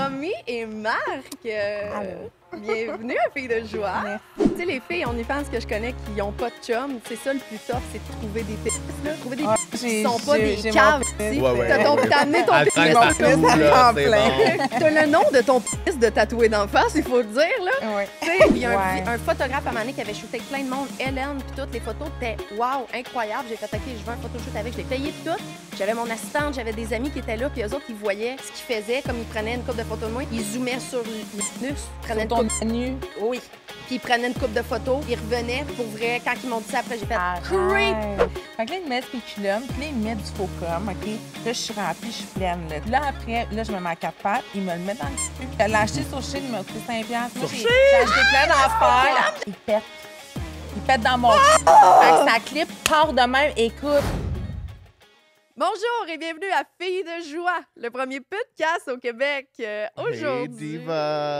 Romy et Marc. Bienvenue à Filles de joie. Tu sais, les filles OnlyFans que je connais qui n'ont pas de chum, c'est ça le plus tough, c'est de trouver des pénis, là. Trouver des pénis qui sont pas des caves. T'as amené ton pénis en plein. T'as le nom de ton pénis de tatoué d'en face, il faut le dire, là. Oui. Tu sais, il y a un photographe à Mané qui avait shooté avec plein de monde. Hélène, puis toutes les photos étaient wow, incroyable. J'ai fait, OK, je veux un photoshoot avec. J'ai payé tout. J'avais mon assistante, j'avais des amis qui étaient là, puis eux autres, ils voyaient ce qu'ils faisaient, comme ils prenaient une coupe de photos de moi. Ils zoomaient sur le nus, prenaient Sur ton nu. Oui. Puis ils prenaient une coupe de photos, ils revenaient. Pour vrai, quand ils m'ont dit ça, après, j'ai fait creep. Fait que là, ils me mettent spéculum, puis là, ils me mettent du faux com, OK? Là, je suis remplie, je suis pleine. Là, après, là, je me mets à 4 pattes, ils me le mettent dans le cul. Elle l'a acheté sur Chine, il m'a coûté 5$. Moi, j'ai acheté plein d'affaires. Il pète. Il pète dans mon cul. Fait que sa clip part de même. Écoute. Bonjour et bienvenue à Filles de joie, le premier podcast au Québec. Aujourd'hui. Hey, Diva!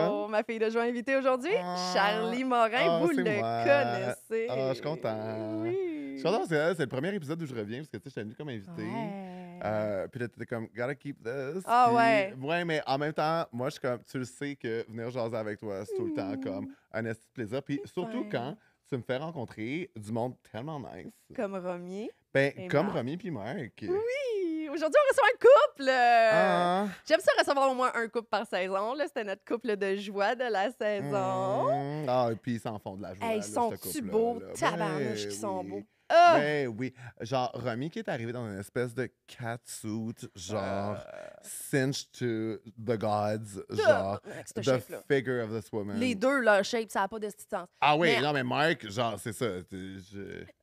Allô! Ma fille de joie invitée aujourd'hui, Charlie Morin. Vous le connaissez. Ah, je suis content. Oui. Je suis content parce que c'est le premier épisode où je reviens parce que tu sais, j'étais venue comme invité. Ouais. Puis là, t'étais comme, gotta keep this. Ah puis, ouais. Ouais, mais en même temps, moi, je suis comme, tu le sais que venir jaser avec toi, c'est tout le temps comme un esti de plaisir. Puis surtout quand tu me fais rencontrer du monde tellement nice. Comme Romy. Ben, et comme Marc. Romy puis Marc. Oui! Aujourd'hui, on reçoit un couple! Ah. J'aime ça recevoir au moins un couple par saison. Là. C'était notre couple de joie de la saison. Ah, et puis ils s'en font de la joie. Hey, là, ils sont-tu ce couple-là, beaux? là. Tabarnouche, Ben qu'ils sont oui. beaux. Ah! Ben oui. Genre, Romy qui est arrivé dans une espèce de catsuit, genre, cinched to the gods, genre, Avec ce the shape-là. figure of this woman. Les deux, leur shape, ça n'a pas de sens. Ah oui, Mais- non, mais Marc, genre, c'est ça.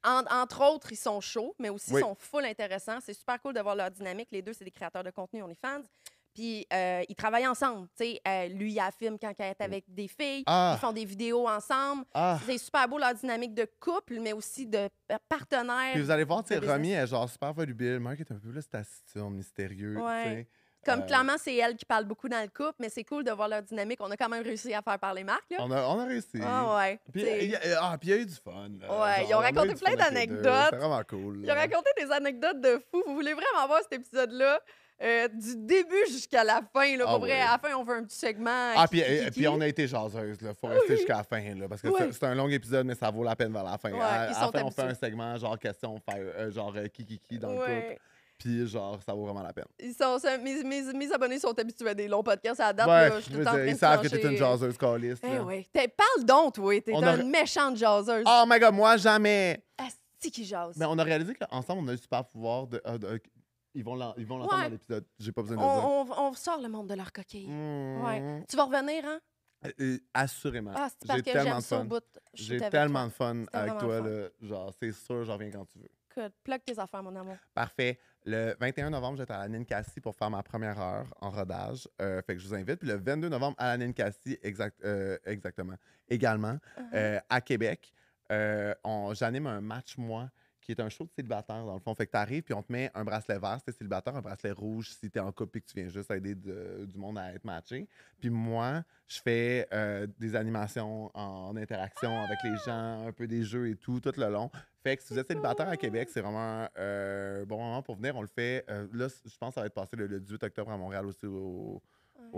Entre autres, ils sont chauds, mais aussi Oui. ils sont full intéressants. C'est super cool de voir leur dynamique. Les deux, c'est des créateurs de contenu OnlyFans. Puis ils travaillent ensemble. Tu sais, lui, il a film quand il est avec des filles. Ah. Ils font des vidéos ensemble. Ah. C'est super beau leur dynamique de couple, mais aussi de partenaire. Puis vous allez voir, tu sais, de business. Romy est genre super volubile. Marc est un peu plus taciturne, mystérieux, Ouais. tu sais. Comme clairement, c'est elle qui parle beaucoup dans le couple, mais c'est cool de voir leur dynamique. On a quand même réussi à faire parler Marc. Là. On a réussi. Ah ouais. Puis T'sais, il y a eu du fun. là. Ouais, Genre, ils ont on a eu raconté du plein fun avec les deux. d'anecdotes. C'est vraiment cool. Ils ont raconté des anecdotes de fou. Vous voulez vraiment voir cet épisode-là? Du début jusqu'à la fin. Là, Ah pour vrai, ouais. à la fin, on veut un petit segment. Ah, kiki. puis on a été jaseuse, là. Faut rester jusqu'à la fin, là. Parce que Oui. c'est un long épisode, mais ça vaut la peine vers la fin. Ouais, à ils la sont fin, on fait habitués. un segment, genre question, genre kiki dans le couple. Ouais. Puis, genre, ça vaut vraiment la peine. Mes abonnés sont habitués à des longs podcasts à la date. Ouais, là, je suis tout le temps en train de ils savent que trancher. t'es une jaseuse caliste. Eh là. ouais. Parle donc, toi. T'es On a- une méchante jaseuse. Oh my god, moi, jamais! Asti qui jase. Mais on a réalisé qu'ensemble, on a le super pouvoir de. Ils vont l'entendre Ouais. dans l'épisode. J'ai pas besoin de le dire. On sort le monde de leur coquille. Mmh. Ouais. Tu vas revenir, hein? Assurément. Ah, c'est parce J'ai que tellement j'aime de ça au fun. bout. J'ai tellement de fun C'était avec vraiment toi, le là. Genre, c'est sûr, j'en reviens quand tu veux. Écoute, plug tes affaires, mon amour. Parfait. Le 21 novembre, j'étais à la Ninkasi pour faire ma première heure en rodage. Fait que je vous invite. Puis le 22 novembre, à la Ninkasi, exactement, également, à Québec, j'anime un match, moi, qui est un show de célibataire, dans le fond. Fait que t'arrives, puis on te met un bracelet vert si t'es célibataire, un bracelet rouge si t'es en couple et que tu viens juste aider du monde à être matché. Puis moi, je fais des animations en interaction avec les gens, un peu des jeux et tout le long. Fait que si vous êtes célibataire à Québec, c'est vraiment un bon moment pour venir. On le fait, là, je pense que ça va être passé le 18 octobre à Montréal aussi au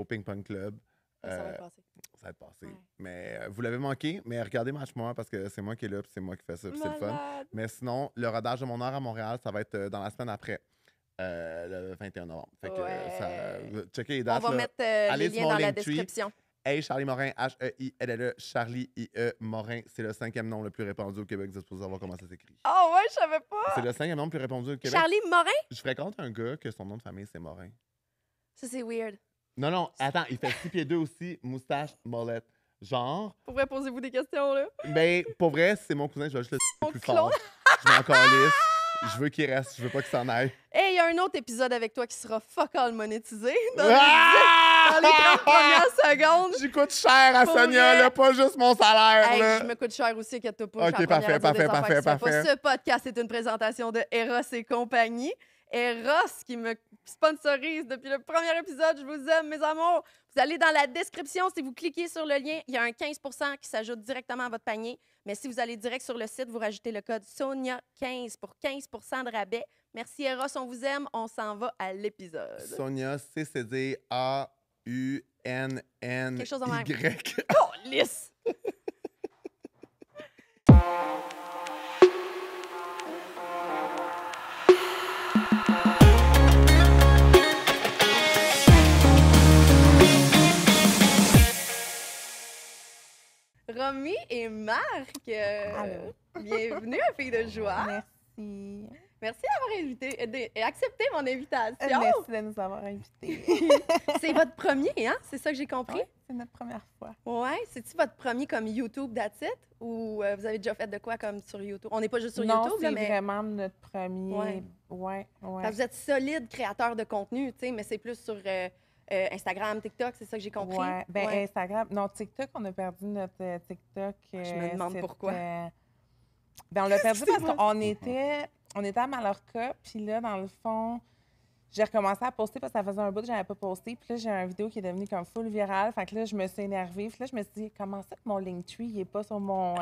Ping Pong Club. Ça va être passé. Ça va être passé. Ouais. Mais vous l'avez manqué, mais regardez Match-moi parce que c'est moi qui est là puis c'est moi qui fais ça puis c'est le fun. Malade. Mais sinon, le rodage de mon heure à Montréal, ça va être dans la semaine après, le 21 novembre. Fait que Ouais. checkez les On dates. va là. mettre Allez les sur liens mon dans la Linktree. description. Hey, Charlie Morin, H-E-I-L-L-E, Charlie I-E Morin. C'est le 5e nom le plus répandu au Québec. Vous êtes supposé savoir comment ça s'écrit. Oh ouais, je savais pas. C'est le 5e nom le plus répandu au Québec. Charlie Morin? Je fréquente un gars que son nom de famille, c'est Morin. Ça, c'est weird. Non, attends, il fait 6 pieds 2 aussi, moustache, molette. Genre, Pour vrai, posez-vous des questions, là. ben, pour vrai, c'est mon cousin, je vais juste le Mon plus clone. fort. Je m'en calisse. Je veux qu'il reste, je veux pas qu'il s'en aille. Hey, il y a un autre épisode avec toi qui sera fuck all monétisé dans les Ah! 30 premières secondes. J'y coûte cher à Pour Sonia, vrai. là, pas juste mon salaire. Hey, là. je me coûte cher aussi, inquiète-toi pas. Ok, je suis la première parfait, à dire des parfait, affaires qui se font parfait. pas. Ce podcast est une présentation de Eros et compagnie. Eros qui me sponsorise depuis le premier épisode. Je vous aime, mes amours. Vous allez dans la description. Si vous cliquez sur le lien, il y a un 15 qui s'ajoute directement à votre panier. Mais si vous allez direct sur le site, vous rajoutez le code SONIA15 pour 15 de rabais. Merci, Eros. On vous aime. On s'en va à l'épisode. Sonia, C-C-D-A-U-N-N-Y. Quelque chose en même. Oh, lisse! Romy et Marc, bienvenue à Filles de joie. Merci. Merci d'avoir accepté mon invitation. Merci de nous avoir invités. C'est votre premier, hein? C'est ça que j'ai compris? Oui, c'est notre première fois. Oui. C'est-tu votre premier comme YouTube, that's it? Ou vous avez déjà fait de quoi comme sur YouTube? On n'est pas juste sur non, YouTube, là, mais... c'est vraiment notre premier. Ouais. Ouais. Parce que vous êtes solide créateur de contenu, tu sais, mais c'est plus sur Instagram, TikTok, c'est ça que j'ai compris? Ouais. Ben, Instagram. Non, TikTok, on a perdu notre TikTok. Je me demande pourquoi. Ben, on l'a perdu parce qu'on était à Mallorca, puis là, dans le fond, j'ai recommencé à poster parce que ça faisait un bout que j'avais pas posté. Puis là, j'ai une vidéo qui est devenue comme full virale. Fait que là, je me suis énervée. Puis là, je me suis dit, comment ça que mon Linktree, il est pas sur mon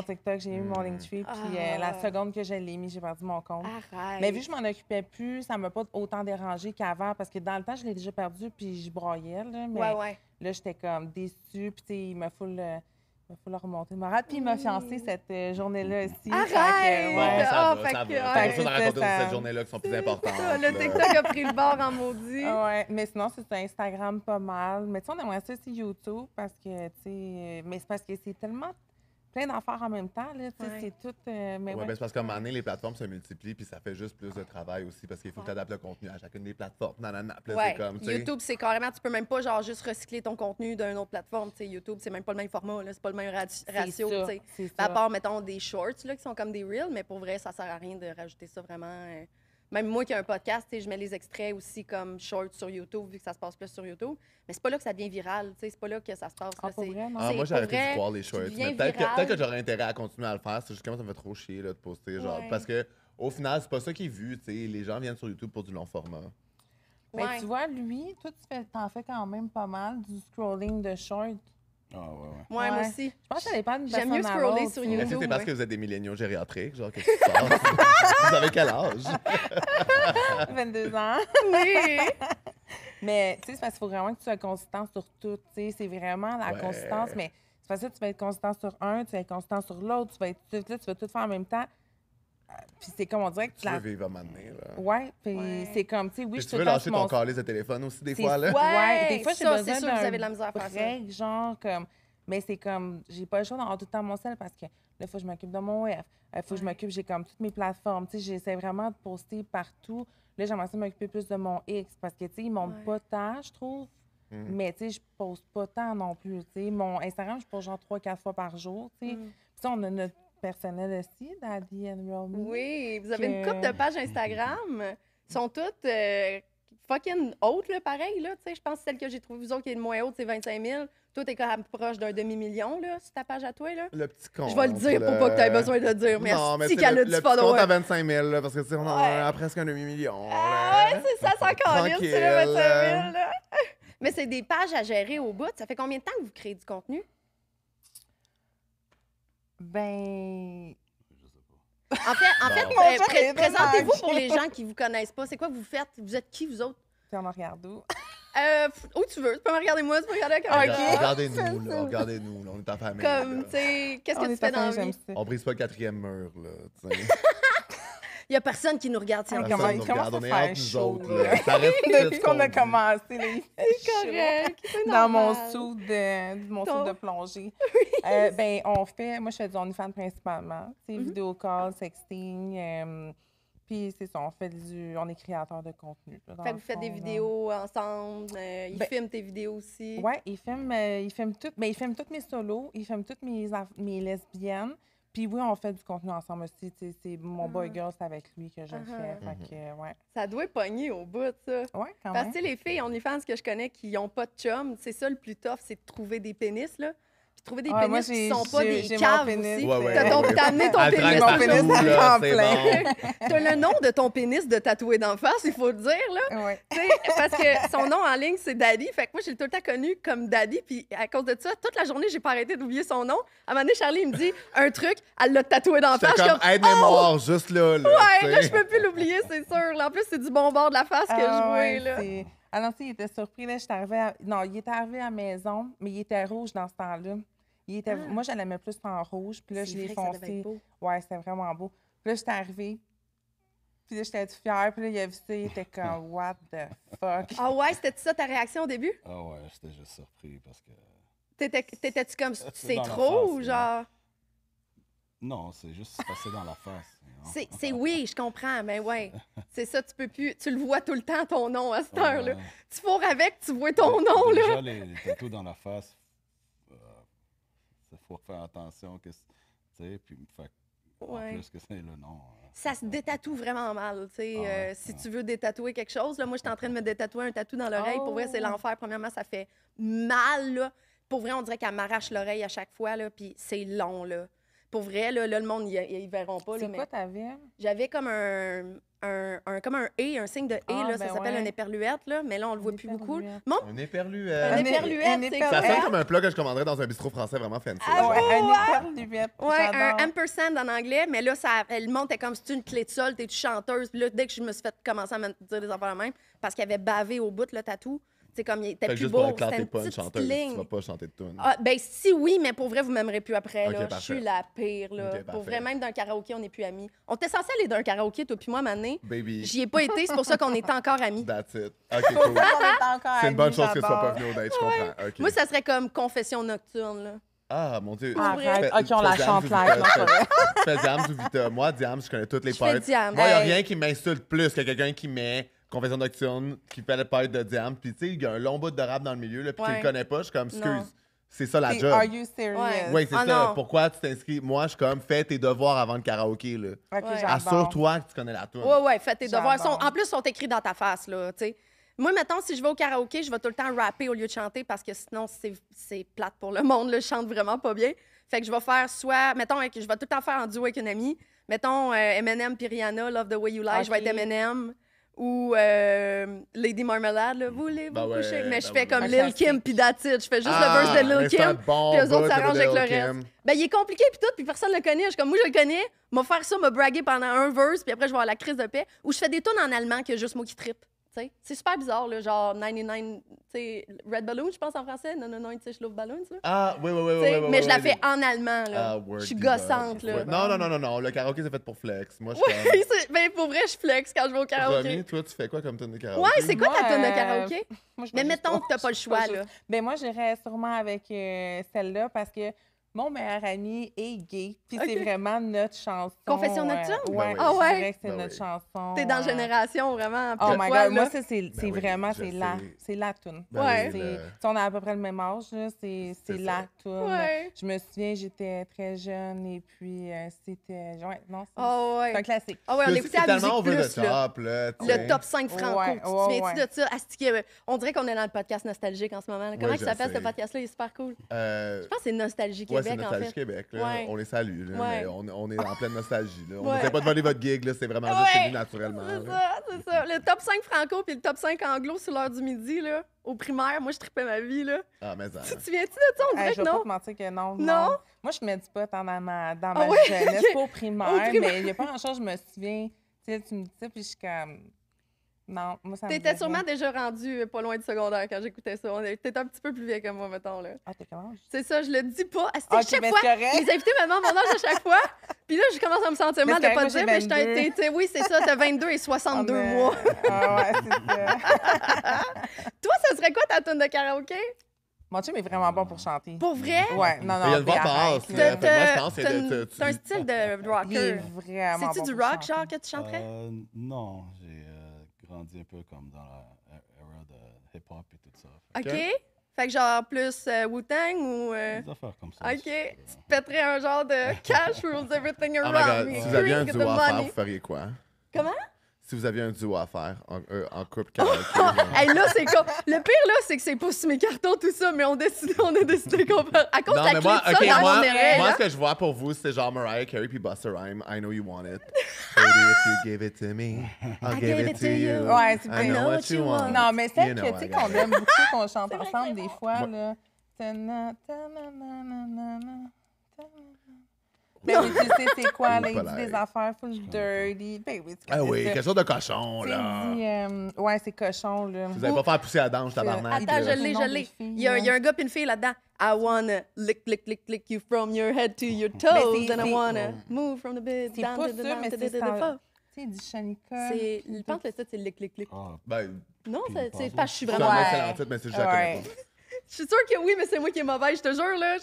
TikTok? J'ai eu mon Linktree. Puis la seconde que je l'ai mis, j'ai perdu mon compte. Arrête. Mais vu que je m'en occupais plus, ça m'a pas autant dérangé qu'avant. Parce que dans le temps, je l'ai déjà perdu, puis je broyais. Là, mais là, j'étais comme déçue. Puis tu sais, il me faut le remonter le moral. Puis il m'a fiancé cette journée-là aussi. Arrête! Bon, ça va. T'as T'as quelque chose à raconter de cette journée-là qui sont plus importantes. Le TikTok a pris le bord en maudit. Ouais, mais sinon, c'est sur Instagram pas mal. Mais tu sais, on aimerait ça aussi YouTube parce que, tu sais... Mais c'est parce que c'est tellement plein d'affaires en même temps, là. Tu sais, c'est tout... mais ben c'est parce qu'à un moment donné, les plateformes se multiplient puis ça fait juste plus de travail aussi parce qu'il faut que tu adaptes le contenu à chacune des plateformes. C'est comme, YouTube, c'est carrément... Tu peux même pas, genre, juste recycler ton contenu d'une autre plateforme. Tu sais, YouTube, c'est même pas le même format, là. C'est pas le même ratio, tu sais. À part, mettons, des shorts, là, qui sont comme des reels, mais pour vrai, ça sert à rien de rajouter ça vraiment... Même moi qui ai un podcast, je mets les extraits aussi comme short sur YouTube, vu que ça se passe plus sur YouTube. Mais c'est pas là que ça devient viral, c'est pas là que ça se passe. Là, moi, j'ai arrêté de croire les shorts. Peut-être que j'aurais intérêt à continuer à le faire. C'est juste que moi, ça me fait trop chier là, de poster. Genre, parce que au final, c'est pas ça qui est vu. Les gens viennent sur YouTube pour du long format. Ben, tu vois, lui, toi, t'en fais quand même pas mal du scrolling de short. Ah, moi aussi. Je pense que ça dépend de J'aime mieux scroller sur YouTube. Est-ce que c'est parce que vous êtes des milléniaux gériatriques? Genre, qu'est-ce qui se passe? Vous avez quel âge? 22 ans. Oui. Mais, tu sais, c'est parce qu'il faut vraiment que tu sois consistant sur tout. Tu sais, c'est vraiment la consistance. Mais c'est facile, tu vas être consistant sur un, tu vas être consistant sur l'autre, tu vas tout faire en même temps. Puis c'est comme on dirait que tu veux vivre à m'amener, là. Ouais, puis c'est comme, tu sais, oui, je tu veux lâcher ton calice de téléphone aussi, des fois, là? Ouais, des fois, j'ai ça, besoin c'est sûr que vous avez de la misère à faire break, genre, comme... Mais c'est comme, j'ai pas le choix d'avoir tout le temps mon sel parce que là, il faut que je m'occupe de mon web. Il faut que je m'occupe, j'ai comme toutes mes plateformes. Tu sais, j'essaie vraiment de poster partout. Là, j'aimerais ça m'occuper plus de mon X parce que, tu sais, ils montent pas tant, je trouve. Mais, tu sais, je poste pas tant non plus, tu sais. Mon Instagram, je poste genre 3-4 fois par jour, tu sais. Puis ça, on a notre personnel aussi, Daddy and Romy. Oui, vous avez une couple de pages Instagram. Ils sont toutes fucking hautes, là, pareil, là. Tu sais, je pense que celle que j'ai trouvée, vous autres, qui est le moins haute, c'est 25 000. Toi, t'es quand même proche d'un demi-million, là, sur ta page à toi, là. Le petit compte. Je vais le dire pour pas que tu aies besoin de le dire. Non, mais c'est le petit compte à 25 000, là, parce que, tu sais, on en a presque un demi-million. Ah ouais, c'est ça, c'est encore lisse, c'est le 25 000, là. Mais c'est des pages à gérer au bout. Ça fait combien de temps que vous créez du contenu? Ben... En fait, présentez-vous pour les gens qui vous connaissent pas. C'est quoi vous faites? Vous êtes qui, vous autres? Tu en regardes où? Où tu veux. Tu peux me regarder moi, tu peux me regarder la caméra. Regardez-nous, là. Regardez-nous, là. On est en famille. Comme, tu sais, qu'est-ce que tu fais dans la vie? On brise pas le 4e mur, là. Il y a personne qui nous regarde. On est entre nous autres, là. Depuis qu'on a commencé, c'est correct. Dans mon sou de plongée. Ben, moi, je fais du OnlyFans principalement. Tu sais, vidéo call, sexting. Puis, c'est ça, on est créateur de contenu. Fait que vous faites des vidéos ensemble. Ils filment tes vidéos aussi. Oui, ils filment toutes mes solos. Ils filment toutes mes lesbiennes. Puis oui, on fait du contenu ensemble aussi. C'est mon boy girl, c'est avec lui que je le fais. Fait que, ouais. Ça doit pogner au bout, ça. Oui, quand même. Parce que les filles OnlyFans que je connais qui n'ont pas de chum, c'est ça le plus tough, c'est de trouver des pénis, là. puis trouver des Ouais, moi, pénis qui sont pas des j'ai mon caves pénis. aussi. Ouais, T'as amené ton Elle pénis. traîne Mon pénis partout, là, en c'est plein. bon. T'as le nom de ton pénis de tatoué d'en face, il faut le dire, là. Ouais. Tu sais, parce que son nom en ligne, c'est Daddy. Fait que moi, j'ai tout le temps connu comme Daddy. Puis à cause de ça, toute la journée, j'ai pas arrêté d'oublier son nom. À un moment donné, Charlie, il me dit un truc, elle l'a tatoué d'en face. J'étais Je suis comme comme, aide-mémoire, juste là. ouais, là, je peux plus l'oublier, c'est sûr. Là, en plus, c'est du bon bord de la face que je vois, là. Alors, tu sais, il était surpris, là, j'étais arrivée Non, il était arrivé à la maison, mais il était rouge dans ce temps-là. Moi, je l'aimais plus en rouge, puis là, je l'ai foncé. Ouais, c'était vraiment beau. Puis là, j'étais arrivée, puis là, j'étais fière, puis là, il a vu ça, il était comme « What the fuck? » Ah ouais, c'était ça ta réaction au début? Ah ouais, j'étais juste surpris parce que... T'étais-tu comme c'est dans la trop face, ou genre. Non, c'est juste passé dans la face. C'est oui, je comprends, mais ouais. C'est ça, tu peux plus. Tu le vois tout le temps, ton nom à cette heure-là. Tu fourres avec, tu vois ton nom, là. Déjà, les tatous dans la face, il faut faire attention. Tu sais, puis en plus que c'est le nom. Ça se détatoue vraiment mal, tu sais. Si tu veux détatouer quelque chose, là, moi, j'étais en train de me détatouer un tatou dans l'oreille. Pour vrai, c'est l'enfer. Premièrement, ça fait mal, là. Pour vrai, on dirait qu'elle m'arrache l'oreille à chaque fois, là, puis c'est long, là. Pour vrai, là, le monde, ils verront pas. C'est quoi t'avais? J'avais comme comme un « et », un signe de « et », là, ça s'appelle un éperluette, là, mais là, on le voit plus beaucoup. Un éperluette. Un éperluette, c'est Ça quoi? sonne comme un plat que je commanderais dans un bistrot français vraiment fancy. Ah, Ouais, un éperluette. Ouais, un j'adore. ampersand en anglais, mais là, le monde était comme si tu une clé de sol, t'es-tu chanteuse. Puis là, dès que je me suis fait commencer à me dire des affaires de même, parce qu'il avait bavé au bout, le tatou, c'est comme il était Fait que plus juste pour beau, éclater, c'était une pas une petite chanteuse, ligne. tu vas pas chanter de tune. Ah, ben si oui, mais pour vrai, vous m'aimerez plus après. Ok, Là. Je parfait. suis la pire. Là. Ok, pour parfait. vrai, même d'un karaoké, on n'est plus amis. On était censé aller d'un karaoké, toi puis moi, Mané. Baby, J'y ai pas été, c'est pour ça qu'on était encore amis. that's it. Ok, cool. C'est une bonne chose que tu sois pas venu au date, je comprends. Ok. Moi, ça serait comme confession nocturne. Là. Ah, mon Dieu. Arrête. Tu OK, on la fais chante Diams ou live. Vita? Non, c'est vrai. Tu fais Diams ou Vita? Moi, Diams, je connais toutes les Je fais parts. Diams. Moi, il n'y a Hey. rien qui m'insulte plus que quelqu'un qui met Confession nocturne, qui fait le part de Diams. Puis, tu sais, il y a un long bout de rap dans le milieu, là, puis tu Ouais. le connais pas. Je suis comme, Non. excuse, c'est ça la C'est job. Are you serious? Ouais. Oui, c'est Ah, ça. non. Pourquoi tu t'inscris? Moi, je suis comme, fais tes devoirs avant le karaoké, là. OK, Ouais. j'adore. Assure-toi que tu connais la tune. Ouais, fais tes devoirs. J'adore. En plus, ils sont écrits dans ta face, là, tu sais. Moi, mettons, si je vais au karaoké, je vais tout le temps rapper au lieu de chanter parce que sinon, c'est plate pour le monde, là. Je chante vraiment pas bien. Fait que je vais faire soit, mettons, je vais tout le temps faire en duo avec une amie. Mettons, Eminem puis Rihanna, Love the Way You Lie, je vais Ok. être Eminem. Ou Lady Marmalade, là, voulez-vous Ben ouais, coucher? Mais je ben fais oui. comme Un Lil classique. Kim puis that's it. Je fais juste Ah, le verse de Lil mais c'est un Kim. bon Puis eux autres bout, s'arrangent le avec le Lil reste. Kim. Ben, il est compliqué puis tout, puis personne le connaît. Je suis comme, moi, je le connais. M'a faire ça, m'a braguer pendant un verse, puis après, je vais avoir la crise de paix. Ou je fais des tunes en allemand que juste moi qui trippe. Tu sais, c'est super bizarre, là, genre 99, tu sais, Red Balloon, je pense en français, non, tu sais, Balloons, là. Ah, oui, Tu sais, mais je la fais en allemand, là. Ah, word Je suis diva. gossante, là. Ouais. Non. Le karaoké, c'est fait pour flex. Moi, je Oui, suis ben pour vrai, je flex quand je vais au comme... karaoké. Romy, toi, tu fais quoi comme tune de karaoké? Ouais, c'est quoi ta Moi, tune de karaoké? Moi, je Mais vais mettons juste que t'as pas le choix, je vais là. juste- Ben moi, j'irais sûrement avec celle-là parce que mon meilleur ami est gay. Puis Ok. c'est vraiment notre chanson. Confession nocturne? Ouais, Ben oui. Ah ouais? je dirais que c'est Ben notre oui. chanson. T'es dans Génération, vraiment. Oh pile my poil, God, là. moi, ça, c'est oui, vraiment, je sais. c'est la toune. Ben Ouais. oui, Tu sais, on a à peu près le même âge, là, c'est C'est la ça. toune. Ouais. Je me souviens, j'étais très jeune et puis c'était... Ouais, non, c'est Ah c'est un ouais. classique. Ah ouais, on Puis écoutait aussi, la c'est tellement over musique the plus, là. top, là. tu sais. Le top 5 franco. Ouais, Tu te ouais, souviens-tu ouais. de ça? Asti que, on dirait qu'on est dans le podcast nostalgique en ce moment. là. Comment Oui, il je s'appelle ce sais. podcast-là? Il est super cool. Euh, Je pense que c'est Nostalgie Ouais, Québec, c'est Nostalgie en fait. Québec. Là. Ouais. On les salue. Là, Ouais. mais on est en pleine nostalgie. Là. On Ouais. n'essaie pas de voler votre gig. Là. C'est vraiment juste Ouais. venu naturellement. C'est là. ça, c'est ça. Le top 5 franco puis le top 5 anglo sur l'heure du midi, là, au primaire. Moi, je tripais ma vie, là. Ah, mais ça. Tu te souviens-tu de ça? On dirait Je que vais pas non. te mentir que non. Non? Moi, je mets du pot dans ma Ah ouais? jeunesse, Ok. pas au primaire, Au primaire. mais il n'y a pas grand-chose, je me souviens. Tu sais, tu me dis ça, puis je suis comme... Non, moi, ça me T'étais dit sûrement rien. déjà rendu pas loin du secondaire quand j'écoutais ça. T'étais un petit peu plus vieille que moi, mettons, là. Ah, t'es comment? C'est ça, je le dis pas. Asti, Ok, chaque mais fois, c'est correct. les invités me demandent mon âge à chaque fois. Puis là, je commence à me sentir Mais mal c'est de pas correct, le moi, dire. Mais j'ai 22. oui, c'est ça, t'as 22 et 62 Ah, mais- mois. Ah ouais, c'est ça. Toi, ça serait quoi ta tune de karaoké? Mon chum est vraiment bon pour chanter. Pour vrai? Ouais, non, Mais il y a non, une voix arrête, basse, là. là. Fait que moi, je pense que T'as un style de Il est rocker. vraiment bon C'est-tu du pour rock, chanter. genre, que tu chanterais? Non, j'ai grandi un peu comme dans l'ère de hip-hop et tout ça. OK. Ok. Fait que genre plus Wu-Tang ou... Des affaires comme ça. OK. Tu te pèterais un genre de cash rules everything Oh my around God, me. si vous aviez un Drink duo the à faire, money. vous feriez quoi? Comment? si vous aviez un duo à faire en couple karaoké. Hey, là, c'est quoi? Le pire, là, c'est que c'est pas sur mes cartons, tout ça, mais on a décidé qu'on peut. À cause de la clé moi, de ça, dans mon oreille, moi, là. ce que je vois pour vous, c'est genre Mariah Carey puis Busta Rhymes. I know you want it. Baby, if you give it to me, I'll give it to you. Ouais, c'est I know what you want. Non, mais celle You know que, tu sais, I qu'on got it. aime beaucoup, qu'on chante C'est vrai, ensemble c'est des bon. fois, là. Ben oui, tu sais, c'est quoi, là? Il dit des affaires full dirty. Ben oui, tu Ah connais oui, ça. quelque chose de cochon, Tu sais, là. il dit, ouais, c'est cochon, là. Vous allez pas faire pousser la danse, tabarnak. Attends, là. je l'ai, nom je des l'ai. filles, Il y a là. un gars et une fille là-dedans. I wanna lick you from your head to your toes, c'est- and I c'est- wanna move from the bed C'est down pas to the ça, down mais to c'est the ça. Tu sais, il dit Shanika. C'est, je pense que le titre, c'est lick. Ah, Ben, Non, Puis c'est pardon. parce que je suis c'est vraiment... un Ouais. excellent titre, mais c'est juste que je la connais Ouais. pas. Je suis sûre que oui, mais c'est moi qui est mauvaise, je te jure, là.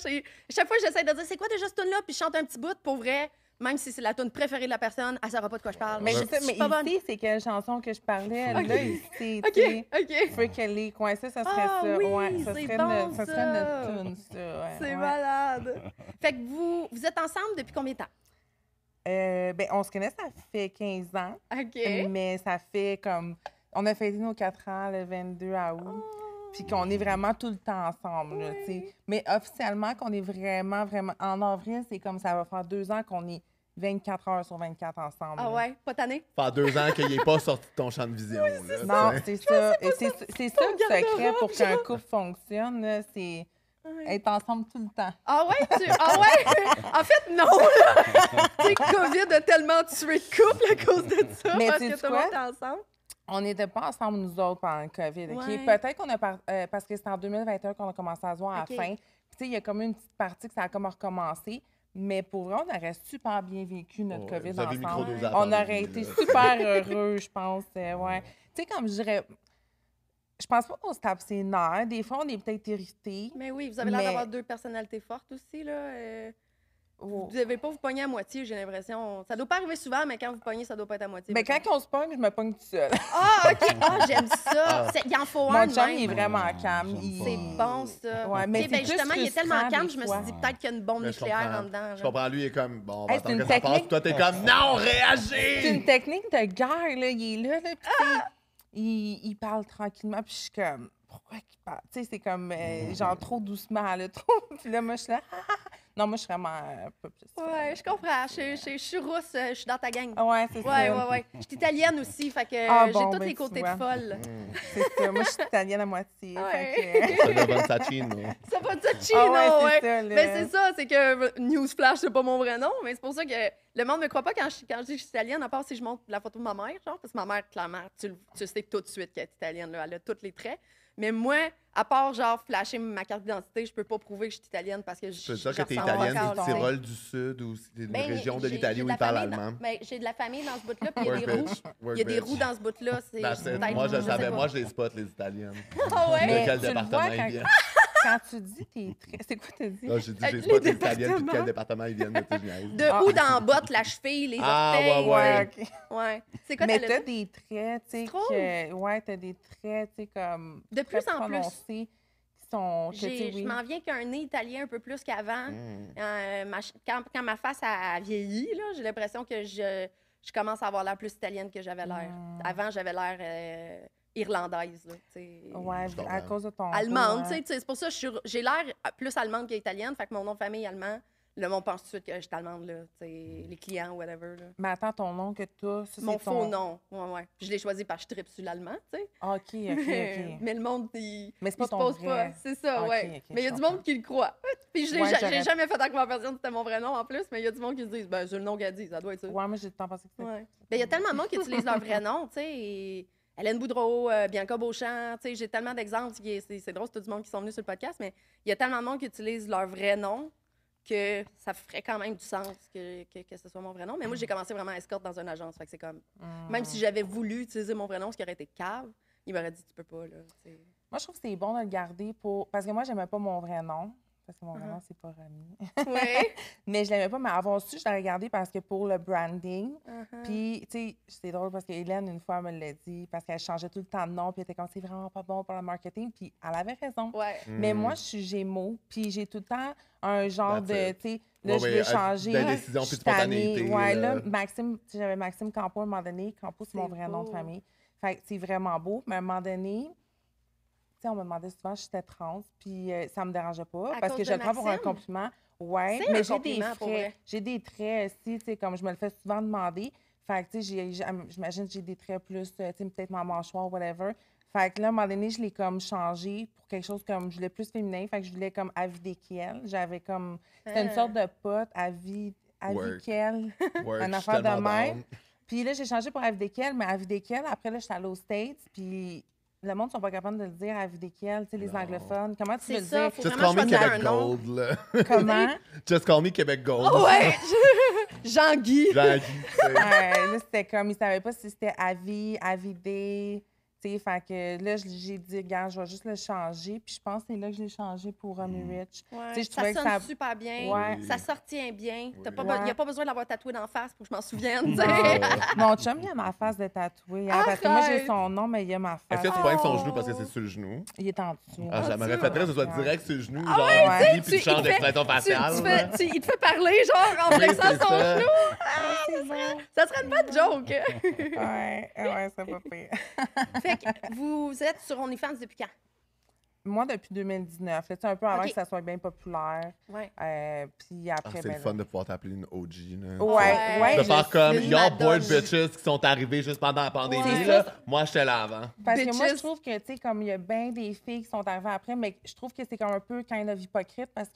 Chaque fois que j'essaie de dire, c'est quoi déjà cette tune-là, puis je chante un petit bout, pour vrai, même si c'est la tune préférée de la personne, elle saura pas de quoi je parle. Mais je c'est ça, mais suis pas bonne. ici, c'est quelle chanson que je parlais. Ok. Là, ici, OK, tu sais. OK. Freak Leak, ouais, ça serait Ah ça. oui, Ouais, ça c'est serait, bon, ça serait ça. notre tune, ça. Ouais, C'est ouais. malade. Fait que vous êtes ensemble depuis combien de temps? Ben, on se connaît, ça fait 15 ans, OK. mais ça fait comme... On a fêté nos 4 ans le 22 août, puis qu'on est vraiment tout le temps ensemble, là, tu sais. Mais officiellement, qu'on est vraiment... En avril, c'est comme ça va faire 2 ans qu'on est 24 heures sur 24 ensemble. Ah là. ouais, pas tanné? Faire 2 ans qu'il n'est pas sorti de ton champ de vision. là, Non, tu sais. c'est ça. Et c'est ça le secret garde-robe, pour qu'un genre. couple fonctionne, là, c'est Ouais. être ensemble tout le temps. Ah ouais? Ah ouais? En fait, non, là! Tu sais, COVID a tellement tué de couple à cause de ça, Mais parce sais-tu que tout le monde quoi? était ensemble. On n'était pas ensemble, nous autres, pendant le COVID. OK? Ouais. Peut-être qu'on a... parce que c'était en 2021 qu'on a commencé à se voir à OK. la fin. Puis, tu sais, il y a comme une petite partie que ça a comme recommencé. Mais pour vrai, on aurait super bien vécu notre Ouais, COVID vous avez ensemble. microdosé la On pandémie, aurait été là. super heureux, je pense. Ouais. Tu sais, comme je dirais... Je pense pas qu'on se tape ses nerfs. Des fois, on est peut-être irrités. Mais oui, vous avez l'air Mais- d'avoir 2 personnalités fortes aussi, là. Oh. Vous devez pas vous pogner à moitié, j'ai l'impression. Ça doit pas arriver souvent, mais quand vous pognez, ça doit pas être à moitié. Mais quand mettons. on se pogne, je me pogne toute seule. Ah, OK! Ah, j'aime ça! Il en faut un Mon de chum, même. il est vraiment calme. J'aime Il- C'est bon, ça. Ouais, mais Ok, c'est ben plus justement, il est tellement frustrant calme, des je me fois. suis dit peut-être qu'il y a une bombe Mais je nucléaire comprends. en dedans. Je là. comprends, lui, il est comme, bon, on va Hey, attendre c'est que une ça passe. technique. Toi, t'es comme, non, C'est une réagis! technique de guerre, là. Il est là, puis tu sais, il parle tranquillement, puis je suis comme, pourquoi qu'il parle? Tu sais, c'est comme, genre, trop doucement, là, trop. Puis là, moi, je suis là, Non, moi, je suis vraiment un peu plus. Ouais, je comprends. Je suis rousse, je suis dans ta gang. Ah ouais, c'est Ouais, ça. ouais. Je suis italienne aussi, fait que Ah, j'ai bon, tous ben, les tu côtés de vois. folle. C'est ça. Moi, je suis italienne à moitié. Ouais. Fait que... C'est le Bonsacino. Ça va de chino, Ah ouais, c'est ouais. ça, là. Ben, c'est ça, c'est que Newsflash, c'est pas mon vrai nom, mais c'est pour ça que le monde me croit pas quand je dis que je suis italienne, à part si je montre la photo de ma mère, genre, parce que ma mère, clairement, tu sais tout de suite qu'elle est italienne, là, elle a tous les traits. Mais moi, à part, genre, flasher ma carte d'identité, je peux pas prouver que je suis italienne parce que je C'est ça je que t'es ressemble italienne, encore, c'est là. du Tyrol du Sud ou c'est une Ben, région de j'ai l'Italie de où la ils parlent famille allemand. Ben, j'ai de la famille dans ce bout-là, puis il y a Work des roues. bitch, work Il y a des bitch. roues dans ce bout-là. C'est That's it. peut-être- Moi, je sais savais, pas. moi, je les spot, les Italiennes. Ah ouais? Mais De quel tu le département vois ils quand- viennent? Quand tu dis tes traits, c'est quoi t'as dit? Là, j'ai dit, Avec j'ai les spot les Italiennes, puis de départements. quel département ils viennent de tes niaises. De Ah. où dans la botte, la cheville, les Ah, orteils. ouais, ouais. OK. Ouais. C'est quoi Mais ta t'as lettre? des traits, tu sais, Tu trouves? que... Ouais, t'as des traits, tu sais, comme... De plus très en plus. prononcés qui sont... que, tu sais, Je oui. m'en viens qu'un nez italien un peu plus qu'avant. Mm. Quand ma face a vieilli, là, j'ai l'impression que je commence à avoir l'air plus italienne que j'avais l'air. Mm. Avant, j'avais l'air irlandaise. Là, tu sais. Ouais, Je comprends. à cause de ton... Allemande, ouais. tu sais, c'est pour ça que j'ai l'air plus allemande qu'italienne. Fait que mon nom de famille est allemand. Le monde pense tout de suite que je suis allemande, là. Tu sais, les clients, whatever. Là. Mais attends, ton nom que t'as, ça, Mon c'est faux ton... nom. Ouais, ouais. Puis je l'ai choisi parce que je tripe sur l'allemand, tu sais. OK, OK. Mais le monde, il Mais c'est il pas se ton pose vrai. pas. C'est ça, Ok, ouais. ok, Mais il y a je du monde comprends. qui le croit. Puis je l'ai Ouais, j'ai j'aurais- jamais fait la conversion, c'était mon vrai nom en plus, mais il y a du monde qui se dit, ben, c'est le nom qu'elle dit, ça doit être ça. Ouais, moi, j'ai le temps passé que c'était... Ouais. Ben, il y a tellement de monde qui utilise leur vrai nom, tu sais. et Hélène Boudreau, Bianca Beauchamp, tu sais, j'ai tellement d'exemples. C'est drôle, c'est tout du monde qui sont venus sur le podcast, mais il y a tellement de monde qui utilise leur vrai nom que ça ferait quand même du sens que ce soit mon vrai nom. Mais moi, j'ai commencé vraiment escorte dans une agence, fait que c'est comme... Même si j'avais voulu utiliser mon vrai nom, ce qui aurait été cave, il m'aurait dit, tu peux pas, là, tu sais. Moi, je trouve que c'est bon de le garder pour... Parce que moi, j'aimais pas mon vrai nom. parce que mon vrai nom, c'est pas Rami. Oui. Mais je l'aimais pas, mais avoir su, je l'ai regardé parce que pour le branding. Puis, tu sais, c'est drôle parce que Hélène, une fois, elle me l'a dit, parce qu'elle changeait tout le temps de nom, puis elle était comme, c'est vraiment pas bon pour le marketing. Puis, elle avait raison. Ouais. Mais moi, je suis Gémeaux, puis j'ai tout le temps un genre de, tu sais, là, Ouais, je ouais, veux changer. de la décision, Je puis de suis tannée. spontanéité, Ouais, là. là, Maxime, tu sais, j'avais Maxime Campo à un moment donné. Campo, c'est mon C'est vrai nom de beau. famille. Fait que c'est vraiment beau. Mais à un moment donné, tu sais, on me demandait souvent si j'étais trans, puis ça me dérangeait pas, À parce cause que je de le prends pour un Maxime? compliment. Ouais, C'est mais un j'ai des compliment, pour traits. vrai. J'ai des traits aussi, tu sais, comme je me le fais souvent demander. Fait que, tu sais, j'imagine que j'ai des traits plus, tu sais, peut-être ma mâchoire, whatever. Fait que là, à un moment donné, je l'ai comme changé pour quelque chose comme, je voulais plus féminin. Fait que je voulais comme Avidekiel. J'avais comme, c'était une sorte de pote, Avidekiel, Work, une je suis affaire de tellement même. down. Puis là, j'ai changé pour Avidekiel, mais Avidekiel, après, là, j'étais allée aux States, puis le monde ne sont pas capables de le dire Avidekiel, tu sais, les Non. anglophones. Comment tu C'est veux le ça, dire? faut Just vraiment call me choisir Québec un nom. Gold, là. Comment? Just call me Québec Gold. Oh, ouais! Jean-Guy. Jean-Guy, tu sais. Là, c'était comme, ils ne savaient pas si c'était Avidé, tu sais, fait que là, j'ai dit, regarde, je vais juste le changer, puis je pense que c'est là que je l'ai changé pour Romy Rich. Ouais, Tu sais, je ça trouvais que sonne ça... super bien. Ouais. Ça sortient bien. Il Ouais. n'y a pas besoin de l'avoir tatoué d'en face pour que je m'en souvienne. tu Non. sais. Mon chum, il a ma face de tatoué, hein, parce que moi, j'ai Arrête! son nom, mais il a ma Est-ce face. que tu pointes son genou parce que c'est sur le genou? Il est en dessous. Ah, j'aimerais tu fait que ce soit vois. direct sur le genou, Ah genre, ouais, puis tu changes d'expression faciale. là. Il te fait parler, genre, en Oui, flexant c'est son ça. genou. C'est bon. Ça serait une bonne joke. Ouais, c'est pas pire. Fait que vous êtes sur OnlyFans depuis quand? Moi, depuis 2019, c'est un peu avant OK. que ça soit bien populaire. Ouais. Puis Ah, après, c'est le ben fun là. de pouvoir t'appeler une OG. Là. Ouais, De je faire comme une Y'all bored madone. bitches qui sont arrivées juste pendant la pandémie. Ouais. Là. Moi, j'étais là avant. Parce que moi, je Bitches. trouve que, tu sais, comme il y a bien des filles qui sont arrivées après, mais je trouve que c'est comme un peu kind of hypocrite parce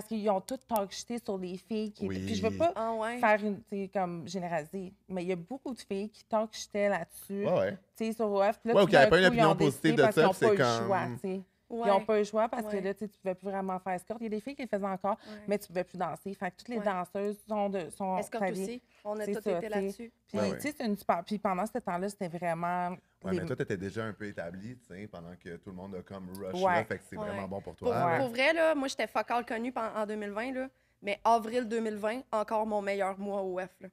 qu'ils ont toutes talk-shité sur les filles qui étaient... Oui. Puis je veux pas Ah ouais. faire une, tu sais, comme généraliser, mais il y a beaucoup de filles qui talk-shitaient là-dessus, Ouais, ouais. tu sais, sur OF. Puis là, Ouais, ou tout qu'il y avait d'un pas une coup, ils ont opinion positive décidé de parce ça, qu'ils n'ont puis c'est pas eu le choix, comme- tu sais. Ouais. Ils n'ont pas eu le choix parce Ouais. que là, tu pouvais plus vraiment faire escorte. Il y a des filles qui le faisaient encore, Ouais. mais tu pouvais plus danser. Fait que toutes les Ouais. danseuses sont Escorte taillées. aussi. On a C'est tous ça, été tu sais. là-dessus. Puis, Ouais, ouais. tu sais, c'est une super... Puis pendant ce temps-là, c'était vraiment... Ouais, les- mais toi, t'étais déjà un peu établi, tu sais, pendant que tout le monde a comme rush Ouais. là, fait que c'est Ouais. vraiment bon pour Pour, toi. là. pour vrai, là, moi, j'étais focal connue en 2020, là, mais avril 2020, encore mon meilleur mois au F. Là.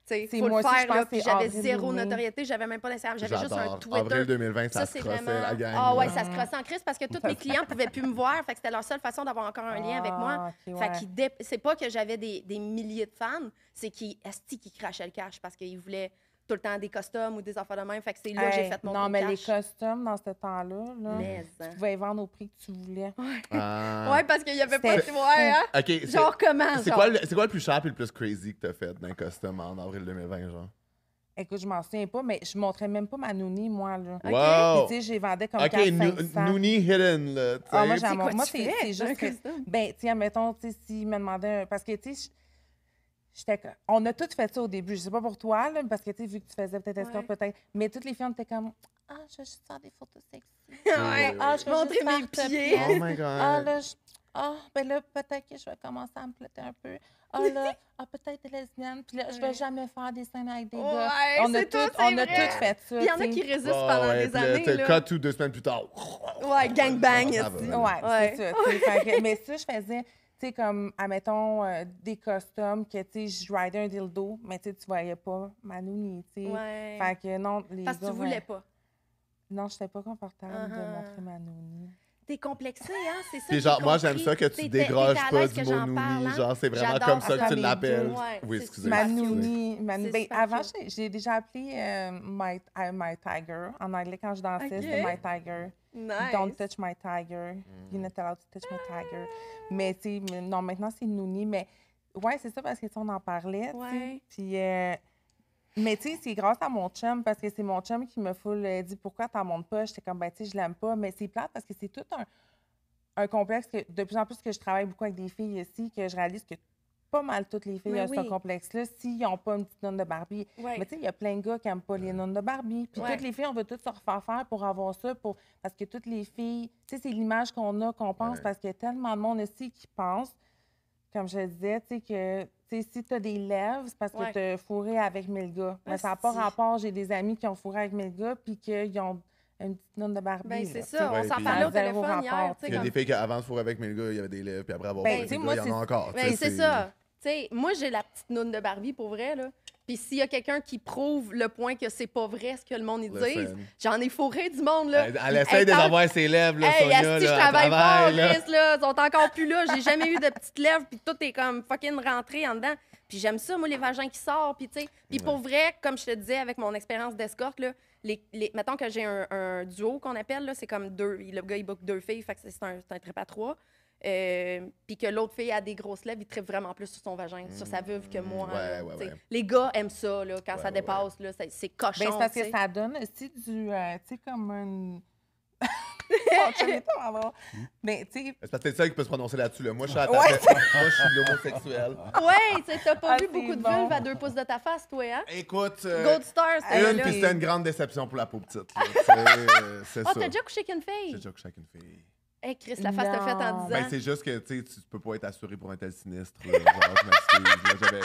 C'est Faut moi le aussi, faire, je pense là, que puis c'est j'avais avril zéro ou mai. notoriété, j'avais même pas d'Instagram, j'avais juste un J'adore. Twitter. Avril 2020, ça se c'est crossait, vraiment... la gang. Ah ouais, là. ça se crossait en crise parce que tous mes clients pouvaient plus me voir, fait que c'était leur seule façon d'avoir encore un lien avec moi. OK, Fait ouais. c'est pas que j'avais des milliers de fans, c'est qu'ils crachaient le cash parce qu'ils voulaient tout le temps des costumes ou des affaires de même. Fait que c'est là que j'ai Hey, fait mon non, gros mais cash. les costumes, dans ce temps-là, là, Mais, tu pouvais les vendre au prix que tu voulais. Ah. Ouais, parce qu'il y avait pas de... C'était Ouais, hein? OK, c'est- Genre comment, c'est genre? quoi le plus cher et le plus crazy que t'as fait d'un costume en avril 2020, genre? Écoute, je m'en souviens pas, mais je montrais même pas ma nounie, moi, là. OK. Wow! Puis, tu sais, je les vendais comme OK, 400-500. Noonie hidden, là, tu sais. Ah, moi, C'est quoi moi, tu ferais c'est d'un juste que... costume? Ben, tiens, mettons, tu sais, s'il me demandait... Parce que, tu sais, on a toutes fait ça au début. Je sais pas pour toi, là, parce que, tu sais, vu que tu faisais peut-être escorte, Ouais. peut-être... Mais toutes les filles, on était comme... Ah, je vais juste faire des photos sexy. Ouais. Ah, je vais Montrer juste mes faire pieds. Oh my God. Ah, là, ben là, peut-être que je vais commencer à me plotter un peu. Ah, là, peut-être des lesbiennes. Puis là, je vais Ouais. jamais faire des scènes avec des Ouais, gars. On a c'est tout, tout, c'est on a vrai. tout fait ça. Puis il y en a tu sais. qui résistent Ouais, pendant ouais, des puis là, années, t'as là. cut tout 2 semaines plus tard. Ouais, gangbang, Ça aussi. va. Ouais, Ouais. c'est ça. tu sais. Fait que- mais ça, je faisais, tu sais, comme, admettons, des costumes que, tu sais, je ridais un dildo, mais tu sais, tu voyais pas ma nounie, tu sais. Ouais. Fait que non, les Parce que gars, tu voulais pas. Non, j'étais pas confortable de Uh-huh. montrer ma nounie. T'es complexé, hein? C'est ça. Puis j'ai genre, moi, j'aime compris. ça que tu T'es- dégroges t'es à pas l'aise du que mot j'en parle, Noonie. hein? Genre, c'est vraiment J'adore comme ça ça, que tu les l'appelles. deux. Ouais, Oui, c'est excusez. super Ma cute. nounie, C'est ben, super avant, cute. j'ai déjà appelé my tiger. En anglais, quand je dansais, c'était Ok. my tiger. Nice. Don't touch my tiger. You're not allowed to touch my tiger. Mais, tu sais, non, maintenant, c'est Noonie. Mais, ouais, c'est ça, parce que, tu sais, on en parlait, tu sais. Ouais. Puis, mais, tu sais, c'est grâce à mon chum, parce que c'est mon chum qui me dit pourquoi t'en montes pas. J'étais comme, ben, tu sais, je l'aime pas. Mais c'est plate parce que c'est tout un complexe que, de plus en plus que je travaille beaucoup avec des filles ici, que je réalise que pas mal toutes les filles Mais ont ce oui. complexe-là s'ils n'ont pas une petite nonne de Barbie. Ouais. Mais tu sais, il y a plein de gars qui n'aiment pas les nonnes de Barbie. Puis Ouais. toutes les filles, on veut toutes se refaire faire pour avoir ça, parce que toutes les filles, tu sais, c'est l'image qu'on pense, Ouais. parce qu'il y a tellement de monde aussi qui pense, comme je disais, tu sais, que tu sais, si tu as des lèvres, c'est parce que Ouais. tu as fourré avec 1000 gars. Mais ça n'a pas Asti. rapport. J'ai des amis qui ont fourré avec 1000 gars, puis qu'ils ont une petite noune de Barbie. Ben, c'est là, ça. Ouais, On s'en puis- parlait au Zéro téléphone hier. rapport, tu sais, Il y a comme- des filles qui, avant de fourrer avec mes gars, il y avait des lèvres, puis après avoir Ben, fourré avec tu sais, des moi, gars, il y en a c'est- encore. Ben, tu sais, c'est ça. Tu sais, moi, j'ai la petite noune de Barbie, pour vrai, là. Puis s'il y a quelqu'un qui prouve le point que c'est pas vrai ce que le monde y dit, Listen. j'en ai fourré du monde, là. Elle essaie de quand- avoir ses lèvres, là, Hey, Sonia, asti, je là, travaille elle fort, travaille, là. Chris, là. Ils sont encore plus là. J'ai jamais eu de petites lèvres, puis tout est comme fucking rentré en dedans. Puis j'aime ça, moi, les vagins qui sortent, puis tu sais. Puis pour vrai, comme je te disais, avec mon expérience d'escorte, là, mettons que j'ai un duo qu'on appelle, là, c'est comme deux. Le gars, il book 2 filles, fait que c'est un trip à 3. Puis que l'autre fille a des grosses lèvres, il tripe vraiment plus sur son vagin, sur sa vulve que moi. Ouais, là, ouais, tu sais. ouais. Les gars aiment ça, là, quand Ouais, ça ouais, dépasse, là, c'est cochon. Ben, c'est parce tu que sais. ça donne aussi du. Tu sais, comme une. Mon chum est pas bon. Mais, tu sais. C'est parce que t'es seul qui peut se prononcer là-dessus. Là. Moi, je suis à ta Ouais. tête. Moi, je suis l'homosexuel. Ouais, tu sais, t'as pas Ah, vu c'est beaucoup de bon. vulves à 2 pouces de ta face, toi, hein? Écoute, Gold Star, c'était une, là. puis c'était une grande déception pour la peau petite. là. C'est Ah, ça. t'as déjà couché avec une J'ai fille? déjà couché avec une fille. Hey, Chris, la face t'a faite en Non. 10 Ben, ans. c'est juste que tu peux pas être assuré pour un tel sinistre. Là. Genre, je m'excuse. Là.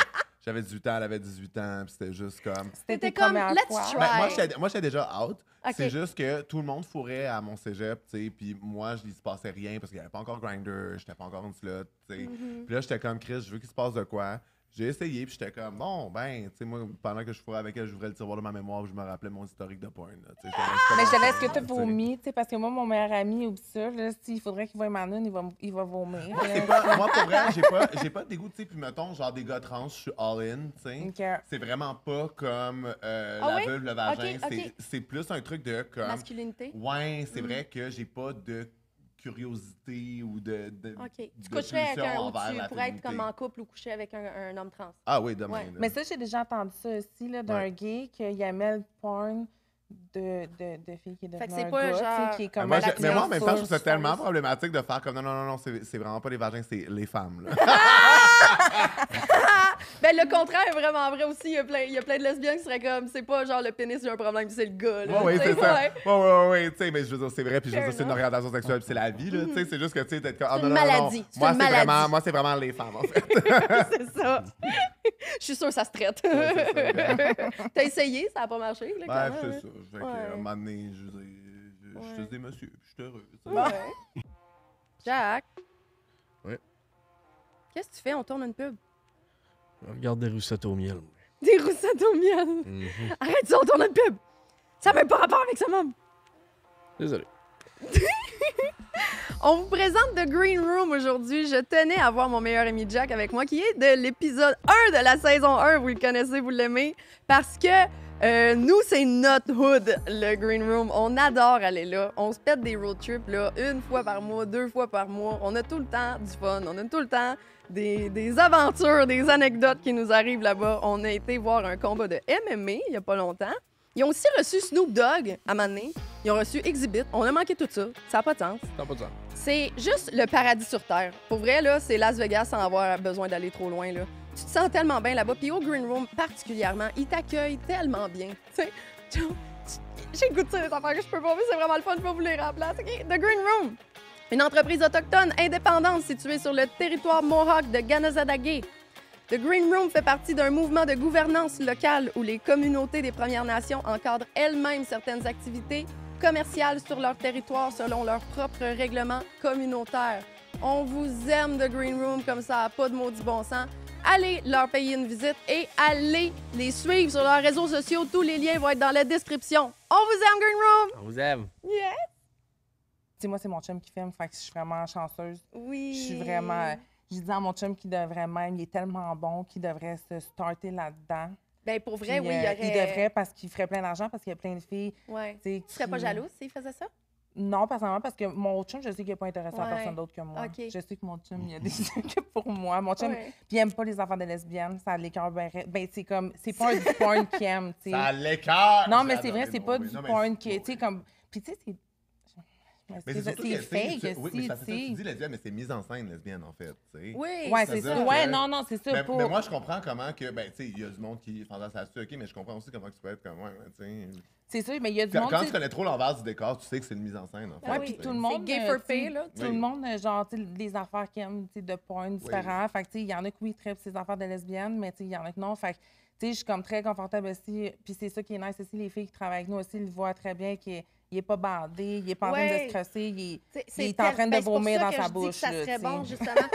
J'avais 18 ans, elle avait 18 ans, puis c'était juste comme. C'était T'étais tes comme, premières let's fois. try. Ben, moi, j'étais déjà out. Ok. C'est juste que tout le monde fourrait à mon cégep, tu sais, puis moi, il se passait rien parce qu'il n'y avait pas encore Grindr, j'étais pas encore une slut, tu sais. Mm-hmm. Puis là, j'étais comme, Chris, je veux qu'il se passe de quoi. J'ai essayé, puis j'étais comme, bon, ben, tu sais, moi, pendant que je fourrais avec elle, j'ouvrais le tiroir de ma mémoire, puis je me rappelais mon historique de porn, là, tu sais. Mais je te laisse que tu tu sais. vomis, tu sais, parce que moi, mon meilleur ami, oublie ça, là, s'il faudrait qu'il voie ma noune, il va vomir. C'est pas- moi, pour vrai, j'ai pas de dégoût, tu sais, puis mettons, genre des gars trans, je suis all-in, tu sais. Ok. C'est vraiment pas comme la oui? vulve, le vagin. Ok, ok. C'est plus un truc de comme. Masculinité. Ouais, c'est vrai que j'ai pas de curiosité ou de. OK. Tu de coucherais avec pulsion un ou envers tu la pourrais être féminité. comme en couple ou coucher avec un homme trans. Ah oui, demain. Ouais. là. Mais ça, j'ai déjà entendu ça aussi, là, d'un Ouais. gay, qu'il aimait le porn de filles qui est Fait que devenue c'est un pas gars, genre- tu sais, qui est comme moi, la mais moi, en même temps, je trouve ça sur- tellement problématique de faire comme non, c'est vraiment pas les vagins, c'est les femmes. Là. Ben, le contraire est vraiment vrai aussi. Il y a plein de lesbiennes qui seraient comme, c'est pas genre le pénis, j'ai un problème, c'est le gars. Là, Oui, tu sais, c'est ça. ouais. Ouais, tu sais, mais je veux dire, c'est vrai, puis je veux Fair dire, c'est une enough. orientation sexuelle, puis c'est la vie, là, tu sais, c'est juste que, tu sais, d'être comme, ah, C'est non, une non, non, maladie, c'est moi, une maladie. moi, c'est vraiment les femmes, en fait. C'est ça. Je suis sûre que ça se traite. Ouais, c'est ça. T'as essayé, ça a pas marché. Là, Ouais, clairement, c'est hein? ça. Fait que, Ouais. à un moment donné, je Ouais. suis des messieurs, puis je suis heureux. tu sais. Ouais. Jack. Ouais. Qu'est-ce que tu fais? On tourne une pub. Regarde des roussettes au miel. Des roussettes au miel. Arrête ça, on tourne une pub. Ça n'a même pas rapport avec ça, maman. Désolé. On vous présente The Green Room aujourd'hui. Je tenais à voir mon meilleur ami Jack avec moi, qui est de l'épisode 1 de la saison 1. Vous le connaissez, vous l'aimez. Parce que nous, c'est notre hood, le Green Room. On adore aller là. On se pète des road trips là, 1 fois par mois, 2 fois par mois. On a tout le temps du fun. On a tout le temps des aventures, des anecdotes qui nous arrivent là-bas. On a été voir un combat de MMA il n'y a pas longtemps. Ils ont aussi reçu Snoop Dogg à un moment donné. Ils ont reçu Exhibit. On a manqué tout ça. Ça n'a pas de sens. T'as pas de sens. C'est juste le paradis sur Terre. Pour vrai, là, c'est Las Vegas sans avoir besoin d'aller trop loin, là. Tu te sens tellement bien là-bas. Puis au Green Room, particulièrement, ils t'accueillent tellement bien. Tu sais, j'ai goûté des affaires que je peux pas, mais c'est vraiment le fun. Je peux vous les rappeler. The Green Room, une entreprise autochtone indépendante située sur le territoire Mohawk de Ganazadagé. The Green Room fait partie d'un mouvement de gouvernance locale où les communautés des Premières Nations encadrent elles-mêmes certaines activités commerciales sur leur territoire selon leurs propres règlements communautaires. On vous aime, The Green Room, comme ça, pas de maudit bon sens. Allez leur payer une visite et allez les suivre sur leurs réseaux sociaux. Tous les liens vont être dans la description. On vous aime, Green Room! On vous aime. Yeah! Tu sais, moi, c'est mon chum qui filme, fait que je suis vraiment chanceuse. Oui. Je suis vraiment. Je dis à mon chum qu'il devrait même, il est tellement bon qu'il devrait se starter là-dedans. Ben pour vrai, Puis, oui, il y aurait... il devrait parce qu'il ferait plein d'argent, parce qu'il y a plein de filles. Ouais. Tu sais, Tu serais pas jalouse s'il faisait ça? Non, personnellement, parce que mon chum, je sais qu'il n'est pas intéressé à Ouais. personne d'autre que moi. Ok. Je sais que mon chum, il y a des trucs pour moi. Mon chum, Ouais. puis il aime pas les affaires de lesbiennes. Ça l'écoeure ben, c'est comme, c'est pas du porn qu'il aime, tu sais. Ça l'écarte! Non, mais J'ai c'est vrai, adoré c'est le pas mot, du mais non, mais porn c'est- qui, tu sais, comme, puis tu sais, c'est... Mais C'est c'est surtout que, c'est tu sais, fake oui, mais aussi, ça fait ça, tu tu sais. dis lesbienne, mais c'est mise en scène lesbienne, en fait, tu sais. Oui. Ouais, Ça c'est veut ça. dire Ouais, que- non, c'est ça. Mais moi, je comprends comment que, ben, tu sais, il y a du monde qui fantasme là-dessus, OK, mais je comprends aussi comment tu peux être comme, ouais, tu sais. C'est ça, mais il y a du Quand, monde... quand tu tu sais, connais trop l'envers du décor, tu sais que c'est une mise en scène, en fait. Ouais, oui. puis tu tout sais. le monde... gay for tu sais, pay, là. Tout Oui. le monde, genre, tu sais, les affaires qu'ils aiment, tu sais, de porn différents. Fait que, tu sais, il y en a qui, oui, traitent ces affaires de lesbiennes, mais tu sais, il y en a qui non. Fait que, tu sais, je suis comme très confortable aussi. Puis c'est ça qui est nice aussi, les filles qui travaillent avec nous aussi, ils le voient très bien, qu'elles il est pas bandé, il est pas en train de se crosser, il est en train de ben, vomir dans c'est pour sa ça que je dis bouche. que ça là, serait tu bon, sais. justement.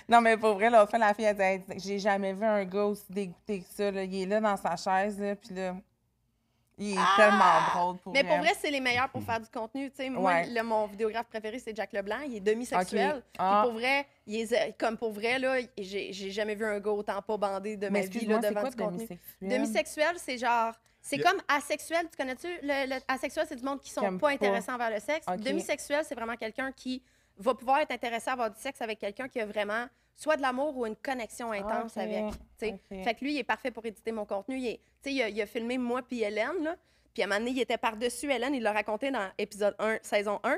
Non, mais pour vrai, l'autre fois, la fille, elle dit, j'ai jamais vu un gars aussi dégoûté que ça. Là. Il est là dans sa chaise, là, puis là, il est tellement drôle pour Mais pour vrai. vrai, c'est les meilleurs pour faire du contenu. Tu sais, moi, Ouais. mon vidéographe préféré, c'est Jack Leblanc. Il est demisexuel. Ok. Puis Ah. pour vrai, comme pour vrai, là, j'ai jamais vu un gars autant pas bandé de ma Mais vie là, excuse-moi, c'est devant quoi du contenu. demisexuel? Demisexuel, c'est genre... C'est comme asexuel, tu connais-tu? Le asexuel, c'est du monde qui sont J'aime pas pas. intéressés envers le sexe. Ok. Demisexuel, c'est vraiment quelqu'un qui va pouvoir être intéressé à avoir du sexe avec quelqu'un qui a vraiment soit de l'amour ou une connexion intense Ok. avec. Tu sais. Ok. Fait que lui, il est parfait pour éditer mon contenu. Il a filmé moi puis Hélène, là. Puis à un moment donné, il était par-dessus Hélène. Il l'a raconté dans épisode 1, saison 1.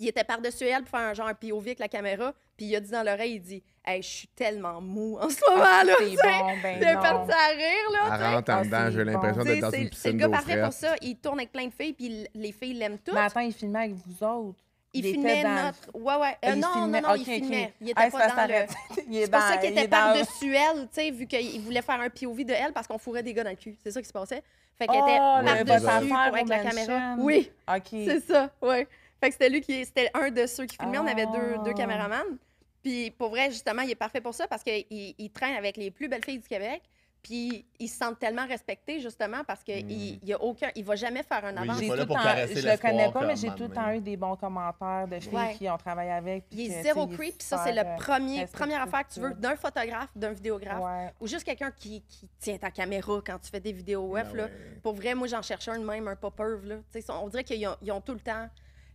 Il était par-dessus elle pour faire un genre un POV avec la caméra. Puis il a dit dans l'oreille, il dit « Hey, je suis tellement mou en ce moment, là. » C'est bon, ben Il est non. parti à rire, là. tu sais. Elle rentre en Ah, dedans, c'est j'ai l'impression bon. d'être dans C'est une le piscine gars d'eau parfait pour fraîche. ça. Il tourne avec plein de filles, puis les filles l'aiment toutes. Mais attends, il filmait avec vous autres. Il était filmait dans- notre... Ouais. Il Non, filmait- il ok, filmait. ok. Il était Ah, c'est pas parce dans que le... il est C'est pour ça dans- qu'il il était est dans- par-dessus elle, tu sais, vu qu'il voulait faire un POV de elle parce qu'on fourrait des gars dans le cul. C'est ça qui se passait. Fait qu'elle était Oh, le par-dessus votre pour affaire avec la au caméra. Mansion. Oui, OK. c'est ça, ouais. Fait que c'était un de ceux qui filmaient. On avait deux Ah. caméramans. Puis pour vrai, justement, il est parfait pour ça parce qu'il traîne avec les plus belles filles du Québec. Puis ils se sentent tellement respectés, justement, parce qu'il il va jamais faire un Oui, avance. il est J'ai pas là tout pour le temps- caresser je le l'espoir, connais pas, mais comme, j'ai à un tout le moment temps donné. eu des bons commentaires de filles Ouais. qui ont travaillé avec. puis Il que, est tu zéro sais, il est creep, puis ça, c'est super, le première respectueux affaire que tu veux de ça. d'un photographe, d'un vidéographe, Ouais. ou juste quelqu'un qui tient ta caméra quand tu fais des vidéos web. Ah Là. ouais. Pour vrai, moi, j'en cherchais un de même, un pas perv. Là. Tu sais, on dirait qu'ils ont tout le temps...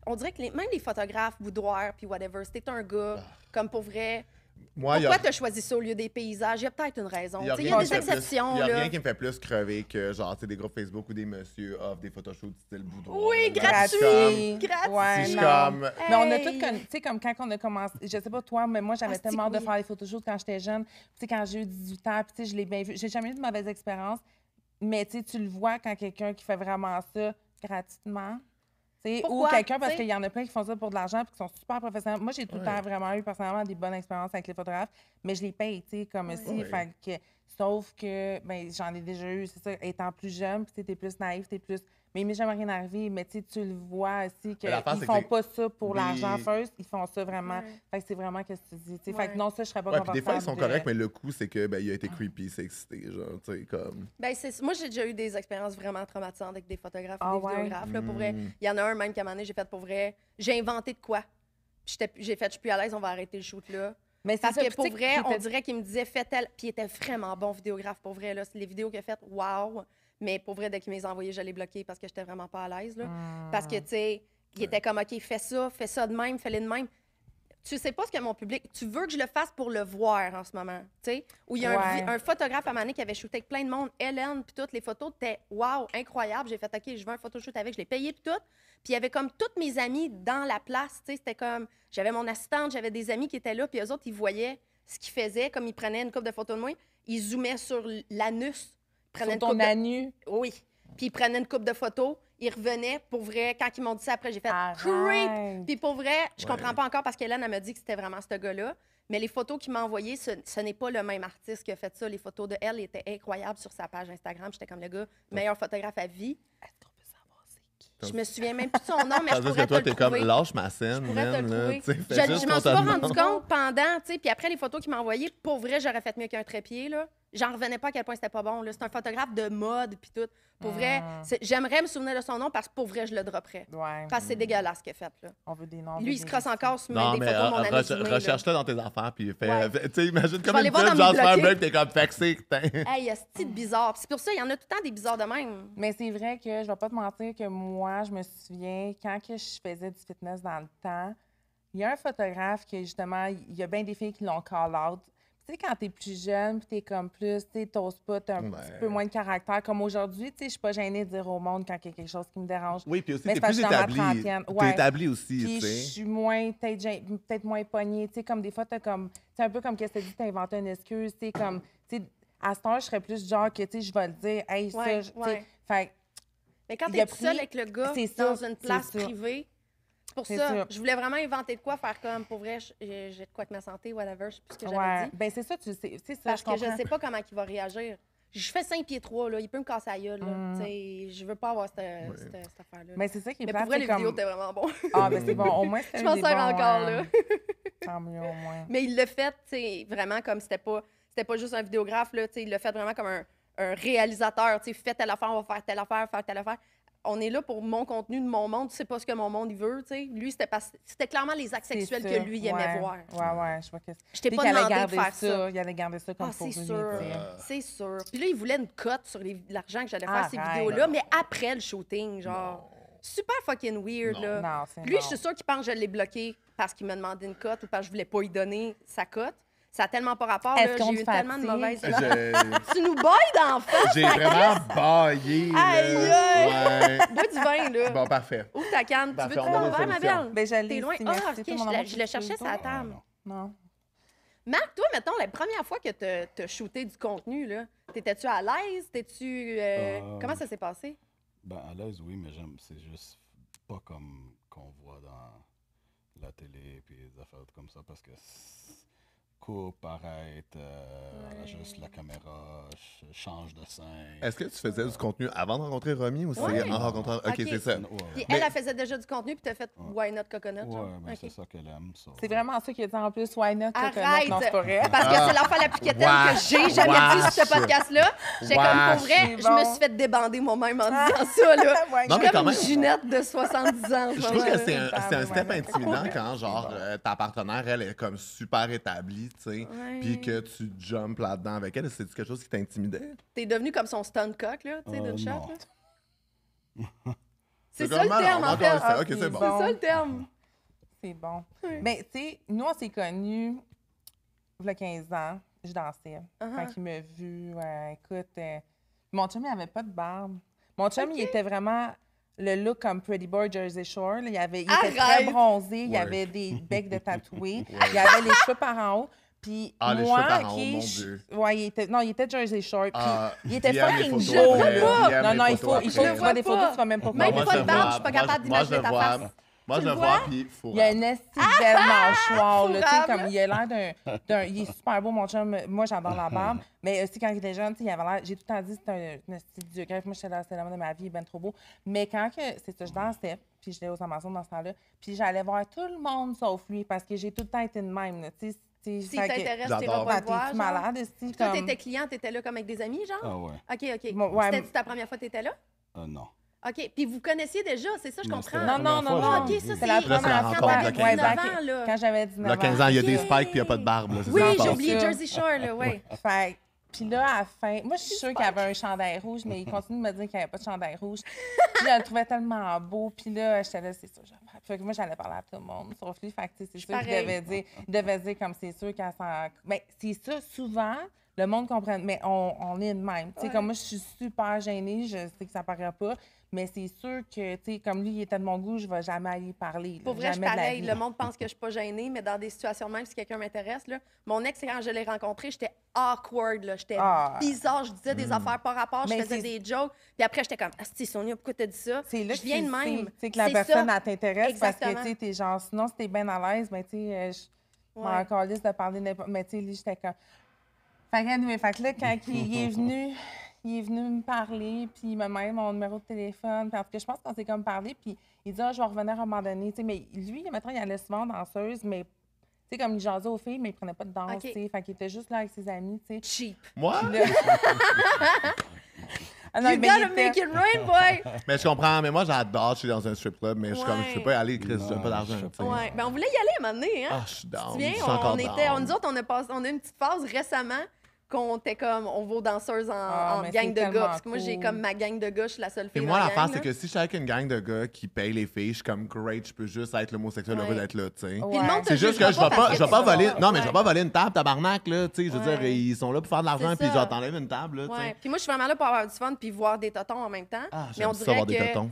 On dirait que même les photographes, boudoirs, puis whatever, c'était un gars, comme pour vrai... Moi, il y a- Pourquoi tu as choisi ça au lieu des paysages? Il y a peut-être une raison. il y a Tu sais, il y a rien des qui me fait plus- exceptions. Il y a là. rien qui me fait plus crever que genre, tu sais, des groupes Facebook ou des messieurs offrent des photoshoots style boudoir. Oui, là. gratuit! Si Gratuit! Ouais, je suis non. comme... Mais on a Hey! tout connu, tu sais, comme quand on a commencé, je sais pas toi, mais moi, j'avais Asti tellement hâte de oui. faire des photoshoots quand j'étais jeune. Tu sais, quand j'ai eu 18 ans, puis tu sais, je l'ai bien vu. J'ai jamais eu de mauvaise expérience, mais tu sais, tu le vois quand quelqu'un qui fait vraiment ça gratuitement. Tu sais, ou Pourquoi? quelqu'un, parce Tu sais? qu'il y en a plein qui font ça pour de l'argent puis qui sont super professionnels. Moi, j'ai tout le Ouais. temps vraiment eu personnellement des bonnes expériences avec les photographes, mais je les paye, tu sais, comme aussi. Ouais. Fait que, sauf que, ben, j'en ai déjà eu, c'est ça, étant plus jeune, puis tu es plus naïf, t'es plus. Mais il m'est jamais rien arrivé, mais tu sais, tu le vois aussi qu'ils l'affaire, c'est font que pas ça pour oui. l'argent first, ils font ça vraiment. Ouais. Fait que c'est vraiment qu'est-ce que tu dis. tu sais. Ouais. Fait que non, ça, je serais pas Ouais, puis des fois, ils sont confortable corrects, de- mais le coup, c'est que ben, il a été creepy, c'est excité, genre, tu sais, comme... Ben, moi, j'ai déjà eu des expériences vraiment traumatisantes avec des photographes Ah et des ouais? vidéographes. Là, pour vrai, Mm. il y en a un même qu'à un moment donné, j'ai fait pour vrai. J'ai inventé de quoi. Puis j'ai fait, je suis plus à l'aise, on va arrêter le shoot là. Mais c'est Parce ça, que puis pour tu sais, vrai, on t'étais- dirait qu'il me disait, fais tel. Puis il était vraiment bon vidéographe pour vrai. Là. Les vidéos qu'il a faites, wow. Mais pour vrai, dès qu'il me les a envoyées, je l'ai bloqué parce que j'étais vraiment pas à l'aise. Là. Parce que, tu sais, il était comme, OK, fais ça de même, fais-le de même. Tu sais pas ce que mon public. Tu veux que je le fasse pour le voir en ce moment. Tu sais, où il y a Ouais. un photographe à Mané qui avait shooté avec plein de monde. Hélène, puis toutes les photos étaient wow, incroyable. J'ai fait, OK, je veux un photoshoot avec. Je l'ai payé, puis tout. Puis il y avait comme toutes mes amies dans la place. Tu sais, c'était comme. J'avais mon assistante, j'avais des amis qui étaient là, puis eux autres, ils voyaient ce qu'ils faisaient. Comme ils prenaient une coupe de photos de moi, ils zoomaient sur l'anus. Ils prenaient Sur une ton coupe de- anu. Oui. Puis ils prenaient une coupe de photos, ils revenaient. Pour vrai, quand ils m'ont dit ça après, j'ai fait creep. Arrête. Puis pour vrai, je Ouais. comprends pas encore parce qu'Hélène, elle m'a dit que c'était vraiment ce gars-là. Mais les photos qu'il m'a envoyées, ce n'est pas le même artiste qui a fait ça. Les photos de elle étaient incroyables sur sa page Instagram. J'étais comme le gars, meilleur photographe à vie. Est-ce qu'on peut savoir c'est qui? Je me souviens même plus de son nom, mais je Tandis pourrais que toi, te le t'es comme, trouver. lâche ma scène, Je pourrais te le man, là, trouver. tu sais, Je fais juste m'en qu'on suis te pas demande. rendu compte pendant, tu sais. Puis après, les photos qu'il m'a envoyées, pour vrai, j'aurais fait mieux qu'un trépied, là. J'en revenais pas à quel point c'était pas bon, là. C'est un photographe de mode, puis tout. Pour vrai, j'aimerais me souvenir de son nom parce que pour vrai, je le dropperais. Ouais. Parce que c'est dégueulasse ce qu'il a fait, là. On veut des noms. on Lui, veut il se des crosse récits. encore sur Non, des mais photos de mon ami Dumé, là. recherche-le dans tes affaires, puis fais... Ouais. Tu sais, imagine comme vais aller une voir pub, dans genre, mes tu fais un bloqués. break, t'es comme faxé, putain. Hey, il y a ce type bizarre. Puis c'est pour ça, il y en a tout le temps des bizarres de même. Mais c'est vrai que je vais pas te mentir que moi, je me souviens, quand que je faisais du fitness dans le temps, il y a un photographe que justement, il y a bien des filles qui l'ont call out. Tu sais, quand t'es plus jeune, puis t'es comme plus, tu sais, t'oses pas, t'as un petit peu moins de caractère. Comme aujourd'hui, tu sais, je suis pas gênée de dire au monde quand il y a quelque chose qui me dérange. Oui, puis aussi, Mais t'es c'est parce plus que je suis dans ma établi. trentaine. T'es Ouais. établi aussi, Puis tu je sais. suis moins, peut-être moins pognée. Tu sais, comme des fois, t'as comme, c'est un peu comme qu'est-ce que tu dis, t'as inventé une excuse. Tu sais, comme, tu sais, à cette heure, je serais plus genre que, tu sais, je vais le dire, hey, Ouais, ça, tu sais. ouais. Fait Mais quand Il a t'es tout seul pris- avec le gars c'est ça, dans une place c'est ça. privée, c'est pour C'est ça, ça. je voulais vraiment inventer de quoi faire comme, pour vrai, j'ai de quoi avec ma santé, whatever, je sais plus ce que j'avais ouais. dit. Ben c'est ça, tu sais, c'est ça, Parce je que comprends. je sais pas comment il va réagir. Je fais 5 pieds 3, là. Il peut me casser la gueule, là. T'sais, je veux pas avoir cette affaire-là. Mais c'est ça qui est Mais plate, pour vrai, c'est les vidéos comme... étaient vraiment bons. Ah, ben c'est bon. Au moins, c'était Je m'en sers encore, là. Tant mieux, au moins. Mais il l'a fait, tu sais, vraiment comme c'était pas juste un vidéographe, là, tu sais, il l'a fait vraiment comme un réalisateur, tu sais, fais telle affaire, on va faire telle affaire. On est là pour mon contenu de mon monde, tu sais pas ce que mon monde il veut, tu sais. Lui, c'était clairement les actes sexuels que lui, il aimait voir. Ouais, je vois que Je t'ai Puis pas qu'il allait demandé de garder faire ça. Il allait garder ça comme Ah, c'est pour sûr. lui, tu sais. C'est sûr. Puis là, il voulait une cote sur l'argent que j'allais faire ces Arrête. vidéos-là, mais après le shooting, genre. Super fucking weird, là. Non, c'est Lui, non. je suis sûre qu'il pense que je l'ai bloqué parce qu'il m'a demandé une cote ou parce que je voulais pas lui donner sa cote. Ça a tellement pas rapport, là. Est-ce qu'on J'ai eu te tellement de fatigue? mauvaises... Je- Tu nous bailles d'en face! J'ai vraiment baillé. là. Aïe, aïe. Ouais. Bois du vin, là. Bon, parfait. Ouvre ta canne. Tu Parfait, veux on ton a des verre, ma solutions. belle? Ben, je l'ai T'es loin? ici, Ah, merci. OK, Tout le monde je le cherchais sur la table. Non. Marc, toi, mettons, la première fois que t'as shooté du contenu, là, t'étais-tu à l'aise? Comment ça s'est passé? Ben, à l'aise, oui, mais c'est juste pas comme qu'on voit dans la télé puis des affaires comme ça parce que coupe, arrête, juste la caméra, change de scène. Est-ce que tu faisais du contenu avant de rencontrer Romy ou c'est Ouais. en rencontrant? OK, OK. c'est ça. Ouais, Puis Mais- elle fait déjà du contenu, puis t'as fait Why Not Coconut, ouais, genre? ben, OK. c'est ça qu'elle aime. Ça. C'est vraiment ça qui est dit en plus. Why not? Arrête! Coconut? Non, c'est pas vrai. Parce que c'est l'enfant la plus quétaine que j'ai jamais dit sur ce podcast-là. J'étais comme, pour vrai, C'est je me bon. suis fait débander moi-même en disant ça, là. Ouais, Non, Je mais suis quand comme même- une Ginette de 70 ans. Je genre, trouve que là. c'est un step Ouais. intimidant quand, genre, ta partenaire, elle est comme super établie, tu sais, Ouais. puis que tu jumpes là-dedans avec elle. C'est-tu quelque chose qui t'intimidait? T'es devenu comme son stun cock, là, tu sais, d'une shot, non. là. C'est ça comment? le terme, On en va fait. encore ça. OK, Ah, c'est bon. C'est ça le terme. C'est bon. Mais, tu sais, nous, on s'est connus il y a 15 ans. Je dansais. Quand il m'a vu, écoute, mon chum, il avait pas de barbe. Mon chum, il était vraiment le look comme Pretty Boy Jersey Shore. Là. Il était très Arrête! bronzé, il Ouais. avait des becs de tatoués, il avait les cheveux par en haut. Puis Ah, les moi, cheveux par en haut, OK, mon Dieu. Ouais, il était Jersey Shore. Puis Ah, il était DM les fucking photos beau. après, là. DM Non, les non, il photos faut que tu après. vois des Je le vois photos, pas. tu vas même pas Même comprendre. pas de je le barbe, vois. je suis pas capable Moi, je d'imaginer le ta vois. face. Moi, Tu je le le vois, vois? puis faut. Il y a une esti de belle mâchoire, là, tu sais, Fourrable. comme il a l'air d'un... Il est super beau, mon chum. Moi, j'adore la barbe. Mais aussi, quand il était jeune, tu sais, il avait l'air... J'ai tout le temps dit que c'était un esti de dieu greffe. Moi, j'étais là, c'est l'amour de ma vie, il est ben trop beau. Mais quand que... C'est ça, je dansais, puis j'étais aux Amazones dans ce temps-là, puis j'allais voir tout le monde sauf lui, parce que j'ai tout le temps été de même, là, tu sais. Si fait que- t'intéresse, J'adore. t'iras pas Ah, le voir, t'es-tu genre? malade, esti, Toi, comme... t'étais client, t'étais là comme avec des amis, genre? Ah ouais. OK. Bon, ouais, C'était-tu ta première fois que t'étais là? Non. OK. Puis vous connaissiez déjà, c'est ça, je Non, comprends. c'était la Non, première fois Ah, que OK, je ça, l'ai c'est Là, la c'est la première rencontre fois. de avec 15 Ouais, 19 ans. ans, là. Quand j'avais 19 ans. Là, 15 ans, il y a des Ok. spikes puis il n'y a pas de barbe. Là, c'est Oui, ça qui se j'ai passe. oublié ça. Jersey Shore, là, oui. Fait puis là, à la fin, moi, je suis sûre qu'il y avait un chandail rouge, mais il continue de me dire qu'il n'y avait pas de chandail rouge. Puis je le trouvais tellement beau. Puis là, j'étais là, c'est sûr, je vais faire. Fait que moi, j'allais parler à tout le monde, sauf lui. Fait que, tu sais, c'est sûr qu'il pareil. devait dire comme c'est sûr qu'elle s'en... Mais c'est ça, souvent, le monde comprend. Mais on est de même. Tu sais, Ouais. comme moi, je suis super gênée. Je sais que ça paraît pas. Mais c'est sûr que, tu sais, comme lui, il était de mon goût, je vais jamais aller y parler. là, Pour vrai, je suis jamais de la pareil. vie. Le monde pense que je suis pas gênée, mais dans des situations de même, si quelqu'un m'intéresse, là, mon ex, quand je l'ai rencontré, j'étais awkward, là. J'étais bizarre. Je disais des affaires par rapport, je Mais faisais c'est- des jokes. Puis après, j'étais comme, Asti, Sonia, pourquoi t'as dit ça? C'est là je que viens tu de même. sais, tu sais, que la C'est personne, ça. elle t'intéresse parce que, Exactement. tu sais, t'es genre, sinon, si t'es bien à l'aise, ben, tu sais, je m'en Ouais. calisse de parler n'importe... Mais, tu sais, lui, j'étais comme... Fait que, anyway, fait que là, quand il est venu me parler, puis il m'a même mon numéro de téléphone, puis en tout cas, je pense qu'on s'est comme parlé, puis il dit, ah, je vais revenir à un moment donné, tu sais, mais lui, maintenant, il allait souvent danseuse, mais, tu sais, comme il jasait aux filles, mais il prenait pas de danse, OK. tu sais, fait qu'il était juste là avec ses amis, tu sais. Cheap. Moi? Puis là- Ah non, You mais il gotta était- make it rain, boy! Mais je comprends. Mais moi, j'adore. Je suis dans un strip club, mais je suis comme, je peux pas y aller, Chris. J'ai Non, pas d'argent. je sais tu sais. Ouais. Ben, on voulait y aller à un moment donné, hein? Ah, je suis down. Tu te souviens, Je suis encore down. nous autres, on a eu une petite phase récemment qu'on était comme, on va aux danseuses en mais gang c'est de gars. tellement Parce que moi, j'ai cool. comme ma gang de gars, je suis la seule fille Et dans moi, la l'affaire, gang, c'est là. que si je suis avec une gang de gars qui payent les filles, je suis comme, great, je peux juste être l'homosexuel heureux Ouais. d'être là, tu sais. Puis le Ouais. monde te C'est juste jugera que je vais parce pas, je vais tu pas vas voler. pas. Non, mais je Ouais. vais pas voler une table, tabarnak, là. Tu sais, je veux Ouais. dire, ils sont là pour faire de l'argent, C'est puis ça. genre, t'enlèves une table, là, tu Ouais. sais. Puis moi, je suis vraiment là pour avoir du fun puis voir des totons en même temps. Ah, mais j'aime on ça dirait voir des que, totons.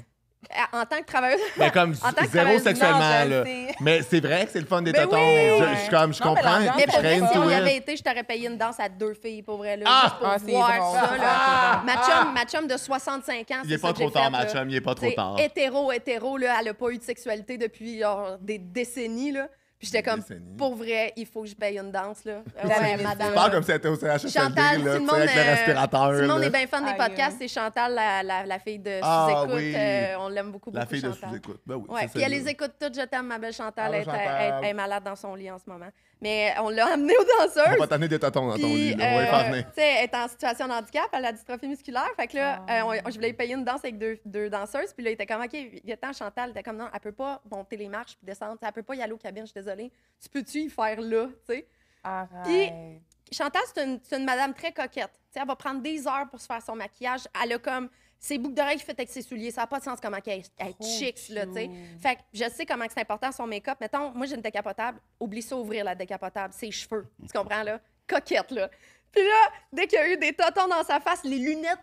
en tant que travailleuse... Mais comme En tant que zéro travailleuse- sexuellement, Non, je là. sais. Mais c'est vrai que c'est le fun des Mais totons. oui! Je suis comme, je Non, mais comprends. l'ambiance, Mais Je pour serais vrai, si on into y it. avait été, je t'aurais payé une danse à 2 filles, pour vrai, là, Ah! juste pour Ah, c'est voir drôle. ça, là. Ah! Ma chum de 65 ans, Il c'est est ça pas que j'ai trop tard, fait, ma là. chum, il est pas trop T'sais, tard. hétéro, là, elle a pas eu de sexualité depuis genre, des décennies, là. Puis j'étais comme, Décennie. pour vrai, il faut que je paye une danse, là. La Ouais, même madame. Tu parles comme si elle était au CHSLD, Chantal, là, tout le tu sais, avec monde, le respirateur. Tout le monde là. est bien fan des Aïe, podcasts. aïe. C'est Chantal, la fille de Ah, Sous-Écoute. oui. On l'aime beaucoup, La beaucoup, fille de Chantal. sous-écoute. Ben oui, Ouais, c'est puis elle celle-là. les écoute toutes. Je t'aime, ma belle Chantal. Ah, Elle, Chantal. elle est malade dans son lit en ce moment. Mais on l'a amenée aux On danseuses. va t'amener des totons dans ton Puis, lit. Là. On va les faire venir. tu sais, elle est en situation de handicap, elle a la dystrophie musculaire. Fait que là, je voulais lui payer une danse avec deux danseuses. Puis là, il était comme, OK, il y a Chantal. Elle était comme, non, elle peut pas monter les marches puis descendre. Elle peut pas y aller aux cabines, je suis désolée. Tu peux-tu y faire là, tu sais? Puis, Arrête. Chantal, c'est une madame très coquette. Tu sais, elle va prendre des heures pour se faire son maquillage. Elle a comme ses boucles d'oreilles faites avec ses souliers. Ça n'a pas de sens comment elle est Trop chic, là, tu sais. cute. Fait que je sais comment que c'est important son make-up. Mettons, moi, j'ai une décapotable. Oublie ça, ouvrir la décapotable. Ses cheveux. Tu comprends, là? Coquette, là. Puis là, dès qu'il y a eu des totons dans sa face, les lunettes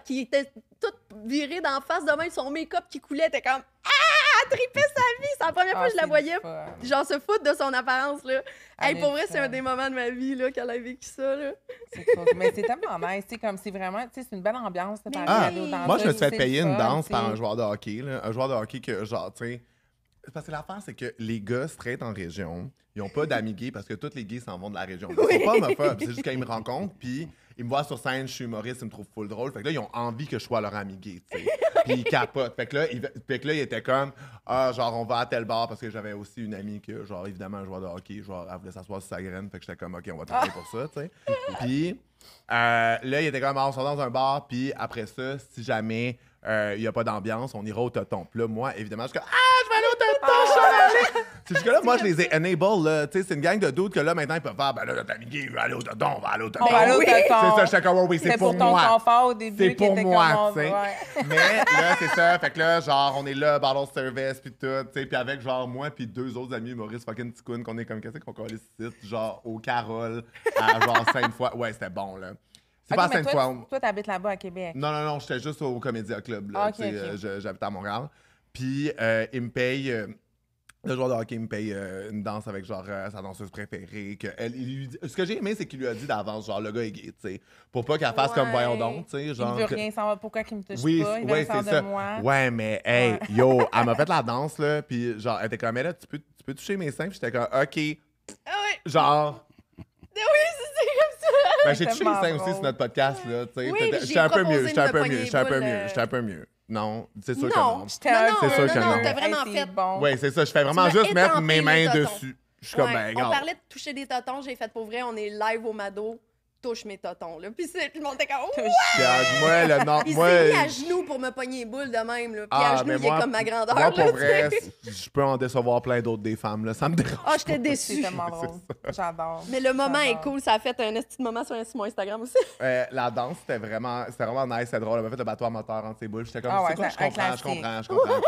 qui étaient toutes virées d'en face de même, son make-up qui coulait, t'es comme « Ah! Elle tripait sa vie! » C'est la première fois que je la voyais. Genre se foutre de son apparence, là. Hey, pour vrai, c'est un des moments de ma vie, là, qu'elle a vécu ça, là. C'est cool. Mais c'est tellement nice, tu sais, comme c'est vraiment, tu sais, c'est une belle ambiance. Mais par Ah, aller aux danseuses, moi, je me suis fait c'est payer le une fun, danse tu par sais. un joueur de hockey. Là. Un joueur de hockey que, genre, tu sais. Parce que l'affaire, c'est que les gars straight en région, ils n'ont pas d'amis gays parce que tous les gays s'en vont de la région. Ils sont pas homophobes. C'est juste qu'ils me rencontrent, puis ils me voient sur scène, je suis humoriste, ils me trouvent full drôle. Fait que là, ils ont envie que je sois leur ami gay, tu sais. Puis ils capotent. Fait que là, ils étaient comme, ah, genre, on va à tel bar parce que j'avais aussi une amie que, genre, évidemment, un joueur de hockey, genre, elle voulait s'asseoir sur sa graine. Fait que j'étais comme, OK, on va travailler pour ça, tu sais. Puis là, il était comme, ah, on sort dans un bar, puis après ça, si jamais il n'y a pas d'ambiance, on ira au toton. Puis là, moi, évidemment, je suis comme, ah, je vais aller au toton, je vais aller. C'est juste que là, moi, je les ai enable, là. Tu sais, c'est une gang de doutes que là, maintenant, ils peuvent faire, ben là, t'as amigué, je vais aller au toton, on va aller au toton. On va aller au oui. toton. C'est ça, j'étais comme, oui, c'est pour ton moi. confort au début. C'est qui pour était moi, comme on tu sais. va. Mais là, c'est ça. Fait que là, genre, on est là, bottle service, puis tout, tu sais. Puis avec, genre, moi, puis deux autres amis humoristes fucking ticoun, qu'on est comme, qu'est-ce qu'on collait ce site, genre, au Carole, à genre Sainte-Foy. Ouais, c'était bon, là. C'est Ok, pas à mais Sainte-Foy. toi, t'habites là-bas à Québec. Non, j'étais juste au Comédia Club, là. Ah, ok, tu sais, ok. j'habite à Montréal. Puis, il me paye. Le joueur de hockey me paye une danse avec genre sa danseuse préférée. Ce que j'ai aimé, c'est qu'il lui a dit d'avance, genre le gars est gay, tu sais. Pour pas qu'elle fasse comme voyons donc, tu sais. Il Genre, veut rien savoir. Pourquoi qu'il me touche oui, pas? Il veut ouais, rien savoir c'est ça. de moi. Ouais, mais hey, Ouais. yo, elle m'a fait la danse, là. Puis genre, elle était comme, mais là, tu peux toucher mes seins. Puis j'étais comme, OK. Ah oui, Genre, oui, c'est comme ça. ben, j'ai touché les tellement seins aussi drôle. sur notre podcast, là. Tu sais. Oui, J'étais- j'ai j'étais un peu proposé mieux, de j'étais un me peu pogner mieux, les j'étais un peu boules, mieux, j'étais un peu mieux. Non, c'est sûr que Non. non. J'étais Non, un non, C'est sûr que non. t'as vraiment Hey, fait. c'est bon. Ouais, c'est ça. Je fais vraiment Tu m'as juste mettre étampé mes mains les totons. dessus. Je suis comme, Ouais, ben, on regarde. parlait de toucher des totons, j'ai fait pour vrai, on est live au Mado, touche mes totons, là. Puis tout le monde était comme, ouh! Regarde, moi, le nom. Il Moi, s'est mis à genoux pour me pogner les boules de même, là. Puis à genoux, mais il est comme ma grandeur, moi, là, pour tu vrai, sais. je peux en décevoir plein d'autres des femmes, là. Ça me dérange. Ah, j'étais C'est déçue. tellement drôle. J'adore. Mais le moment est J'adore. cool, ça a fait un esti de moment sur mon Instagram aussi. La danse, c'était vraiment nice, c'était drôle. Elle m'a fait le battoir moteur entre ses boules. J'étais comme, Ah ouais, c'est quoi, c'est un je comprends.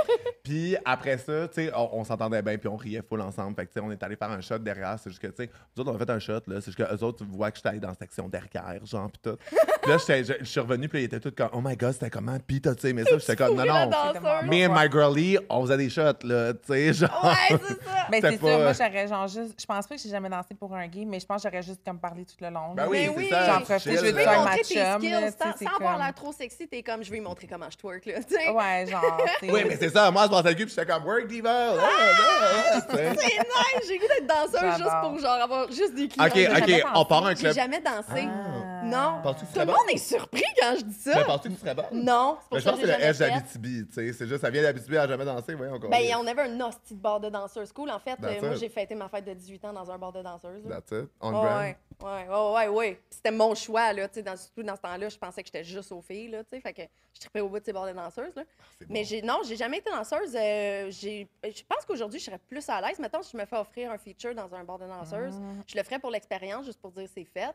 Puis après ça, tu sais, on s'entendait bien, puis on riait full ensemble. Fait que, tu sais, on est allé faire un shot derrière. C'est juste que, tu sais, nous autres, on a fait un shot, là. C'est juste que eux autres, tu vois que j'étais allé dans la section derrière, genre, puis tout. Puis là, je suis revenu, puis là, ils étaient tous comme, oh my god, c'était comment? Puis t'as-tu aimé ça? J'étais comme, non, La non. danseuse. Me and my girlie, on faisait des shots, là, tu sais, genre. Ouais, c'est ça. Mais C'était c'est pas- ça, moi, j'aurais genre juste. Je pense pas que j'ai jamais dansé pour un gay, mais je pense que j'aurais juste comme parlé tout le long. Ben oui, Mais c'est oui. ça. J'en profite, chill, je veux Tu peux dire là. ma montrer tes chum, là, skills tu sais, sans c'est avoir comme- l'air trop sexy, t'es comme, je vais lui montrer comment je twerk, là, tu sais. Ouais, genre. tu sais. Oui, mais c'est ça. Moi, je pensais le cul, puis j'étais comme, work diva. Tu sais. C'est nice, j'ai goût d'être danseuse juste J'adore. pour genre avoir juste des clients. Ok, J'ai jamais ok, on dansé. part un J'ai club. jamais dansé. Ah. Non. Penses-tu que tu Tout serais le bonne? monde est surpris quand je dis ça. Mais penses-tu que tu serais bonne? Non, c'est pour Mais je ça pense que que j'ai c'est le jamais H fait. d'Abitibi, tu sais. C'est juste, ça vient d'Abitibi, elle a jamais dansé, voyons encore. Ben, on avait un hostie de bar de danseurs cool. En fait, That's moi, it. j'ai fêté ma fête de 18 ans dans un bar de danseuses. là. That's it. On Ouais, brand. ouais. C'était mon choix, là, tu sais, surtout dans ce temps-là, je pensais que j'étais juste aux filles, là, tu sais, fait que je trippais au bout de ces bars de danseuses, là. C'est bon. Mais j'ai jamais été danseuse. Je pense qu'aujourd'hui, je serais plus à l'aise. Mettons, si je me fais offrir un feature dans un bar de danseuses, je le ferais pour l'expérience, juste pour dire c'est fait.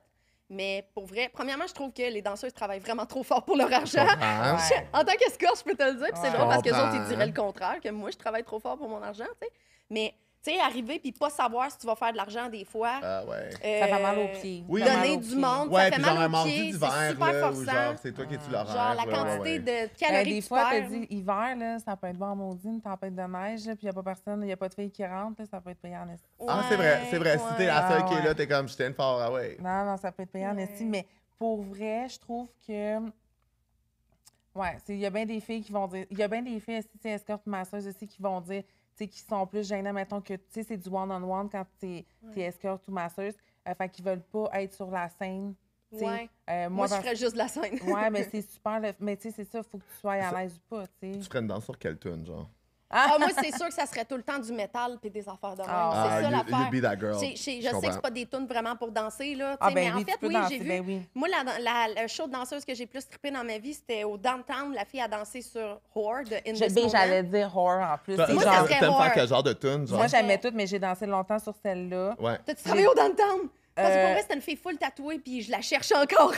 Mais pour vrai, premièrement, je trouve que les danseuses travaillent vraiment trop fort pour leur argent. Comprends. Ouais. En tant qu'escorte, je peux te le dire. Puis c'est Ouais. drôle parce que les autres, ils Comprends. diraient le contraire, que moi, je travaille trop fort pour mon argent, tu sais. Mais, tu sais, arriver puis pas savoir si tu vas faire de l'argent des fois. Ah ouais. Ça fait mal aux pieds. Oui. Ça fait mal Donner aux du pieds. monde, Ouais, ça fait puis genre un mal aux mardi pieds, c'est d'hiver, super là, où forçant. genre, c'est toi qui es-tu l'horaire. Genre, la ouais, quantité ouais. de calories Des que tu fois, t'as perds. dit hiver, là, ça peut être bon en maudit, une tempête de neige, là, puis il n'y a pas personne, il n'y a pas de filles qui rentrent, là, ça peut être payant en esti. Ah, c'est vrai, c'est vrai. Si t'es la seule Ah, qui est là, ouais. t'es comme, je t'aime fort, ah ouais. Non, non, ça peut être payant en esti, mais pour vrai, je trouve que. Ouais, il y a bien des filles qui vont dire. Il y a bien des filles, escortes masseuses aussi, qui vont dire. Tu sais, qui sont plus gênants, mettons que, tu sais, c'est du one-on-one quand t'es escorte ou masseuse. Fait qu'ils veulent pas être sur la scène. Ouais. Moi, je ferais juste de la scène. Ouais, mais c'est super. Mais tu sais, c'est ça, faut que tu sois à l'aise ou pas, tu sais. Tu ferais une danse sur quelle tune, genre? Moi, c'est sûr que ça serait tout le temps du métal puis des affaires de même. C'est ça you l'affaire. be that girl. Je sais que c'est pas des tunes vraiment pour danser, là. Ben mais oui, en tu fait, peux oui, danser, j'ai vu. ben oui. Moi, la show de danseuse que j'ai plus trippé dans ma vie, c'était au Downtown. La fille a dansé sur Whore de In This Moment. J'allais dire horror en plus. Moi, ça Genre, serait T'aimes horror. faire quel genre de tune, genre? moi, j'aimais toutes, mais j'ai dansé longtemps sur celle-là. Ouais. T'as-tu travaillé au Downtown? Parce que pour vrai, c'était une fille full tatouée, puis je la cherche encore.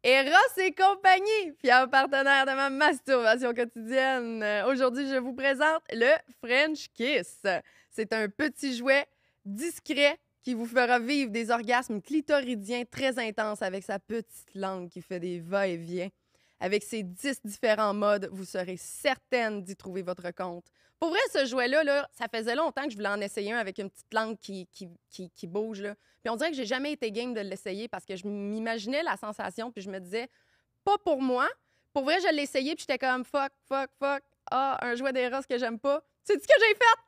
Eros et compagnie, fier partenaire de ma masturbation quotidienne. Aujourd'hui, je vous présente le French Kiss. C'est un petit jouet discret qui vous fera vivre des orgasmes clitoridiens très intenses avec sa petite langue qui fait des va-et-vient. Avec ses 10 différents modes, vous serez certaine d'y trouver votre compte. Pour vrai, ce jouet-là, là, ça faisait longtemps que je voulais en essayer un avec une petite langue qui bouge. Là. Puis on dirait que j'ai jamais été game de l'essayer parce que je m'imaginais la sensation puis je me disais, pas pour moi. Pour vrai, je l'ai essayé puis j'étais comme fuck. Ah, un jouet d'Eros que j'aime pas. Tu sais ce que j'ai fait?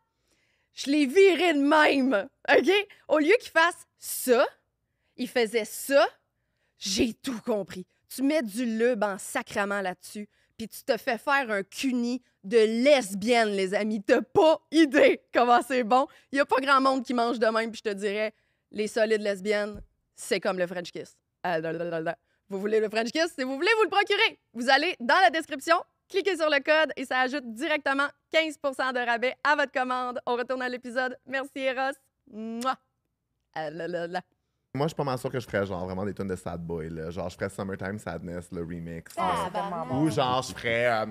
Je l'ai viré de même, OK? Au lieu qu'il fasse ça, il faisait ça. J'ai tout compris. Tu mets du lube en sacrament là-dessus, puis tu te fais faire un cuni de lesbienne, les amis. T'as pas idée comment c'est bon. Il y a pas grand monde qui mange de même, puis je te dirais, les solides lesbiennes, c'est comme le French Kiss. Vous voulez le French Kiss? Si vous voulez, vous le procurez. Vous allez dans la description, cliquez sur le code et ça ajoute directement 15 % de rabais à votre commande. On retourne à l'épisode. Merci, Eros. Mouah. Moi, je suis pas mal sûr que je ferais genre vraiment des tunes de sad boy. Là. Genre, je ferais Summertime Sadness, le remix. Ah, là. bah, Ou genre, je ferais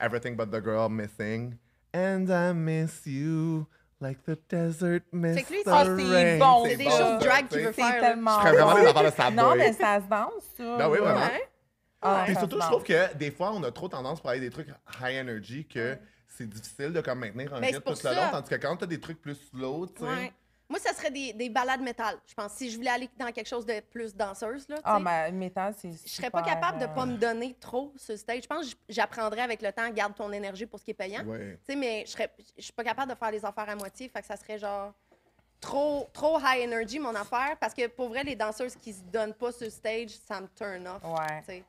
Everything But the Girl Missing. And I miss you like the desert miss C'est que lui, the c'est rain. bon, C'est des ça, shows de drag tu qu'il sais. veut C'est faire. là. tellement Je ferais vraiment bon. des affaires de sad boy. Non, mais ça se danse, ça. Ben oui, vraiment. Ouais. Ah, Puis ça surtout, se je trouve danse. que des fois, on a trop tendance pour aller des trucs high energy que c'est difficile de comme maintenir un Ben, c'est rythme pour tout le ça. long. Tandis que quand t'as des trucs plus slow, tu sais. Ouais. Moi, ça serait des balades métal. Je pense si je voulais aller dans quelque chose de plus danseuse, là, tu sais, Ah, mais métal, c'est je serais pas capable de pas me donner trop sur le stage. Je pense que j'apprendrais avec le temps, garde ton énergie pour ce qui est payant. Ouais. Tu sais, mais je suis pas capable de faire les affaires à moitié. Fait que ça serait genre trop high energy, mon affaire. Parce que pour vrai, les danseuses qui se donnent pas sur le stage, ça me turn off. Ouais. Tu sais.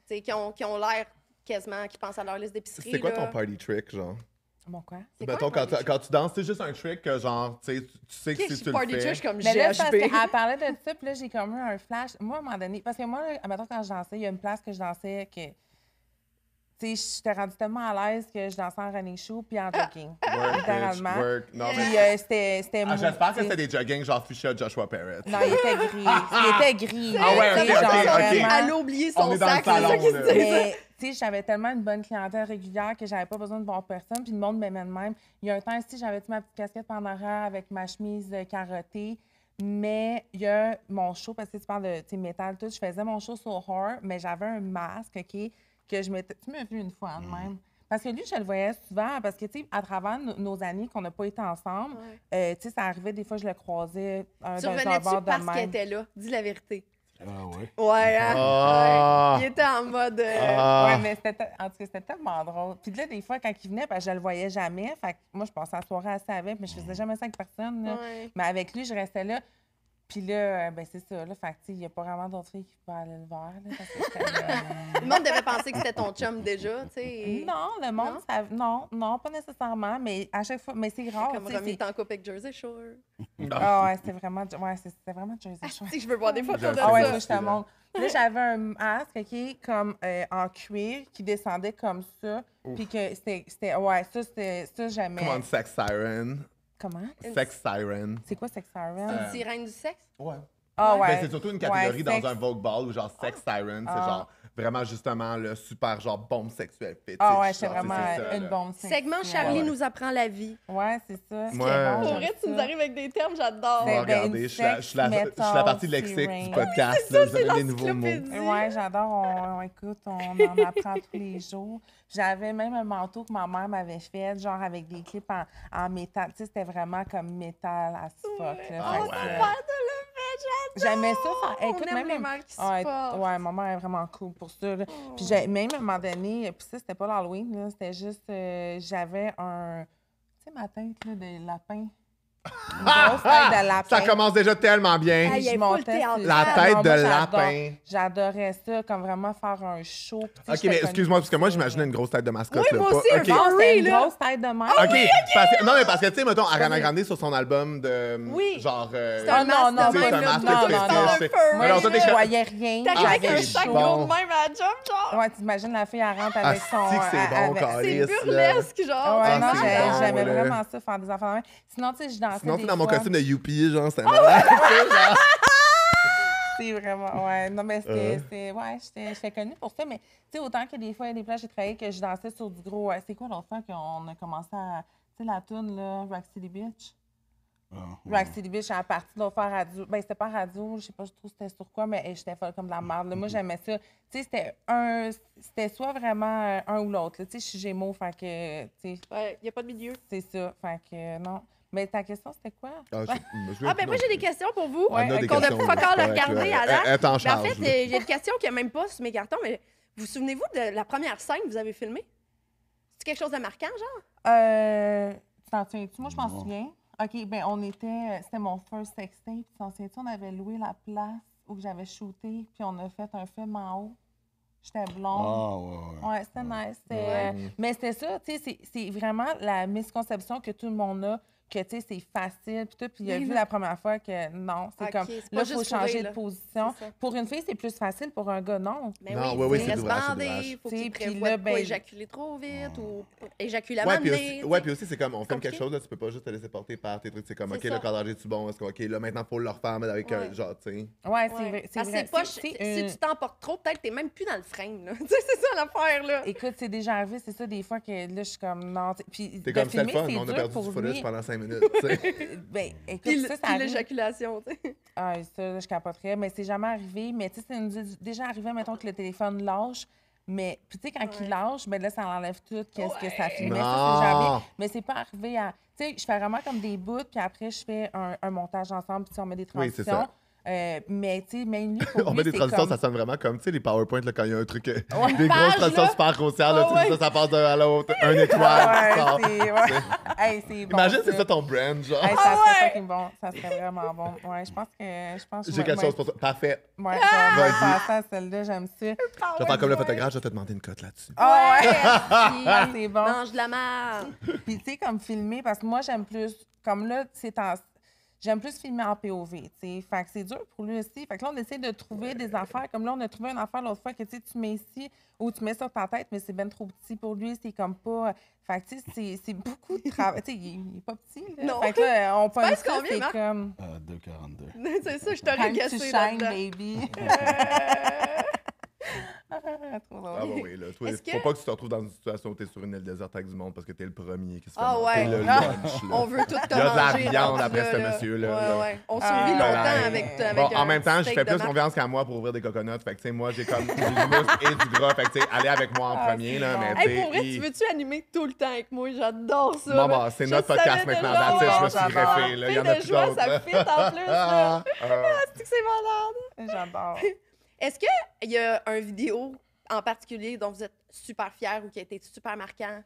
Tu sais, qui ont l'air quasiment, qui pensent à leur liste d'épicerie. C'est quoi là. ton party trick, genre? Bon, quoi? C'est quoi Mettons, un party quand tu danses, c'est juste un trick que genre, tu sais, tu sais que trick? si tu le Party fais... trick comme Mais là, c'est parce GHB. qu'elle parlait de ça, puis là, j'ai comme eu un flash. Moi, à un moment donné, parce que moi, là, mettons, quand je dansais, il y a une place que je dansais que, tu sais, j'étais rendue tellement à l'aise que je dansais en running shoe puis en jogging. Work, littéralement. bitch, work. Non, Puis mais... c'était mou, J'espère que tu sais. c'était des jogging genre Fuchsia Joshua Parrott. Non, il était gris. Il était gris. Ah ouais, Tu sais, ok, genre ok, ok. vraiment- Elle a oublié On son est dans le sac, c'est ça salon, qui se là. dit. Mais, tu sais, j'avais tellement une bonne clientèle régulière que j'avais pas besoin de voir personne. Puis le monde m'aimait de même. Il y a un temps ici, j'avais ma petite casquette en arrière avec ma chemise carottée. Mais il y a mon show, parce que tu parles de métal, tout. Je faisais mon show sur Horror, mais j'avais un masque, OK, que je mettais. Tu m'as vu une fois, de même. Parce que lui, je le voyais souvent, parce que, tu sais, à travers nos années qu'on n'a pas été ensemble, tu sais, ça arrivait, des fois, je le croisais Tu d'un revenais bord dessus de parce qu'elle même. était là. Dis la vérité. Ah ouais. Ouais, hein? Ah. Ouais. Il était en mode... Ah. Ouais, mais en tout cas, c'était tellement drôle. Puis là, des fois, quand il venait, ben, je le voyais jamais. Fait que moi, je passais la soirée assez avec, mais je faisais jamais ça avec personne. Là. Ouais. Mais avec lui, je restais là. Puis là, ben c'est ça. Là, fait que, tu sais, il n'y a pas vraiment d'autres filles qui peuvent aller le voir. Là, parce que j'étais, Le monde devait penser que c'était ton chum déjà, tu sais. Non, le monde, Non? non, pas nécessairement. Mais à chaque fois, mais c'est rare. Comme tu sais, Romy c'est- en couple avec Jersey Shore. Ah ouais, c'était vraiment Jersey Shore. Si je veux voir des photos de Ah ouais, ça. ça, je te montre. Là, j'avais un masque, OK, comme en cuir, qui descendait comme ça. Puis que c'était, ouais, ça, j'aimais. Come on, Sex Siren. Comment? Sex Siren. C'est quoi Sex Siren? Une sirène du sexe? Ouais. Ah ouais. Ben, c'est surtout une catégorie Ouais, dans sex- un Vogue Ball où genre Sex Siren, c'est Ah. genre vraiment justement le super genre bombe sexuelle fétiche. Ah ouais, c'est genre, vraiment c'est ça, une là. bombe Segment sexuelle. Charlie Ouais. nous apprend la vie. Ouais, c'est ça. Moi, C'est bon, Pour Pour j'aime vrai, tu nous ça. arrives avec des termes, j'adore. On va Ben, regarder, une je suis la- je suis la sex je suis la partie metal lexique sirène. du podcast. là, vous avez des nouveaux mots. l'encyclopédie. Ouais, j'adore. Écoute, on en apprend tous les jours. J'avais même un manteau que ma mère m'avait fait, genre avec des clips en métal. Tu sais, c'était vraiment comme métal as fuck. Là. Ah Fait ouais. que, Super de le fait, j'adore. J'aimais ça faire. On Écoute, aime même les mères qui se ouais, portent. ouais, ma mère est vraiment cool pour ça. Là. Puis même à un moment donné, puis ça, c'était pas l'Halloween, là, c'était juste, j'avais un, tu sais, ma tête là, de lapin. Une grosse tête de lapin. Ça commence déjà tellement bien. Aïe, il y a Je full montais théâtre. sur- La Ah, tête non, de moi, lapin. J'adorais ça, comme vraiment faire un show. Puis, tu sais, OK, j'étais mais connue excuse-moi, pour parce que moi, ça. j'imaginais une grosse tête de mascotte. Oui, là, moi pas- aussi, un OK. furry. Non, c'était une là. grosse tête de mère. OK. Non, mais parce que, tu sais, mettons, Ariana Grande sur son album de. Oui. Genre. C'est Ah un non, masque non, de c'est même, un là, masque tout le de temps fétiche, dans un c'est- furry, Mais alors, toi, là. t'es Je voyais rien. T'arrives avec Ah, un c'est sac bon. gros de même à la job, genre. Ouais, t'imagines la fille, elle rentre Ah, avec son... c'est que c'est bon, avec- Calice, C'est là. burlesque, genre. Ah ouais, Ah, non, c'est bon, j'aimais là. vraiment ça, faire des affaires de même. Sinon, tu sais, je dansais Sinon, tu des sais, dans mon fois. costume de Youpi, genre, c'était malade. tu sais, genre. C'est vraiment, ouais. Non, mais ouais, j'étais connue pour ça, mais tu sais, autant que des fois, il y a des plages, j'ai travaillé que je dansais sur du gros. C'est quoi l'autre fois qu'on a commencé à. Tu sais, la toune, là, Rock City Beach? Rock City Beach, à partir de faire radio. Ben, c'était pas radio, je sais pas trop c'était sur quoi, mais j'étais folle comme de la merde. Là. Moi, j'aimais ça. Tu sais, c'était soit vraiment un ou l'autre. Tu sais, je suis Gémeaux, fait que, tu sais, Ouais, il n'y a pas de milieu. c'est ça. Fait que, non. Mais ta question, c'était quoi? Ah, Ah, ben moi, j'ai des questions pour vous. On a des qu'on a questions, pas encore là, regardé à elle date. est en Mais en charge, fait, là. j'ai une question qui n'est même pas sur mes cartons, mais vous souvenez-vous de la première scène que vous avez filmée? C'est quelque chose de marquant, genre? Tu t'en souviens-tu? Moi, je m'en Non. souviens. OK, ben on était... C'était mon first sextape. Tu t'en souviens-tu? On avait loué la place où j'avais shooté, puis on a fait un film en haut. J'étais blonde. Ah, ouais. Ouais, c'était nice. Mais c'était ça, tu sais, c'est vraiment la misconception que tout le monde a, que, tu sais, c'est facile, puis tout. Puis il a Oui, vu là. la première fois que non, c'est Ok, comme, c'est pas là, il faut juste changer fourré, de là. position. C'est ça. Pour une fille, c'est plus facile, pour un gars, non. Mais Non, oui, oui, il c'est reste d'ouvrage, c'est bandé, d'ouvrage. il faut Tu sais, qu'il puis prévoie là, de pas ben, éjaculer trop vite ou éjaculer à Ouais, un puis moment aussi, donné, puis aussi, c'est comme, on filme compliqué. quelque chose, là, tu peux pas juste te laisser porter par tes trucs. C'est comme, C'est OK, ça. le cadrage est-tu bon? Est-ce que, OK, là, maintenant, il faut le refaire, mais avec Ouais. genre, tu sais. Ouais, c'est Ouais. vrai. C'est Parce que vrai. c'est pas, C'est si tu t'emportes trop, peut-être t'es même plus dans le frame, là. Tu sais, c'est ça l'affaire, là. Écoute, c'est déjà arrivé, c'est ça, des fois que là, je suis comme, non. Puis, C'est de comme, c'est le filmer, fun, c'est mais on a dur perdu pour du footage lui. pendant 5 minutes, tu sais. Ben, écoute, Puis ça puis arrive. l'éjaculation, tu sais. Ah, ça, là, je capoterais. Mais c'est jamais arrivé. Mais tu sais, c'est déjà arrivé, mettons, que le téléphone lâche. Mais, puis tu sais, quand Ouais. il lâche, ben là, ça enlève tout, qu'est-ce que ça filmait. Ça, Non. c'est jamais arrivé. Mais c'est pas arrivé à... Tu sais, je fais vraiment comme des bouts, puis après, je fais un montage ensemble, puis on met des Oui, c'est transitions. ça. Mais, tu sais, même lui, pour On lui, met des c'est transitions, comme... ça sonne vraiment comme, tu sais, les PowerPoint, là, quand il y a un truc, des page, grosses transitions là. super grossières, là, Ah tu sais, ouais. ça passe d'un à l'autre, un étoile, Ouais, qui sort. c'est... Ouais. Hey, c'est bon, Imagine, c'est ça ton brand, genre. Hey, ça Ah serait ouais! fucking bon. Ça serait vraiment bon. Ouais, je pense que... J'ai quelque chose pour toi. Parfait. Ouais, Ah! je vais Vas-y. passer à celle-là, j'aime ça. Je vais faire comme le photographe, je vais te demander une cote là-dessus. Ah ouais! Merci. Ah, c'est bon. Mange de la merde. Puis, tu sais, comme filmer, parce que moi, j'aime plus, comme là, j'aime plus filmer en POV, tu sais. Fait que c'est dur pour lui aussi. Fait que là, on essaie de trouver des affaires. Comme là, on a trouvé une affaire l'autre fois que, tu sais, tu mets ici ou tu mets sur ta tête, mais c'est ben trop petit pour lui. C'est comme pas... Fait que, tu sais, c'est beaucoup de travail. Tu sais, il est pas petit, là. Non. Fait que là, on pogne penses ça, combien, c'est Marc? comme... 2,42. C'est ça, je t'aurais Time to guessé shine, là-dedans. baby. Trop drôle. Ah bah oui, là. Toi, Est-ce que- faut pas que tu te retrouves dans une situation où t'es sur une île déserte avec du monde parce que t'es le premier qui se fait Ah manger ouais. le Ah. lunch, là. On veut tout te Il y a de la manger, viande rendu après là, ce là. monsieur-là, Ouais, là. ouais. On Ah, survit ben, longtemps avec Bon, en un même temps, je steak fais de plus marque. confiance qu'à moi pour ouvrir des coconuts. Fait que, tu sais, moi, j'ai comme du muscle et du gras. Fait que, tu sais, allez avec moi en Ah, premier, c'est là. bon. Mais, tu Hey, sais, pour vrai, tu veux-tu animer tout le temps avec moi? J'adore ça. Bon, là. bah, c'est Je notre podcast savais maintenant. déjà. That's it, je me suis J'adore. greffé, là. Il y en Fille a de plus joie, d'autres. ça fit en plus, là. C'est que c'est malade. J'adore. Est-ce qu'il y a un vidéo en particulier dont vous êtes super fier ou qui a été super marquant?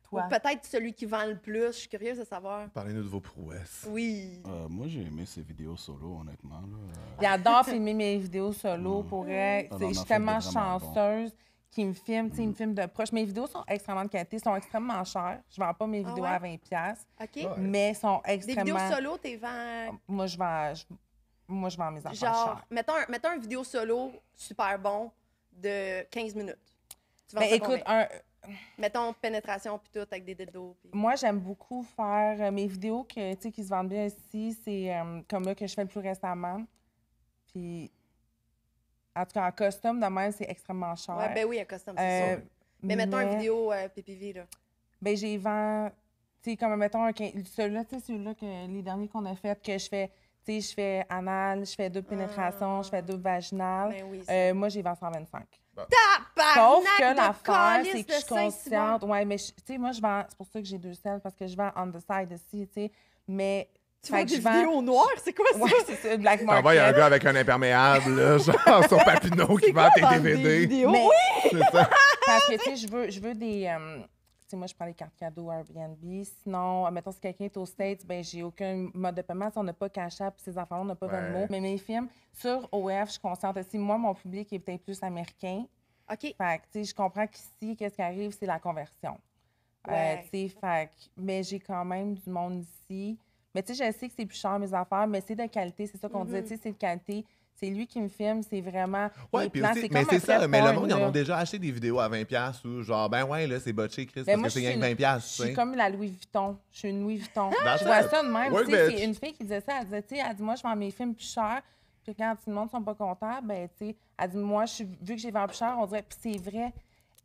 Ou Toi. peut-être celui qui vend le plus? Je suis curieuse de savoir. Parlez-nous de vos prouesses. Oui. Moi, j'ai aimé ses vidéos solo, honnêtement. Là. J'adore filmer mes vidéos solo. Pour elle, On en je a suis fait tellement des vraiment chanceuse qu'il me filme. Tu sais, il me filme de proche. Mes vidéos sont extrêmement de qualité, sont extrêmement chères. Je vends pas mes Ah vidéos ouais? à 20$, OK. mais sont Des vidéos extrêmement... solo, t'es vend... Moi, je vends mes affaires Genre, chères. mettons un vidéo solo super bon de 15 minutes. Tu vends Mais ça écoute, combien? Mettons pénétration puis tout avec des dildos. Puis... moi, j'aime beaucoup faire mes vidéos qui se vendent bien ici. C'est comme là que je fais le plus récemment. Puis, en tout cas, en costume, de même, c'est extrêmement cher. Ouais, ben oui, un custom, c'est sûr. Mais mettons une vidéo PPV, là. Ben, j'ai vend, tu sais, comme mettons, celui-là, tu sais, celui-là, les derniers qu'on a fait, que je fais, tu sais, je fais anal, je fais double pénétration, je fais double vaginale. Ben oui, ça. Moi, j'ai vendu 125. Tabarnak Sauf que de l'affaire, calice c'est que de je suis Saint-Cyboire. consciente. Ouais, mais tu sais, moi, je vends, c'est pour ça que j'ai 2 selles, parce que je vends on the side aussi, tu sais. Mais. Tu fait vends que des je vends- vidéos noires? C'est quoi ça? Ouais, c'est ça, Black T'envoies un Market. gars avec un imperméable, là, genre son papineau qui C'est vend quoi tes vendre des DVD. vidéos? Mais- Oui! C'est ça. Parce que, tu sais, je veux des. sais, moi, je prends les cartes cadeaux Airbnb. Sinon, mettons, si quelqu'un est aux States, ben j'ai aucun mode de paiement. Si on n'a pas Cash App, ces affaires-là, on n'a pas Venmo. Mais mes films, sur OF, je suis consciente aussi. Moi, mon public est peut-être plus américain. OK. Fait que, tu sais, je comprends qu'ici, qu'est-ce qui arrive, c'est la conversion. Ouais. Tu sais, fait que, mais j'ai quand même du monde ici. Mais tu sais, je sais que c'est plus cher, mes affaires, mais c'est de qualité. C'est ça qu'on disait, tu sais, c'est de qualité. C'est lui qui me filme, c'est vraiment. Ouais, les puis plans, aussi, c'est mais comme c'est un ça, vrai mais le porn, monde, ils en là. ont déjà acheté des vidéos à 20$ ou genre, ben ouais, là, c'est botché, Chris, Ben parce moi, que c'est je rien suis que 20$, Je tu suis sais. comme la Louis Vuitton. Je suis une Louis Vuitton. That's Je vois it. ça de même. Work Tu sais, bitch. c'est une fille qui disait ça. Elle disait, tu sais, elle dit, moi, je vends mes films plus cher. Puis quand tout le monde ne sont pas contents, ben, tu sais, elle dit, moi, vu que j'ai vendu plus cher, on dirait, puis c'est vrai.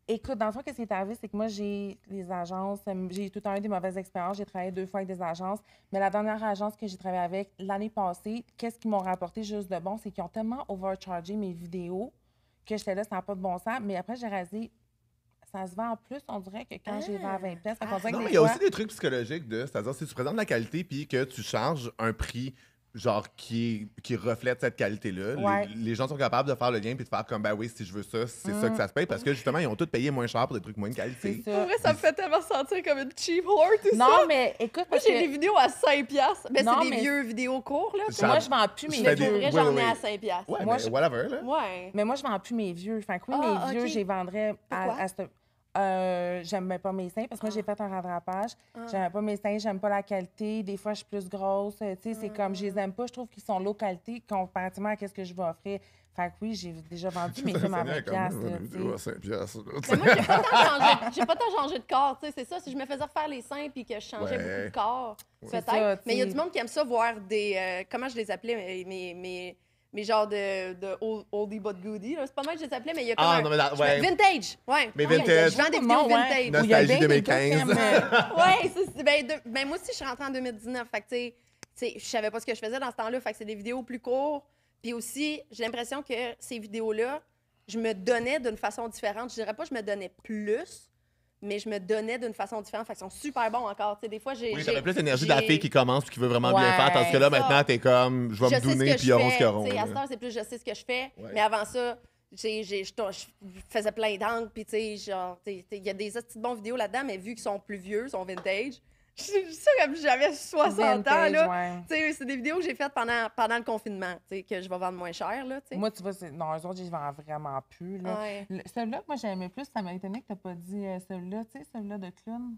Écoute, dans le fond, qu'est-ce qui est arrivé, c'est que moi, j'ai les agences, j'ai tout le temps eu des mauvaises expériences. J'ai travaillé 2 fois avec des agences. Mais la dernière agence que j'ai travaillé avec l'année passée, qu'est-ce qu'ils m'ont rapporté juste de bon, c'est qu'ils ont tellement overchargé mes vidéos que j'étais là, ça n'a pas de bon sens. Mais après, j'ai réalisé, ça se vend en plus, on dirait, que quand j'ai vendu à 20$. Fait qu'on dirait que Non, des mais il y a fois- aussi des trucs psychologiques c'est-à-dire si tu présentes de la qualité puis que tu charges un prix genre qui reflète cette qualité-là, Ouais. les gens sont capables de faire le lien puis de faire comme ben oui, si je veux ça, c'est ça que ça se paye parce que justement, ils ont tous payé moins cher pour des trucs moins de C'est qualité. ça. Pour vrai, ça me fait tellement sentir comme une cheap whore, tout ça. Non, mais écoute, Moi, parce j'ai que des vidéos à 5$. Ben, Non, c'est des mais- vieux vidéos courts, là. Ça- moi, je vends plus je mes fais Mais des- pour vieux. vrai, oui, j'en oui, ai oui. à 5$. Ouais, Moi, mais je- whatever, là. Ouais. Mais moi, je vends plus mes vieux. Fait que oui, Ah, mes vieux, ok. je les vendrais Pourquoi? à ce... j'aime pas mes seins parce que moi, j'ai fait un rattrapage. J'aime pas mes seins, j'aime pas la qualité. Des fois, je suis plus grosse. Tu sais, c'est comme, je les aime pas. Je trouve qu'ils sont low qualité comparativement à ce que je vais offrir. Fait que oui, j'ai déjà vendu mes films à 20$. là, tu sais. Mais moi, j'ai pas tant changé de corps, tu sais, c'est ça. Si je me faisais refaire les seins puis que je changeais Ouais. beaucoup de corps, C'est peut-être. ça, tu Mais il y a sais. du monde qui aime ça voir des... comment je les appelais? Mes genres de oldie but goodie. là. C'est pas mal que je les appelais, mais il y a comme Ah, un... non, mais là, je me- ouais. Vintage! Ouais. Mais Ouais, vintage. Je vends des vidéos Comment, ouais. vintage. Où il y a Nostalgie bien des 2015. gars qui aiment, Ouais, ben moi aussi, je suis rentrée en 2019. Fait que, tu sais, je savais pas ce que je faisais dans ce temps-là. Fait que c'est des vidéos plus courtes. Puis aussi, j'ai l'impression que ces vidéos-là, je me donnais d'une façon différente. Je dirais pas que je me donnais plus, mais je me donnais d'une façon différente. Fait qu'ils sont super bons encore. Tu sais, des fois, j'ai... Oui, t'avais plus l'énergie de j'ai- la fille qui commence puis qui veut vraiment bien Ouais, faire, tandis que là, ça. maintenant, t'es comme, je vais me sais ce donner que puis je auront ce fais, qu'ils auront. tu sais, à là. cette heure, c'est plus je sais ce que je fais. Ouais. Mais avant ça, je faisais plein d'angles, puis tu sais, genre, il y a des petites bonnes vidéos là-dedans, mais vu qu'ils sont plus vieux, sont vintage, je suis sûre comme j'avais 60 ans, Vintage, là. ouais. Tu sais, c'est des vidéos que j'ai faites pendant le confinement, tu sais, que je vais vendre moins cher, là, tu sais. Moi, tu vois, non, eux autres, je les vends vraiment plus. Là. Ouais. Celui-là que moi, j'aimais plus, ça m'a étonné que t'as pas dit celui-là, tu sais, celui-là de clown.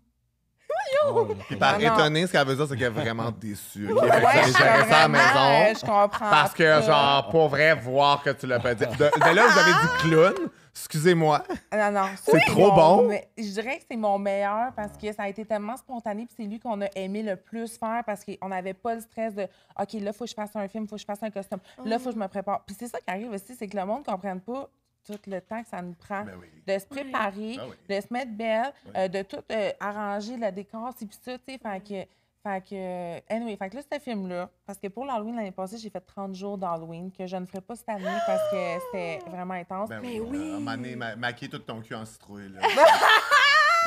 Puis par Non, non. étonné, ce qu'elle veut dire, c'est qu'elle est vraiment déçue. ok? Fait que Ouais, j'ai je géré ça à la vraiment, maison. je comprends. Parce que, pas. genre, pour vrai, voir que tu l'as pas dit. De là, vous avez dit clown. Excusez-moi. Non, non. C'est trop bon. Mais je dirais que c'est mon meilleur parce que ça a été tellement spontané. Puis c'est lui qu'on a aimé le plus faire parce qu'on n'avait pas le stress de OK, là, il faut que je fasse un film, il faut que je fasse un costume. Là, il faut que je me prépare. Puis c'est ça qui arrive aussi, c'est que le monde ne comprenne pas tout le temps que ça nous prend Ben oui. de se préparer, Ben oui. de se mettre belle, de tout arranger, le décor, c'est puis ça, tu sais. Fait que, anyway, fait que là, ce film-là, parce que pour l'Halloween l'année passée, j'ai fait 30 jours d'Halloween, que je ne ferai pas cette année parce que c'était vraiment intense. Ben Mais oui. oui. À un moment donné, maquiller tout ton cul en citrouille. Là.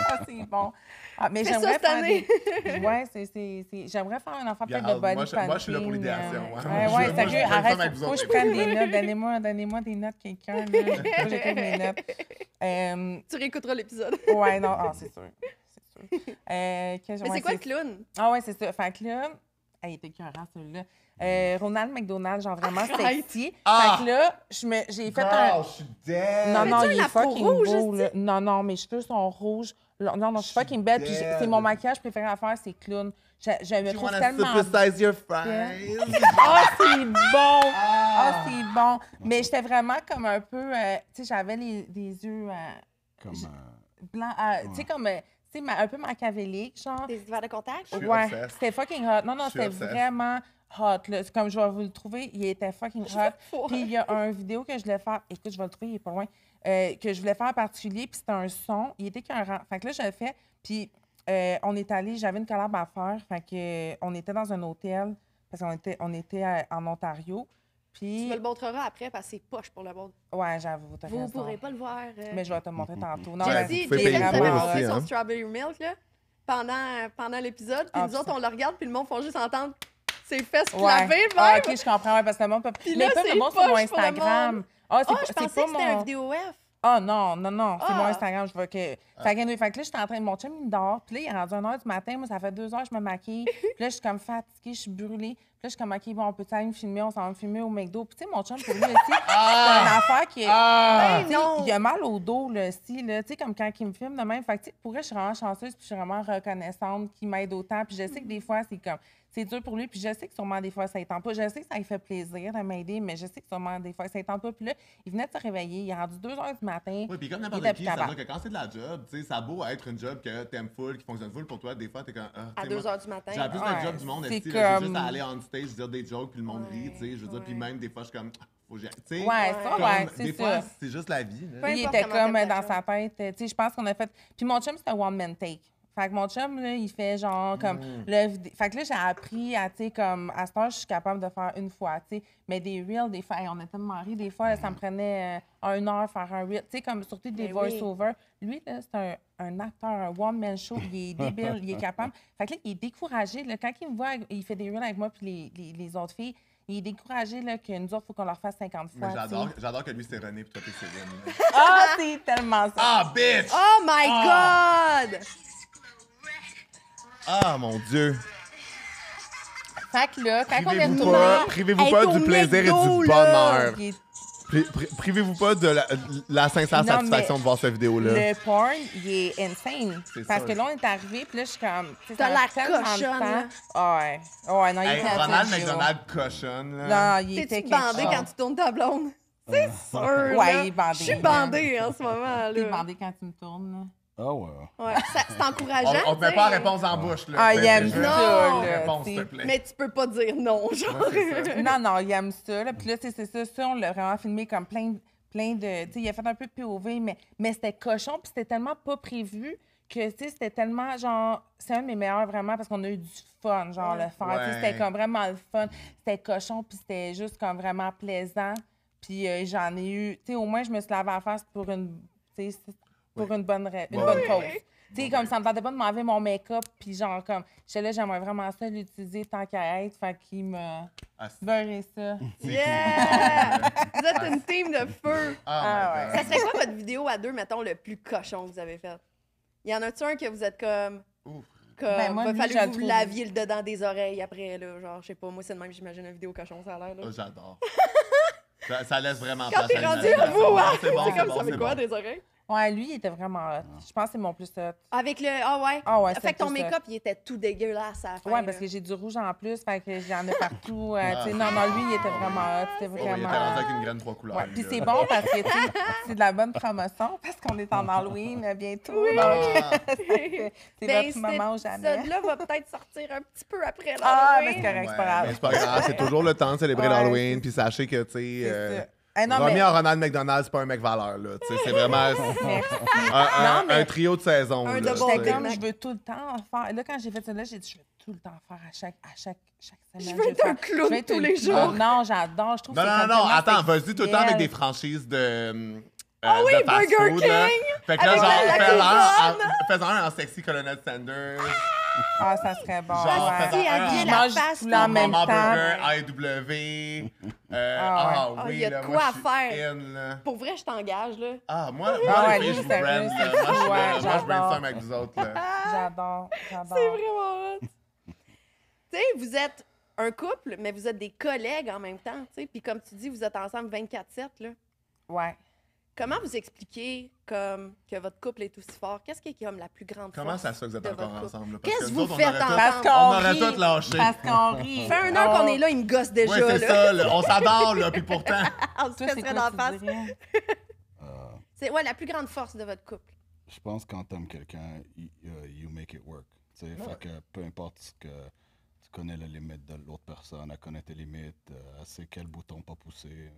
Ah, c'est bon. Ah, mais Fais ça j'aimerais cette faire année. Ouais, j'aimerais faire un enfant peut-être de Regarde, body moi, je suis là pour painting, l'idéation, ouais, ouais. ouais, Moi, je sérieux, suis pas arrête. avec vous Faut que autres. je prenne des notes. Donnez-moi des notes, quelqu'un. Là. Faut que j'écrive mes notes. Tu réécouteras l'épisode. Ouais, non, c'est sûr. C'est sûr. Mais c'est quoi le clown? Ah ouais, c'est ça. Fait que là, il était écœurant, celui-là. Ronald McDonald, genre vraiment Arrête. sexy. Ah! Fait que là, j'ai fait un... je suis dead. Non, non, Fais-tu il un est afro fucking rouge, beau, esti? là. Non, mes cheveux sont rouges. Non, je suis fucking belle. Puis dead. c'est mon maquillage préféré à faire, c'est clown. Je me You trouve wanna tellement... supersize your fries? Ah, c'est bon! Ah, c'est bon! Mais j'étais vraiment comme un peu... tu sais, j'avais des yeux Comme blancs, tu sais, comme... tu sais, un peu machiavélique, genre. Des verres de contact? Je suis Ouais, obsessed. c'était fucking hot. Non, Je suis c'était obsessed. vraiment hot. Là. Comme je vais vous le trouver, il était fucking hot. Faut- Puis il y a une vidéo que je voulais faire. Écoute, je vais le trouver, il est pas loin. Que je voulais faire en particulier, puis c'était un son. Il était écœurant. Fait que là, je le fais. Puis on est allé, j'avais une collab à faire. Fait que on était dans un hôtel, parce qu'on était en Ontario. Tu Puis, me le montreras après parce que c'est poche pour le monde. ouais, j'avoue, t'as Vous ne raison. pourrez pas le voir. Mais je vais te le montrer tantôt. Non, Ouais, mais Jessie, vous pouvez Jessie payer nous pour avait aussi, montré son hein. Strawberry Milk là, pendant l'épisode. Puis Ah, nous autres, putain. on le regarde, puis le monde font juste entendre ses fesses ouais. claver, Ah, même. OK, je comprends, ouais, parce que le monde peut... Puis mais là, pas c'est le monde sur mon poche pour le Instagram. Ah, Ah, je c'est pensais pas que c'était un mon... vidéo F. Ah non, c'est mon Ah! Instagram, je vois que... Fait que là, j'étais en train de... Mon chum, il me dort. Puis là, il est rendu 1h du matin. Moi, ça fait 2 heures que je me maquille. Puis là, je suis comme fatiguée, je suis brûlée. Puis là, je suis comme, OK, bon, on peut aller me filmer? On s'en va me filmer au McDo. Puis tu sais, mon chum, pour lui aussi, c'est une affaire qui est... Ben Tu sais, non! il a mal au dos, là, aussi, là. Tu sais, comme quand il me filme de même. Fait que, tu sais, pour vrai, je suis vraiment chanceuse puis je suis vraiment reconnaissante qu'il m'aide autant. Puis je sais que des fois, c'est comme... C'est dur pour lui, puis je sais que sûrement des fois, ça ne tente pas. Je sais que ça lui fait plaisir de m'aider, mais je sais que sûrement des fois, ça ne tente pas. Puis là, il venait de se réveiller, il est rendu 2 heures du matin. Oui, puis comme il n'importe était qui, plus ça veut capable. dire que quand c'est de la job, tu sais, ça a beau être une job que t'aimes full, qui fonctionne full pour toi, des fois, t'es comme. À 2 heures du matin. J'ai la plus Ouais, de job du monde, c'est esti, là, j'ai comme- juste à aller on stage, dire des jokes, puis le monde rit, tu sais. Je veux dire, puis même des fois, je suis comme. Faut que j'aille. Tu sais, Ouais, ça, comme, ouais, des c'est fois, ça. c'est juste la vie. là. Peu Il importe était comment comme t'aimes ta dans job. sa tête. Tu sais, je pense qu'on a fait. Puis mon chum, c'est un one-man take. Fait que mon chum, là, il fait genre comme Fait que là, j'ai appris à, tu sais, comme à cette heure, je suis capable de faire une fois, tu sais. Mais des reels, des fois, hey, on a tellement ri, des fois, là, ça me prenait 1 heure faire un reel. Tu sais, comme surtout des Ben oui. voice-overs. Lui, là, c'est un acteur, un one-man show. Il est débile, il est capable. Fait que là, il est découragé. Là, quand il me voit, il fait des reels avec moi puis les autres filles. Il est découragé là, que nous autres, il faut qu'on leur fasse 50 fois. Mais tu sais. j'adore que lui, c'est René, puis toi, t'es Céline. là. Ah, c'est tellement ça. Ah, bitch! Oh my God! Ah, mon Dieu! Fait que là, quand on est retourné... Privez-vous Hey, pas ton du plaisir et McDo, du là. bonheur. il est- Privez-vous pas de la sincère Non, satisfaction mais de voir cette vidéo-là. Le porn, il est insane. C'est Parce ça. que là, on est arrivé, puis là, je suis comme... tu sais, T'as ça l'air fait tellement de cochonne, temps. là. Ah ouais. Ah ouais, non, il Hey, était Ronald assez McDonald cochonne, là. Non, il était T'es-tu quelque bandé chose. quand tu tournes ta blonde? C'est sûr, Ouais, là. il est bandé. Je suis bandée en ce moment, T'es là. bandé quand tu me tournes, là. Ah ouais. Ouais, c'est encourageant, On te met tu pas la sais. réponse en bouche, là. Ah, il C'est aime juste ça, Non. là. Réponse, s'il te c'est- plaît. Mais tu peux pas dire non, genre. Ouais, c'est ça. Non, non, il aime ça. Là. Puis là, tu sais, c'est ça. Ça, on l'a vraiment filmé comme plein de... Tu sais, il a fait un peu de POV, mais c'était cochon. Puis c'était tellement pas prévu que, tu sais, c'était tellement, genre... C'est un de mes meilleurs, vraiment, parce qu'on a eu du fun, genre, le faire. Tu sais, Ouais. c'était comme vraiment le fun. C'était cochon, puis c'était juste comme vraiment plaisant. Puis j'en ai eu... Tu sais, au moins, je me suis lavé la face pour une... Tu sais, pour une bonne cause. Tu sais, comme ça me tentait pas de m'enlever mon make-up, puis genre, comme... J'étais là, j'aimerais vraiment ça l'utiliser tant qu'à être. Fait qu'il m'a Ah, c'est- beurré ça. Yeah! Vous êtes une team de feu. Ah my ouais. God. Ça serait quoi votre vidéo à deux, mettons, le plus cochon que vous avez fait? Y en a-tu un que vous êtes comme... Ouf. Ben, moi, va lui, falloir je que le vous trouve- laviez le dedans des oreilles après, là. Genre, je sais pas, moi, c'est de même, j'imagine une vidéo cochon, ça a l'air, là. Oh, j'adore. Ça laisse vraiment Quand place t'es à rendu l'imagination. à vous, hein? C'est bon, C'est c'est comme bon, ça, mais c'est quoi, bon. des oreilles? Ouais, lui, il était vraiment hot. Je pense que c'est mon plus hot. Avec le... Ah ouais? Ah ouais, Fait que ton plus hot. make-up, il était tout dégueulasse à la fin. Ouais, parce là. que j'ai du rouge en plus, fait que j'en ai partout. Tu sais, non, lui, il était vraiment hot. C'était Oh, il était vraiment... rendu avec une graine 3 couleurs. Ouais, lui, puis là. c'est bon parce que, tu sais, c'est de la bonne promotion parce qu'on est en Halloween bientôt. Donc, Ah, c'est Ben, votre moment ou jamais. là va peut-être sortir un petit peu après Ah, mais l'Halloween. c'est correct, c'est pas ouais, grave. mais c'est pas grave, c'est toujours le temps de célébrer Ouais, l'Halloween, puis sachez que, tu C'est sais, ça. Eh non, Romy mais... à Ronald McDonald, c'est pas un mec valeur, là. Tu sais, c'est vraiment Merci. un Non, mais- un trio de saison, Un là. double tu sais. J'étais Big comme, Mac. je veux tout le temps en faire. Là, quand j'ai fait ça, là, j'ai dit, je veux tout le temps en faire à chaque semaine. Je veux être un faire- clown je veux être tous une les clown. jours. Non, j'adore. Je trouve Non, que non, c'est non, tellement attends, vas-y tout le temps avec des sexuel. franchises de. Ah oui, de fast Burger food, là. King, Fait que là, avec genre, la fais-en un en sexy Colonel Sanders. Ah, ça serait bon. Genre, ouais. fais-en un habillé Je la mange face, tout là en même Maman temps. Burger, AEW. Ah, Ah, oui, il y a là, de moi, quoi je suis à faire. in, là. Pour vrai, je t'engage, là. Ah, moi, Ah ouais, les filles, lui, je vous sérieux, brand, c'est là. Moi, je suis fou, ouais, là. Moi, je j'adore. brainstorm avec vous autres, là. J'adore. C'est vraiment hot. Tu sais, vous êtes un couple, mais vous êtes des collègues en même temps, tu sais. Puis comme tu dis, vous êtes ensemble 24/7, là. Ouais. Comment vous expliquez comme que votre couple est aussi fort? Qu'est-ce qui est comme la plus grande Comment force ça se fait que vous êtes de encore votre couple? ensemble? là? Parce Qu'est-ce que que nous vous autres, faites on aurait tout- Parce ensemble? qu'on On aurait rit. tout lâché. Parce qu'on rit. Fait un an Oh. qu'on est là, il me gosse déjà, Ouais, c'est là. ça, là. On s'adore, là, puis pourtant. On se Toi, c'est fesserait quoi, d'en tu face. dirais? Euh, C'est ouais, la plus grande force de votre couple. je pense que quand t'aimes quelqu'un, you make it work. Tu sais, fait que peu importe ce que tu connais les limites de l'autre personne, elle connaît tes limites, elle sait quel bouton pas pousser.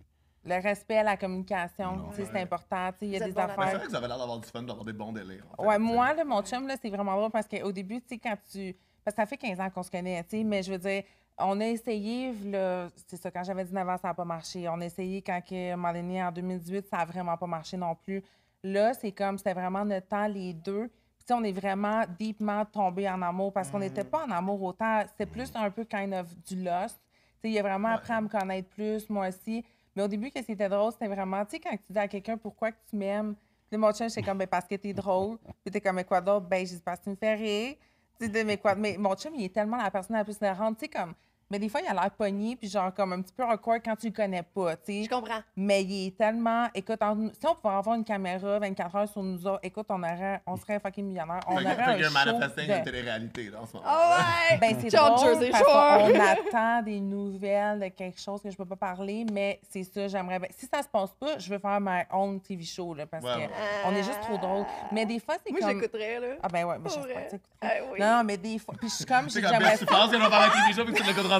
Le respect, la communication, Non, tu sais, c'est ouais. important. Tu sais, il y a Vous des êtes bon Mais c'est affaires. vrai que vous avez l'air d'avoir du fun, d'avoir des bons délires. en fait, Ouais, tu sais. moi, là, mon chum, là, c'est vraiment drôle parce qu'au début, tu sais, quand tu. Parce que ça fait 15 ans qu'on se connaît, tu sais, mais je veux dire, on a essayé, là, c'est ça, quand j'avais 19 ans, ça n'a pas marché. On a essayé quand, à un moment donné, en 2018, ça n'a vraiment pas marché non plus. Là, c'est comme, c'était vraiment notre temps, les deux. Puis, tu sais, on est vraiment deepement tombés en amour parce qu'on n'était pas en amour autant. C'était plus un peu kind of du lost. Tu sais, il a vraiment appris à me connaître plus, moi aussi. Mais au début, qu'est-ce qui était drôle, c'était vraiment, tu sais, quand tu dis à quelqu'un pourquoi que tu m'aimes, puis mon chum, j'étais comme, ben, parce que t'es drôle. Puis t'es comme, mais quoi d'autre? Ben, je dis, parce que tu me fais rire. Tu sais, mais quoi? Mais mon chum, il est tellement la personne la plus énervante, tu sais, comme. Mais des fois, il a l'air pogné, puis genre, comme un petit peu awkward quand tu le connais pas, tu sais. Je comprends. Mais il est tellement. Écoute, si on pouvait avoir une caméra 24 heures sur nous autres, écoute, on serait fucking millionnaire. On aurait un show manifesting de... une télé-réalité, là, en ce moment. Ah ouais! Ben, c'est John drôle Jersey parce Shore. qu'on attend des nouvelles de quelque chose que je peux pas parler, mais c'est ça, j'aimerais bien. Si ça se passe pas, je veux faire my own TV show, là, parce Ouais, qu'on est juste trop drôle. Mais des fois, c'est Moi, comme... j'écouterais, là. Ah ben ouais, mais Pour j'espère vrai. que tu écouterais. Ah oui. Non, mais des fois... Puis je suis comme... C'est comme, j'aimerais tu penses qu'elle va faire un TV show puis tu ne l'écouteras pas.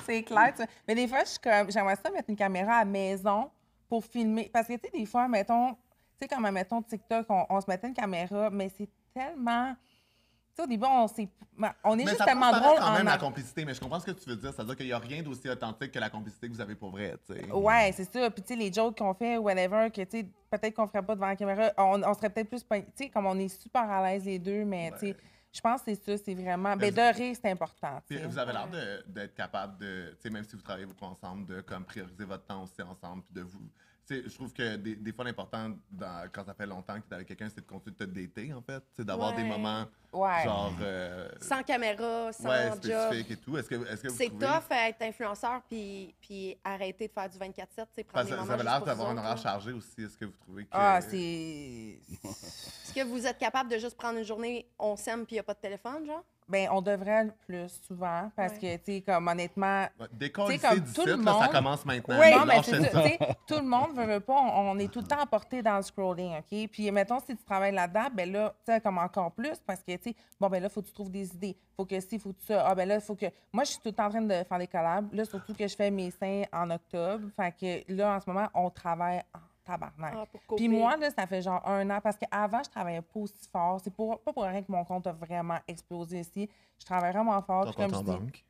c'est clair. Tu sais. Mais des fois, je suis comme, j'aimerais ça mettre une caméra à la maison pour filmer. Parce que, tu sais, des fois, mettons, tu sais, comme, mettons, TikTok, on se mettait une caméra, mais c'est tellement. Tu sais, au début, on est Mais juste ça tellement peut drôle quand même en. la complicité, mais je comprends ce que tu veux dire. C'est-à-dire qu'il n'y a rien d'aussi authentique que la complicité que vous avez pour vrai, tu sais. Ouais, c'est ça. Puis, tu sais, les jokes qu'on fait, whatever, que, tu sais, peut-être qu'on ferait pas devant la caméra, on serait peut-être plus. Tu sais, comme on est super à l'aise les deux, mais, tu sais, je pense que c'est ça, c'est vraiment. Ben, de rire, c'est important. Puis tu sais. vous avez l'air d'être capable de, tu sais, même si vous travaillez beaucoup ensemble, de comme prioriser votre temps aussi ensemble, puis de vous. Tu sais, je trouve que des fois, l'important, quand ça fait longtemps que tu es avec quelqu'un, c'est de continuer de te dater, en fait. C'est d'avoir des moments, Ouais. genre. Sans caméra, sans ouais, job. spécifiques et tout. Est-ce que vous C'est trouvez. tough être influenceur puis arrêter de faire du 24/7, tu sais, prendre Parce des que moments ça avait juste l'air pour d'avoir vous un autres, horaire là. chargé aussi. Est-ce que vous trouvez que. Ah, c'est. Est-ce que vous êtes capable de juste prendre une journée, on s'aime puis il n'y a pas de téléphone, genre? Ben, on devrait le plus souvent parce que, tu sais, comme honnêtement. Décoller comme d'ici, tout le là, ça monde- commence maintenant. Oui, Là, non, mais lâchez c'est ça. ça. Tu sais, tout le monde veut pas. On est tout le temps emporté dans le scrolling, OK? Puis, mettons, si tu travailles là-dedans, ben là, tu sais, comme encore plus parce que, tu sais, bon, ben là, faut que tu trouves des idées. Faut que si, faut que ça. Ah, ben là, faut que. Moi, je suis tout le temps en train de faire des collabs. Là, surtout que je fais mes seins en octobre. Fait que là, en ce moment, on travaille en tabarnak. Ah, pour couper. Puis moi, là, ça fait genre 1 an, parce qu'avant, je travaillais pas aussi fort. C'est pas pour rien que mon compte a vraiment explosé ici. Je travaille vraiment fort. Ton Puis compte en je dis, banque.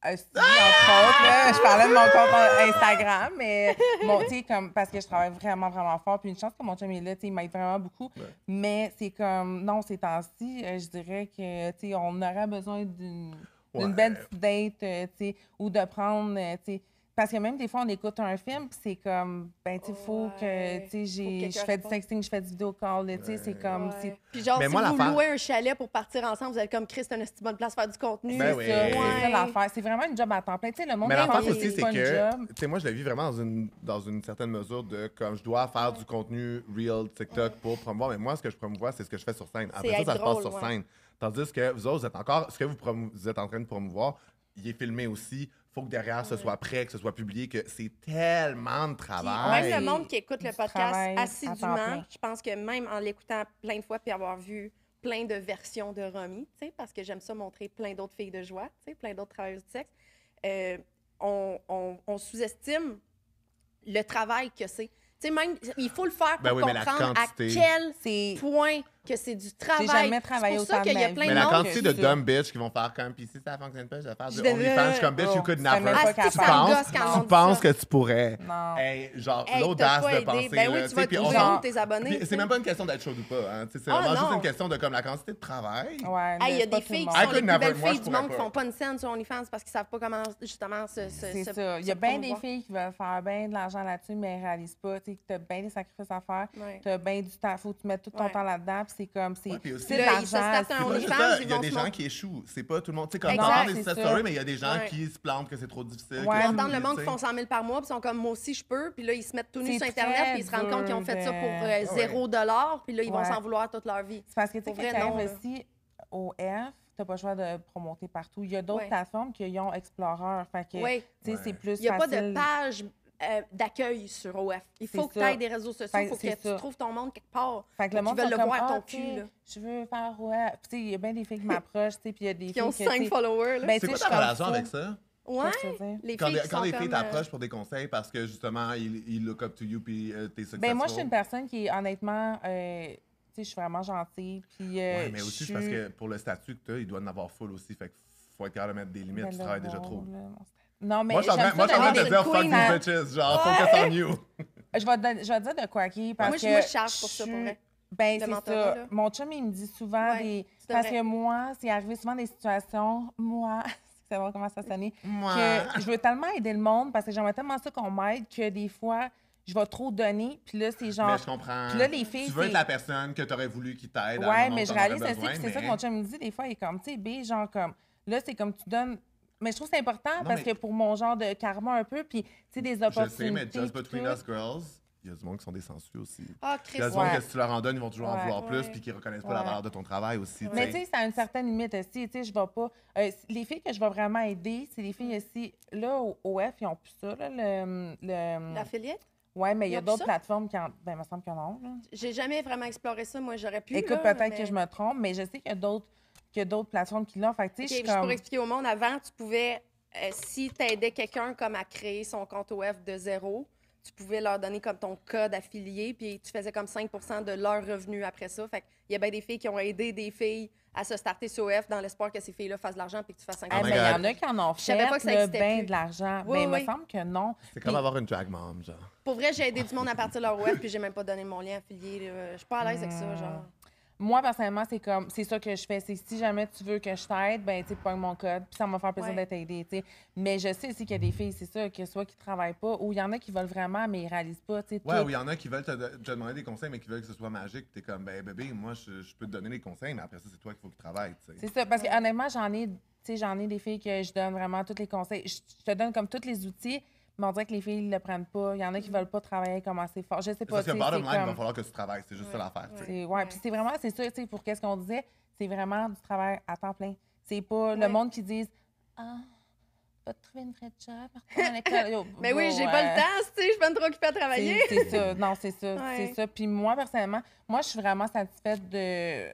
si, entre autres, là, je parlais de mon compte Instagram, mais bon, tu sais, comme, parce que je travaille vraiment, vraiment fort. Puis une chance que mon chum est là, tu sais, il m'aide vraiment beaucoup. Ouais. Mais c'est comme, non, ces temps-ci, je dirais que, tu sais, on aurait besoin d'une Ouais. belle petite date, tu sais, ou de prendre, tu sais, parce que même des fois, on écoute un film, puis c'est comme, ben, tu sais, faut que, Ouais. tu sais, Faut que je quelqu'un fais du réponde. sexting, je fais du vidéo call, tu sais, c'est comme, Ouais. c'est Puis genre, Mais si moi, vous l'affaire- louez un chalet pour partir ensemble, vous êtes comme Chris, c'est une bonne place pour faire du contenu. Ben c'est oui. ça, c'est ça Ouais. l'affaire. C'est vraiment une job à temps plein. Tu sais, le monde Mais l'affaire pense que aussi, c'est pas une que, job. tu sais, moi, je le vis vraiment dans une certaine mesure de comme je dois faire du contenu real TikTok pour promouvoir. Mais moi, ce que je promouvois, c'est ce que je fais sur scène. Après C'est ça, ça être se passe drôle, sur ouais. scène. Tandis que vous autres, vous êtes encore. Ce que vous êtes en train de promouvoir, il est filmé aussi. Faut que derrière, ce soit prêt, que ce soit publié, que c'est tellement de Puis travail. même le monde qui écoute le Du podcast travail à temps assidûment, plein. je pense que même en l'écoutant plein de fois puis avoir vu plein de versions de Romy, tu sais, parce que j'aime ça montrer plein d'autres filles de joie, tu sais, plein d'autres travailleuses du sexe, on sous-estime le travail que c'est. Tu sais, même, il faut le faire pour Ben oui, mais la comprendre à quantité. quel C'est point que c'est du travail. jamais travaillé C'est pour ça autant qu'il y a de ma plein vie. Mais de la monde. quantité de que ça. dumb bitch qui vont faire comme, puis si ça fonctionne pas, je vais faire du Je vais- OnlyFans. Je suis comme, bitch, you could tu serais never. même pas Asti, Tu ça me capable. gosse quand le monde tu dit penses ça. que tu pourrais. Non. Hey, genre, Hey, l'audace t'as pas de aidé. penser. Ben oui, là, tu vas puis on trouver s'en- honte tes abonnés. Puis tu c'est sais. même pas une question d'être chaude ou pas. Hein. Tu sais, C'est Ah, vraiment juste non. une question de comme la quantité de travail. Ouais, Hey, il y a c'est pas des tout le filles qui monde. I sont could les plus never, belles moi, filles je du pourrais monde qui pas. font pas une scène sur OnlyFans parce qu'ils savent pas comment justement C'est ça. Il y a bien des filles qui veulent faire bien de l'argent là-dessus, mais elles réalisent pas. Tu sais, que tu as bien des sacrifices à faire. Ouais. Tu as bien du temps. Faut que tu mettes tout ton Ouais. temps là-dedans. Puis c'est comme, Ouais, puis aussi- c'est de Là, ils se l'argent. tapent un C'est pas juste OnlyFans, ça, ils il y a vont des se gens montrer. qui échouent. C'est pas tout le monde. Tu sais, comme Exact, t'entends des c'est success ça. stories, mais il y a des gens Ouais. qui se plantent que c'est trop difficile. Ouais, que Ils c'est entendent trop le monde qui difficile. font 100 000 par mois, puis ils sont comme moi aussi je peux, puis là ils se mettent tout nus C'est sur Internet, très puis ils se rendent compte qu'ils ont fait ça pour dur de- $0, puis là ils vont Ouais. s'en vouloir toute leur vie. C'est parce que, tu sais, Pour quand vrai, tu non, arrives là. aussi au F, t'as pas le choix de promoter partout. Il y a d'autres Ouais. plateformes qui ont Explorer. Fait que, Oui. tu sais, c'est plus Il n'y a pas facile. de page d'accueil sur OF. Il faut C'est que tu ça. aies des réseaux sociaux, Fait il faut que c'est que tu ça. trouves ton monde quelque part. Fait que le Qui monde veulent sont le comme, voir, ton ah, tu sais, cul, là. je veux faire ouais. Puis, tu sais, il y a bien des filles qui m'approchent, tu sais, puis il y a des Qui filles ont que, 5 tu sais, followers. Là. ben, C'est tu quoi sais, ta je suis relation comme, avec ça? ouais. qu'est-ce que tu veux dire? Les Quand filles des, qui quand sont des filles comme, t'approchent pour des conseils parce que justement, ils look up to you puis t'es successful. Ben, moi, je suis une personne qui, honnêtement, tu sais, je suis vraiment gentille. Puis, Ouais, mais aussi, je c'est parce suis- que pour le statut que tu as, il doit en avoir full aussi. Fait qu'il faut être capable de mettre des limites. Ben, Tu le travailles déjà voir, trop. là, mon statut. Non, mais Moi, je suis en train j'aime ça de donner te des dire fuck queens à- these bitches. Genre, focus on you. Je vais te dire de quoi qui parce Moi, que moi, je charge pour ça, pour vrai. Ben, Le c'est mentorat, ça. là. Mon chum, il me dit souvent Ouais, des... c'est Parce vrai. que moi, c'est arrivé souvent des situations... Moi... savoir comment ça sonnait. Moi. Que je veux tellement aider le monde parce que j'aimerais tellement ça qu'on m'aide que des fois, je vais trop donner. Puis là, c'est genre. Mais je comprends. Puis là, les filles. Tu veux être c'est- la personne que tu aurais voulu qui t'aide. à un Ouais, moment mais où je t'en aurais réalise aussi, besoin, puis c'est ça mais- que mon chum me dit des fois, il est comme, tu sais, B, genre comme, là, c'est comme tu donnes. Mais je trouve que c'est important Non, parce mais- que pour mon genre de karma un peu, puis tu sais, des Je opportunités. sais, mais just puis between tout. us girls, il y a du monde qui sont des sensus aussi. Ah, Il Chris, y a du monde Ouais. que si tu leur en donnes, ils vont toujours en Ouais. vouloir plus Ouais. puis qu'ils reconnaissent pas la Ouais. valeur de ton travail aussi. Mais tu sais, ça a une certaine limite aussi. Tu sais, je vais pas. Les filles que je vais vraiment aider, c'est les filles aussi. Là, au OF, ils ont plus ça, là, l'affiliate? Ouais, mais il y Ils a ont plus d'autres ça? plateformes qui en. Ben, il me semble qu'il y en a. Là. J'ai jamais vraiment exploré ça. Moi, j'aurais pu. Écoute, là, peut-être mais- que je me trompe, mais je sais qu'il y a d'autres plateformes qui l'ont. Fait que, tu sais, OK, je suis juste pour comme. expliquer au monde, avant, tu pouvais, si tu aidais quelqu'un comme à créer son compte OF de zéro, tu pouvais leur donner comme ton code affilié, puis tu faisais comme 5 de leur revenu après ça. Fait qu'il y a bien des filles qui ont aidé des filles à se starter sur OF dans l'espoir que ces filles-là fassent de l'argent puis que tu fasses 5 Ah, Oh my mais il y en God. a qui en ont Je savais fait, pas que ça là, existait ben plus. de l'argent. Oui, mais il oui. me semble que non. C'est comme Puis- avoir une drag mom, genre. Pour vrai, j'ai aidé du monde à partir de leur OF, puis j'ai même pas donné mon lien affilié. Là. Je suis pas à l'aise avec ça, genre. Moi, personnellement, c'est ça que je fais. C'est si jamais tu veux que je t'aide, ben, tu sais, pogne mon code, puis ça va me faire plaisir Ouais. d'être aidée, tu sais. Mais je sais aussi qu'il y a des filles, c'est ça, que soit qui travaillent pas, ou il y en a qui veulent vraiment, mais ils réalisent pas, tu sais. Ouais, tout. ou il y en a qui veulent te demander des conseils, mais qui veulent que ce soit magique. T'es comme, ben bébé, moi, je peux te donner des conseils, mais après ça, c'est toi qu'il faut que tu travailles, tu sais. C'est ça, parce que honnêtement, j'en ai des filles que je donne vraiment tous les conseils. Je te donne comme tous les outils, mais on dirait que les filles ne le prennent pas. Il y en a qui veulent pas travailler comme assez fort. Je sais C'est pas, parce que tu sais, bottom c'est line, il va comme... falloir que tu travailles. C'est juste ça l'affaire, tu sais. Ouais, puis c'est vraiment, c'est ça, tu sais, pour qu'est-ce qu'on disait, c'est vraiment du travail à temps plein. C'est pas le Ouais. monde qui dise « Ah, va te trouver une vraie job, retourne à l'école. Yo, Mais oui, bon, j'ai pas le temps, tu sais, je suis pas trop occupée à travailler. C'est ça, non, c'est ça, Ouais. c'est ça. Puis moi, personnellement, moi, je suis vraiment satisfaite de...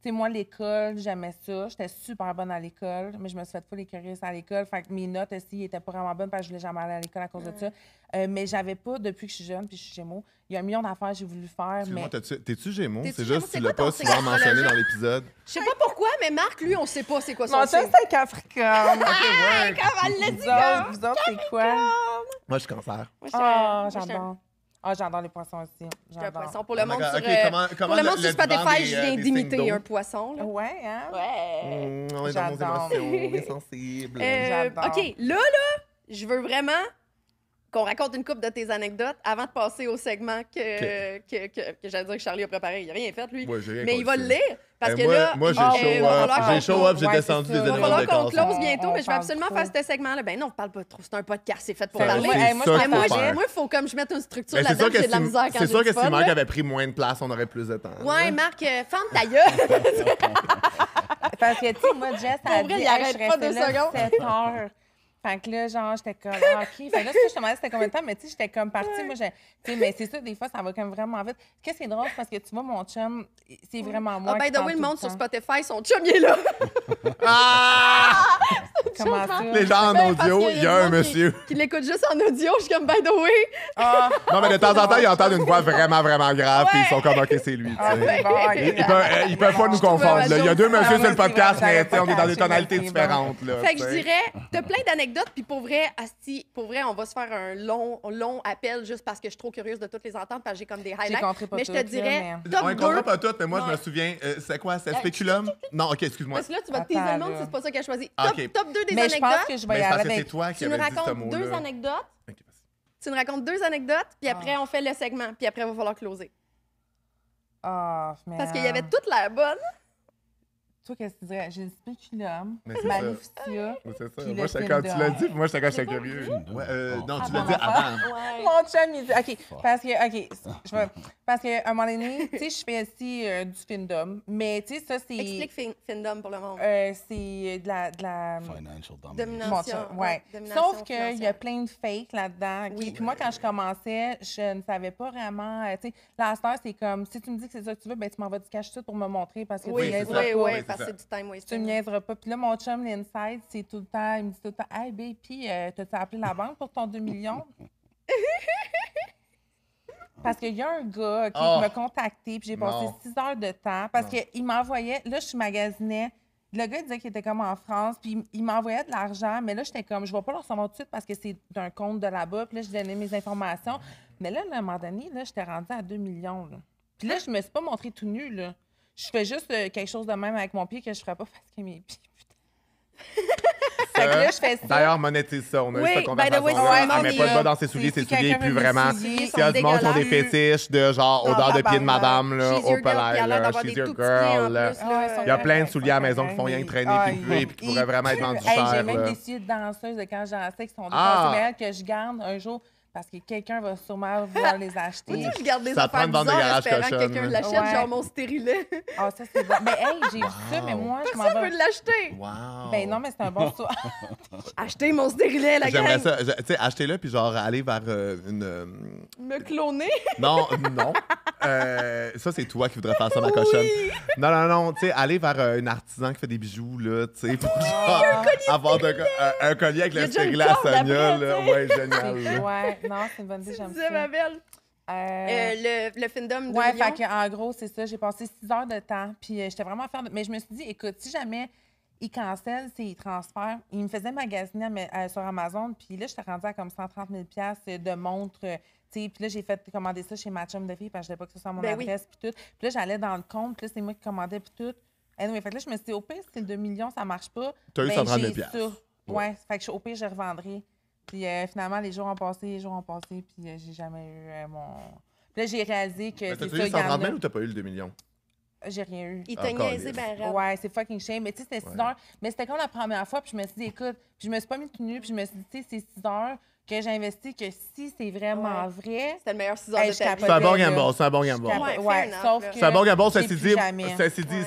Tu sais, moi, l'école, j'aimais ça. J'étais super bonne à l'école, mais je me suis fait full écœurer à l'école. Fait que mes notes aussi étaient pas vraiment bonnes parce que je voulais jamais aller à l'école à cause de ça. Mais j'avais pas, depuis que je suis jeune, puis je suis Gémeaux, il y a un million d'affaires que j'ai voulu faire, mais... Excuse-moi, t'es-tu Gémeaux? T'es-tu C'est Gémeaux? juste C'est tu quoi l'as ton pas signe souvent mentionné astrologique? dans l'épisode. Je sais pas pourquoi, mais Marc, lui, on sait pas c'est quoi son Mon chum, signe. c'est un Capricorne. Comment elle l'a dit, Vous autres, c'est quoi? Moi, je suis cancer. Moi, je suis Ah, un- moi, je suis un- j'adore. Ah, j'adore les poissons aussi. je suis un J'adore. poisson. Pour le Oh my monde God. sur, OK, comment pour le monde sur divan Spotify, des, je viens des d'imiter signes d'eau? un poisson. Là. Ouais, hein? Ouais. On est dans nos J'adore. émotions, on est sensible. J'adore. OK, là, je veux vraiment qu'on raconte une couple de tes anecdotes avant de passer au segment que j'allais dire que Charlie a préparé. Il n'a rien fait, lui. Ouais, j'ai rien Mais il va le compris. lire. Parce que moi, là, moi, j'ai va show falloir up, qu'on j'ai show up, j'ai Ouais, descendu c'est des ça. Il va éléments falloir de qu'on classe. close bientôt, On mais je vais parle absolument trop. faire ce segment-là. Ben non, on parle pas trop. C'est un podcast, c'est fait pour C'est parler. moi, c'est moi, ça je qu'il Mais faut moi, faire. il faut comme je mette une structure Mais c'est là-dedans. sûr que J'ai de la si- misère quand c'est j'ai sûr du que si fun, Marc là. avait pris moins de place, on aurait plus de temps. Ouais, Marc, ferme ta gueule. Parce que, tu sais, moi, Jess, Pour a vrai, dit, il hey, arrête je pas restais 2 là secondes. 7 heures. Fait que là, genre, j'étais comme, ah, OK. Fait que là, je te demandais c'était combien de temps, mais tu sais, j'étais comme partie. Moi, tu sais, mais c'est ça, des fois, ça va quand même vraiment vite. Qu'est-ce qui est drôle, parce que tu vois, mon chum, c'est vraiment moi. Ah, ben, qui the parle way, le tout monde sur temps. Spotify, son chum, il est là. Ah! Comment ça? Les gens en Ben, parce audio, qu'il il y a un du monde monsieur. Qui l'écoute juste en audio. Je suis comme, by the way. Ah, Non, mais de temps en temps, ils entendent une voix vraiment, vraiment grave, puis ils sont comme, OK, c'est lui, tu ah, sais. c'est bon, OK. Ils peuvent pas nous confondre. là. Il y a deux Ah, messieurs sur ouais, le podcast, c'est vrai, mais tu sais, on est dans des j'avais pas tonalités catché, différentes. Là, Fait que je tu sais. dirais, t'as plein d'anecdotes, puis pour vrai, asti, pour vrai, on va se faire un long appel juste parce que je suis trop curieuse de toutes les entendre, parce que j'ai comme des J'ai highlights. compris pas Mais je te toutes, dirais, là, On top ne 2. comprend pas toutes, mais moi, je me Ouais. souviens. C'est quoi? C'est spéculum? Non, OK, excuse-moi. Parce que là, tu vas te Attends, teaser le monde, là. c'est pas ça qu'elle a choisi. Ah, Top, ok. top 2 des Mais je anecdotes. pense que je vais Mais y c'est parce aller que c'est avec... toi qui Tu nous avais dit ce racontes 2 mot-là. anecdotes. Ok, vas-y. Tu nous racontes 2 anecdotes, puis après, on fait le segment, puis après, il va falloir closer. Ah, mais... Parce qu'il y avait toute la bonne. Toi, qu'est-ce que tu dirais? J'ai le spéculum, Mais c'est ça. Maléficia. Mais c'est ça. Puis Moi, le j'étais film comme tu l'as d'or. dit, puis moi, j'étais comme j'étais pas curieux. vu. Ouais, non, Ah, tu l'as bon, dit enfin. avant. Ouais. Mon chum, il dit... OK, parce que... OK, je vais... Parce qu'à un moment donné, tu sais, je fais aussi du findom, mais tu sais, ça, c'est... Explique Findom pour le monde. c'est de la... Financial domination. Domination. Mon chum, ouais. domination Sauf qu'il y a financière. plein de fakes là-dedans. OK? Oui. Puis moi, quand je commençais, je ne savais pas vraiment... tu sais, la star, c'est comme, si tu me dis que c'est ça que tu veux, ben tu m'envoies du cash tout pour me montrer parce que Oui, tu c'est niaiseras ça. oui, pas. oui, c'est parce que ça. c'est du time Tu wasting. me niaiseras pas. Puis là, mon chum, l'inside, c'est tout le temps, il me dit tout le temps, hey, babe, puis t'as-tu appelé la banque pour ton 2 millions? Parce qu'il y a un gars qui Oh. m'a contacté, puis j'ai passé Non. 6 heures de temps, parce Non. qu'il m'envoyait, là, je magasinais, le gars il disait qu'il était comme en France, puis il m'envoyait de l'argent, mais là, j'étais comme, je vais pas le recevoir tout de suite parce que c'est d'un compte de là-bas, puis là, je donnais mes informations. Mais là, à un moment donné, là, j'étais rendue à 2 millions, là. Puis là, je me suis pas montrée tout nue, là. Je fais juste quelque chose de même avec mon pied que je ferais pas parce que mes pieds, putain. Fait que là, je fais ça. D'ailleurs, monétise ça. On a eu Oui, cette by the way, conversation-là. Simon, Elle met pas de il- bas dans ses souliers. si Ses souliers, quelqu'un plus veut mes vraiment. souliers, S'il y a du monde qui ont des dégueulasses. fétiches de genre odeur de pied de tabarnak. madame, là, She's au your girl, puis palais, elle a l'air là, d'avoir she's des your tout petits pieds en girl. là. plus, là. Il y a plein de souliers à la maison qui font rien que traîner puis puer puis qui pourraient vraiment être vendus Hey, cher. j'ai même là. des souliers de danseuses de quand j'ai dansé qui sont Ah! dépassés, mais elles que je garde un jour parce que quelqu'un va sûrement vouloir les acheter. Moi, je garde des Ça prend affaires une vente de bizarres garage espérant que cochonne, quelqu'un là. l'achète, Ouais. genre mon stérilet. Ah, ça, c'est bon. Mais hey, j'ai vu ça, mais moi, je m'en Personne vais. peut l'acheter. Wow. Ben non, mais c'est un bon choix. Acheter mon stérilet, la J'aimerais gang. ça, tu sais, achetez-le puis genre aller vers une. Me cloner. Non, non. Ça, c'est toi qui voudrais faire ça, ma cochonne. Non, tu sais, aller vers une artisan qui fait des bijoux, là, tu sais, pour genre avoir un collier avec Il y a le déjà une stérilet à corde Sonia, après, là. tu sais. Ouais, génial. là. Ouais, non, c'est une bonne idée, j'aime Tu disais, ma ça. belle. Le Findom de Ouais, Lyon. fait en gros, c'est ça. J'ai passé 6 heures de temps. Puis j'étais vraiment fière. Mais je me suis dit, écoute, si jamais ils cancellent ces transferts, ils me faisaient magasiner sur Amazon. Puis là, j'étais rendue à comme 130 000 de montres. Tu sais, puis là, j'ai fait commander ça chez ma chum de fille parce que je voulais pas que ce soit à mon Ben oui. adresse. Puis tout. Puis là, j'allais dans le compte. Puis là, c'est moi qui commandais. Puis tout. Anyway, fait que là, je me suis dit, au pire, si c'est 2 millions, ça marche pas. T'as eu ben, 130 000 j'ai ça. Ouais, fait que au pire, je revendrai. Puis finalement, les jours ont passé, puis j'ai jamais eu mon. Puis là, j'ai réalisé que Mais c'est t'as-tu ça, eu il y en 130 a. 000 ou t'as pas eu le 2 millions? J'ai rien eu. Il Ah, t'a niaisé câlisse. ben raide. Ouais, c'est fucking shame. Mais tu sais, c'était 6 heures. Mais c'était comme la première fois, puis je me suis dit, écoute, puis je me suis pas mis tout nu, puis je me suis dit, tu sais, c'est 6 heures que j'ai investi, que si c'est vraiment vrai. C'était le meilleur 6 heures Hey, de je ta vie. capotais. C'est un bon là. gamble, c'est un bon gamble. Ouais, Ouais, fair enough, sauf là. que. C'est un bon gamble, j'ai ceci plus dit, jamais.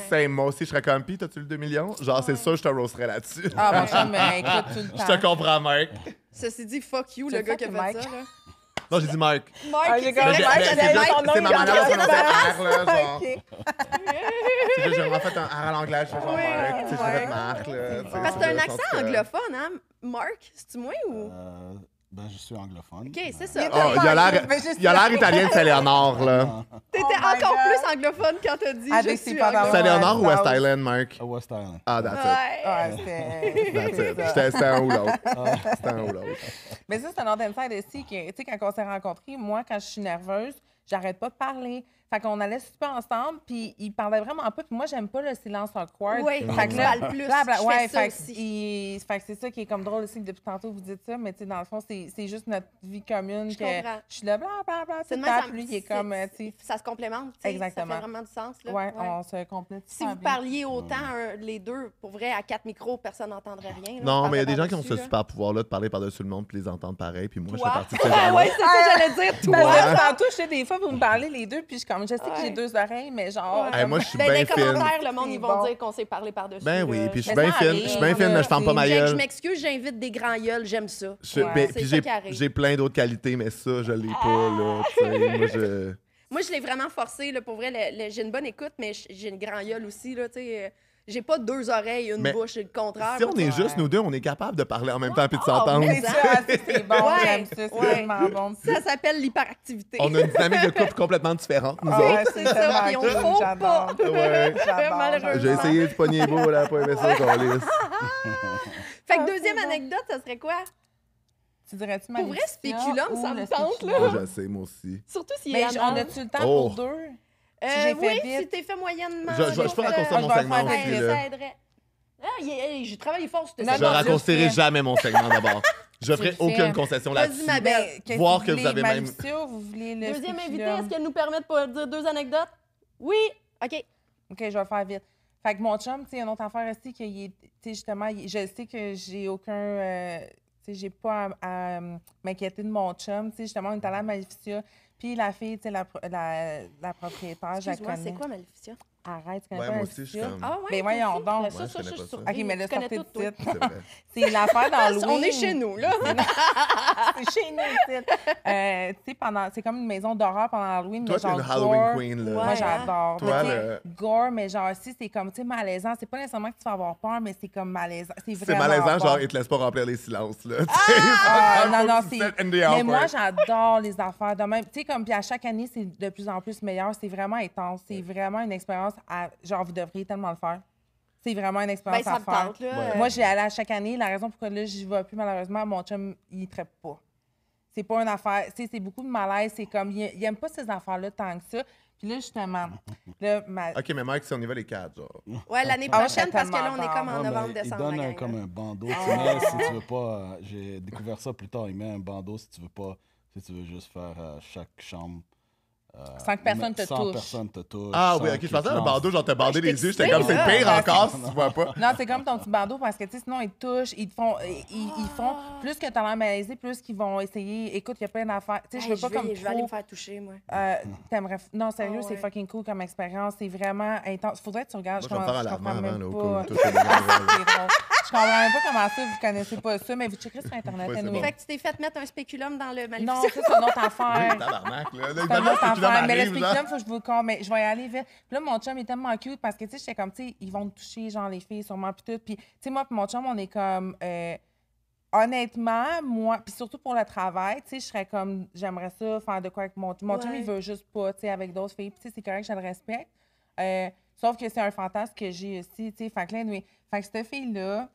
c'est moi aussi, je serais comme, pis t'as-tu le 2 millions? Genre, c'est ça, je te roasterais là-dessus. Ah, mon chum, mais écoute, tout le temps. Je te comprends, Mike. Ceci dit, fuck you, C'est le gars qui a fuck fait Mike. ça. Là. Non, j'ai dit Mike. Mike, Ah, j'ai c'est comme- Mais vrai j'ai- que Mike, mais ça c'est fait j'avais juste- son nom, c'est il ma a manière de enlevé prononcer sa Marc, là, genre. OK. C'est juste, j'ai vraiment fait un R à l'anglais, je fais genre Oui, Marc, tu sais, j'ai fait ouais. Marc, là. tu sais, Parce que c'est t'as un juste, accent en tout cas. anglophone, hein? Marc, c'est-tu moi ou. Ben, je suis anglophone. OK, c'est ça. Oh, il a l'air Mais juste- italien de Saint-Léonard, là. T'étais Oh my encore God. plus anglophone quand t'as dit Avec je ses suis pantalons. anglophone. Saint-Léonard ou Ouais, West South. Island, Marc? À West Island. Ah, that's it. Ouais. Ah, c'était. That's c'est it. ça. C'était un ou l'autre. C'était un ou l'autre. Mais ça, c'est un autre inside aussi. Que, tu sais, quand on s'est rencontrés, moi, quand je suis nerveuse, j'arrête pas de parler. Fait qu'on allait super ensemble, puis il parlait vraiment pas. Puis moi, j'aime pas le silence awkward. Oui, Fait que tu là, parles plus. blabla, Je ouais, fais ça fait que aussi. fait que c'est ça qui est comme drôle aussi que depuis tantôt vous dites ça, mais tu sais, dans le fond, c'est juste notre vie commune. Je que comprends. je suis là, blablabla, C'est tout de le même, temps, puis lui, il est comme, tu sais. ça se complémente, tu sais. Exactement. Ça fait vraiment du sens, là. Ouais, on se complète. Si super vous bien. parliez autant les deux, pour vrai, à 4 micros, personne n'entendrait rien. là. Non, On mais il y a des gens parlerait qui ont ce par-dessus, super pouvoir-là de parler par-dessus le monde puis les entendre pareil. Puis moi, je fais Toi. partie de ces Ah gens-là. ouais, c'est ça que j'allais dire, toi. Parce que tantôt, je sais, des fois, vous me parlez les deux, puis je sais que j'ai Ouais. 2 oreilles, mais genre. Ouais. Hey, moi, je suis Ben, bien les fine. commentaires, le monde, C'est ils vont bon. dire qu'on s'est parlé par-dessus. Ben oui, là. puis je suis Mais bien ça fine. arrive, Je suis bien fine, mais je ferme pas ma Je gueule. m'excuse, j'invite des grands gueules, j'aime ça. Je- Ouais. ben, C'est puis ça qui arrive. j'ai plein d'autres qualités, mais ça, je l'ai pas, là. Tu sais, moi, je... Moi, je l'ai vraiment forcé, là, pour vrai. J'ai une bonne écoute, mais j'ai une grand gueule aussi, là, tu sais. J'ai pas 2 oreilles, une Mais bouche, c'est le contraire. Si on est Ouais. juste nous deux, on est capable de parler en même temps puis de Oh, s'entendre. mais C'est ça, c'est bon, Ouais, j'aime ça, c'est ouais. tellement bon. Ça s'appelle l'hyperactivité. On a une dynamique de couple complètement différente, nous Ah, autres. ouais, C'est ça, tellement puis on cool, faut j'adore. pas. Ouais. J'adore, Malheureusement. J'ai essayé de pogner beau, là, pas aimer ça, qu'on lisse. Fait que Ah, deuxième c'est bon. anecdote, ça serait quoi? Tu dirais-tu Pour vrai, spéculum, ça me tente, là. Moi, je sais, moi aussi. Surtout s'il Mais est on anal. a-tu le temps Oh. pour 2? Si j'ai fait Oui, vite. si t'es fait moyennement. Je peux raccourcir mon je vais segment faire aussi, vite. là. Ça aiderait. Ah, j'ai travaillé fort sur ce Non, Je non, raccourcirai juste, jamais mon segment d'abord. Je ferai le fais. aucune concession Vas-y, là-dessus. ma belle. qu'est-ce Voir vous que vous voulez, avez même- Malicia ou vous voulez le Deuxième invité, spéculum? est-ce qu'elle nous permet de pas dire 2 anecdotes? Oui. OK. OK, je vais faire vite. Fait que mon chum, tu sais, une autre affaire aussi, tu sais, justement, je sais que j'ai aucun... tu sais, j'ai pas à m'inquiéter de mon chum. Tu sais, justement, on est allé à Maleficia. Puis la fille, tu sais, la propriétaire, je la Excuse-moi, c'est connais. quoi Maleficia? Arrête, tu connais Ouais, pas moi aussi, je suis Maleficia? comme... Ah ouais? Ben voyons toi aussi? donc. Ouais, Ça, je connais je suis pas ça. surprise. OK, mais là, Tu connais sortez tout, de toi. titre. C'est vrai. C'est l'affaire d'Halloween. On est chez nous, là. C'est chez nous, ici. Tu sais, c'est comme une maison d'horreur pendant Halloween. Toi, mais t'es genre une Halloween gore. queen, là. Ouais. Moi, j'adore. Toi, Mais tu sais, le- gore, mais genre, si c'est comme, tu sais, malaisant. C'est pas nécessairement que tu vas avoir peur, mais c'est comme malaisant. C'est C'est vraiment malaisant, bon. genre, ils te laissent pas remplir les silences, là. Ah, non, non, Faut que c'est... tu te set in the Mais awkward. moi, j'adore les affaires de même. Tu sais, comme, puis à chaque année, c'est de plus en plus meilleur. C'est vraiment intense. C'est vraiment une expérience à... Genre, vous devriez tellement le faire. C'est vraiment une Ben, expérience ça à me faire. tente, là. Ouais. Moi, j'y allais à chaque année. La raison pourquoi là, j'y vais plus, malheureusement, mon chum, il ne traite pas. C'est pas une affaire... Tu sais, c'est beaucoup de malaise. C'est comme... Il aime pas ces affaires-là tant que ça. Puis là, justement, là, OK, mais Mike, si on y va les 4, genre. Ouais, l'année Ah ouais, prochaine, parce que là, on est tellement comme en Ouais, novembre, mais décembre. il donne la gang, comme là. un bandeau. Tu mets, si tu veux pas, j'ai découvert ça plus tard, il met un bandeau si tu veux pas, si tu veux juste faire chaque chambre. Sans que personne te sans touche. personne te touche. Ah oui, sans OK, je qu'il pensais te un lance. bandeau, genre te bander j'étais les yeux. J'étais excitée, comme, c'est là. pire encore si tu vois pas. Non, c'est comme ton petit bandeau parce que, tu sais, sinon, ils te touchent, ils te font. Ils font. Plus que t'as l'air malaisé, plus qu'ils vont essayer. Écoute, il y a plein d'affaires. Tu sais, je veux pas comme. Je vais aller me trop, faire toucher, moi. t'aimerais. Non, sérieux, Ah c'est ouais. fucking cool comme expérience. C'est vraiment intense. Faudrait que tu regardes. Moi, je vais me faire un je lavement comprends avant, même là, au pas. cas où tout est bien. C'est drôle. Je comprends même pas comment ça, vous connaissez pas ça, mais vous checkerez sur Internet. Ouais, c'est anyway. bon. Fait que tu t'es fait mettre un spéculum dans le Non, Maléficent. ça, c'est une autre affaire. Tabarnak, là. C'est une Évidemment, autre c'est qu'il en affaire. Mais le arrive, genre. spéculum, faut que je vous le compte. Mais je vais y aller vite. Puis là, mon chum est tellement cute parce que, tu sais, j'étais comme, tu sais, ils vont me toucher, genre, les filles, sûrement, puis tout. Puis, tu sais, moi, puis mon chum, on est comme. Honnêtement, moi, puis surtout pour le travail, tu sais, je serais comme, j'aimerais ça faire de quoi avec mon chum. Mon chum, Ouais. il veut juste pas, tu sais, avec d'autres filles. Puis, tu sais, c'est correct, je le respecte. Sauf que c'est un fantasme que j'ai aussi, tu sais. Fait que là, anyway, fait que cette fille-là,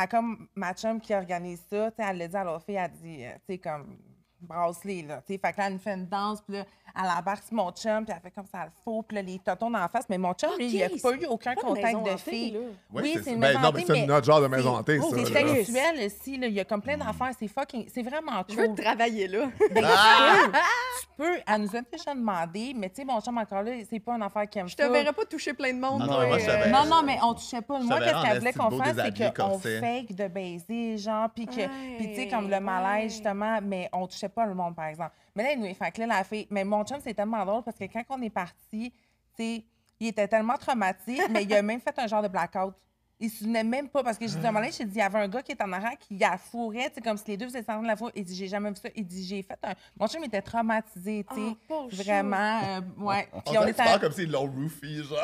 elle, comme ma chum qui organise ça, tu sais, elle l'a dit à l'autre fille, elle dit, tu sais, comme, bracelet, là, tu sais. Fait que là, elle nous fait une danse, puis là, elle embarque sur mon chum, puis elle fait comme ça, elle faut, puis là, les totons dans la face. Mais mon chum, lui, il a Ok, pas eu aucun pas une contact maison de hantée, filles. là. Oui, c'est une ben, maison non, hantée, mais c'est mais notre genre de maison hantée, ça. c'est là. sexuel aussi, là. Il y a comme plein d'affaires. C'est fucking. C'est vraiment Je veux cool. travailler là. Ben, tu peux. Elle nous a déjà demandé, mais tu sais, mon chum, encore là, c'est pas une affaire qui aime Je ça. te verrais pas toucher plein de monde. Non, toi, non, moi, je te verrais. Non, non, mais on touchait pas. Je Moi, te qu'est-ce verrais en qu'elle voulait esti qu'on beau fasse, c'est déshabillé, qu'on corset. fake de baiser, genre, puis que. Ouais, Puis tu sais, comme le malaise, ouais. justement, mais on touchait pas le monde, par exemple. Mais là, anyway, fait que là, la fille. Mais mon chum, c'est tellement drôle parce que quand on est parti, tu sais, il était tellement traumatisé, mais il a même fait un genre de blackout. Il se souvenait même pas, parce que j'ai dit à un moment donné, j'ai dit, il y avait un gars qui était en arrière qui la fourrait, tu sais, comme si les deux faisaient de la fourre. Il dit, j'ai jamais vu ça. Il dit, j'ai fait un. Mon chum était traumatisé, tu sais. Ah, pauvre Vraiment, ouais. On Puis dirait on que tu était. parles comme s'ils l'ont roofie, genre.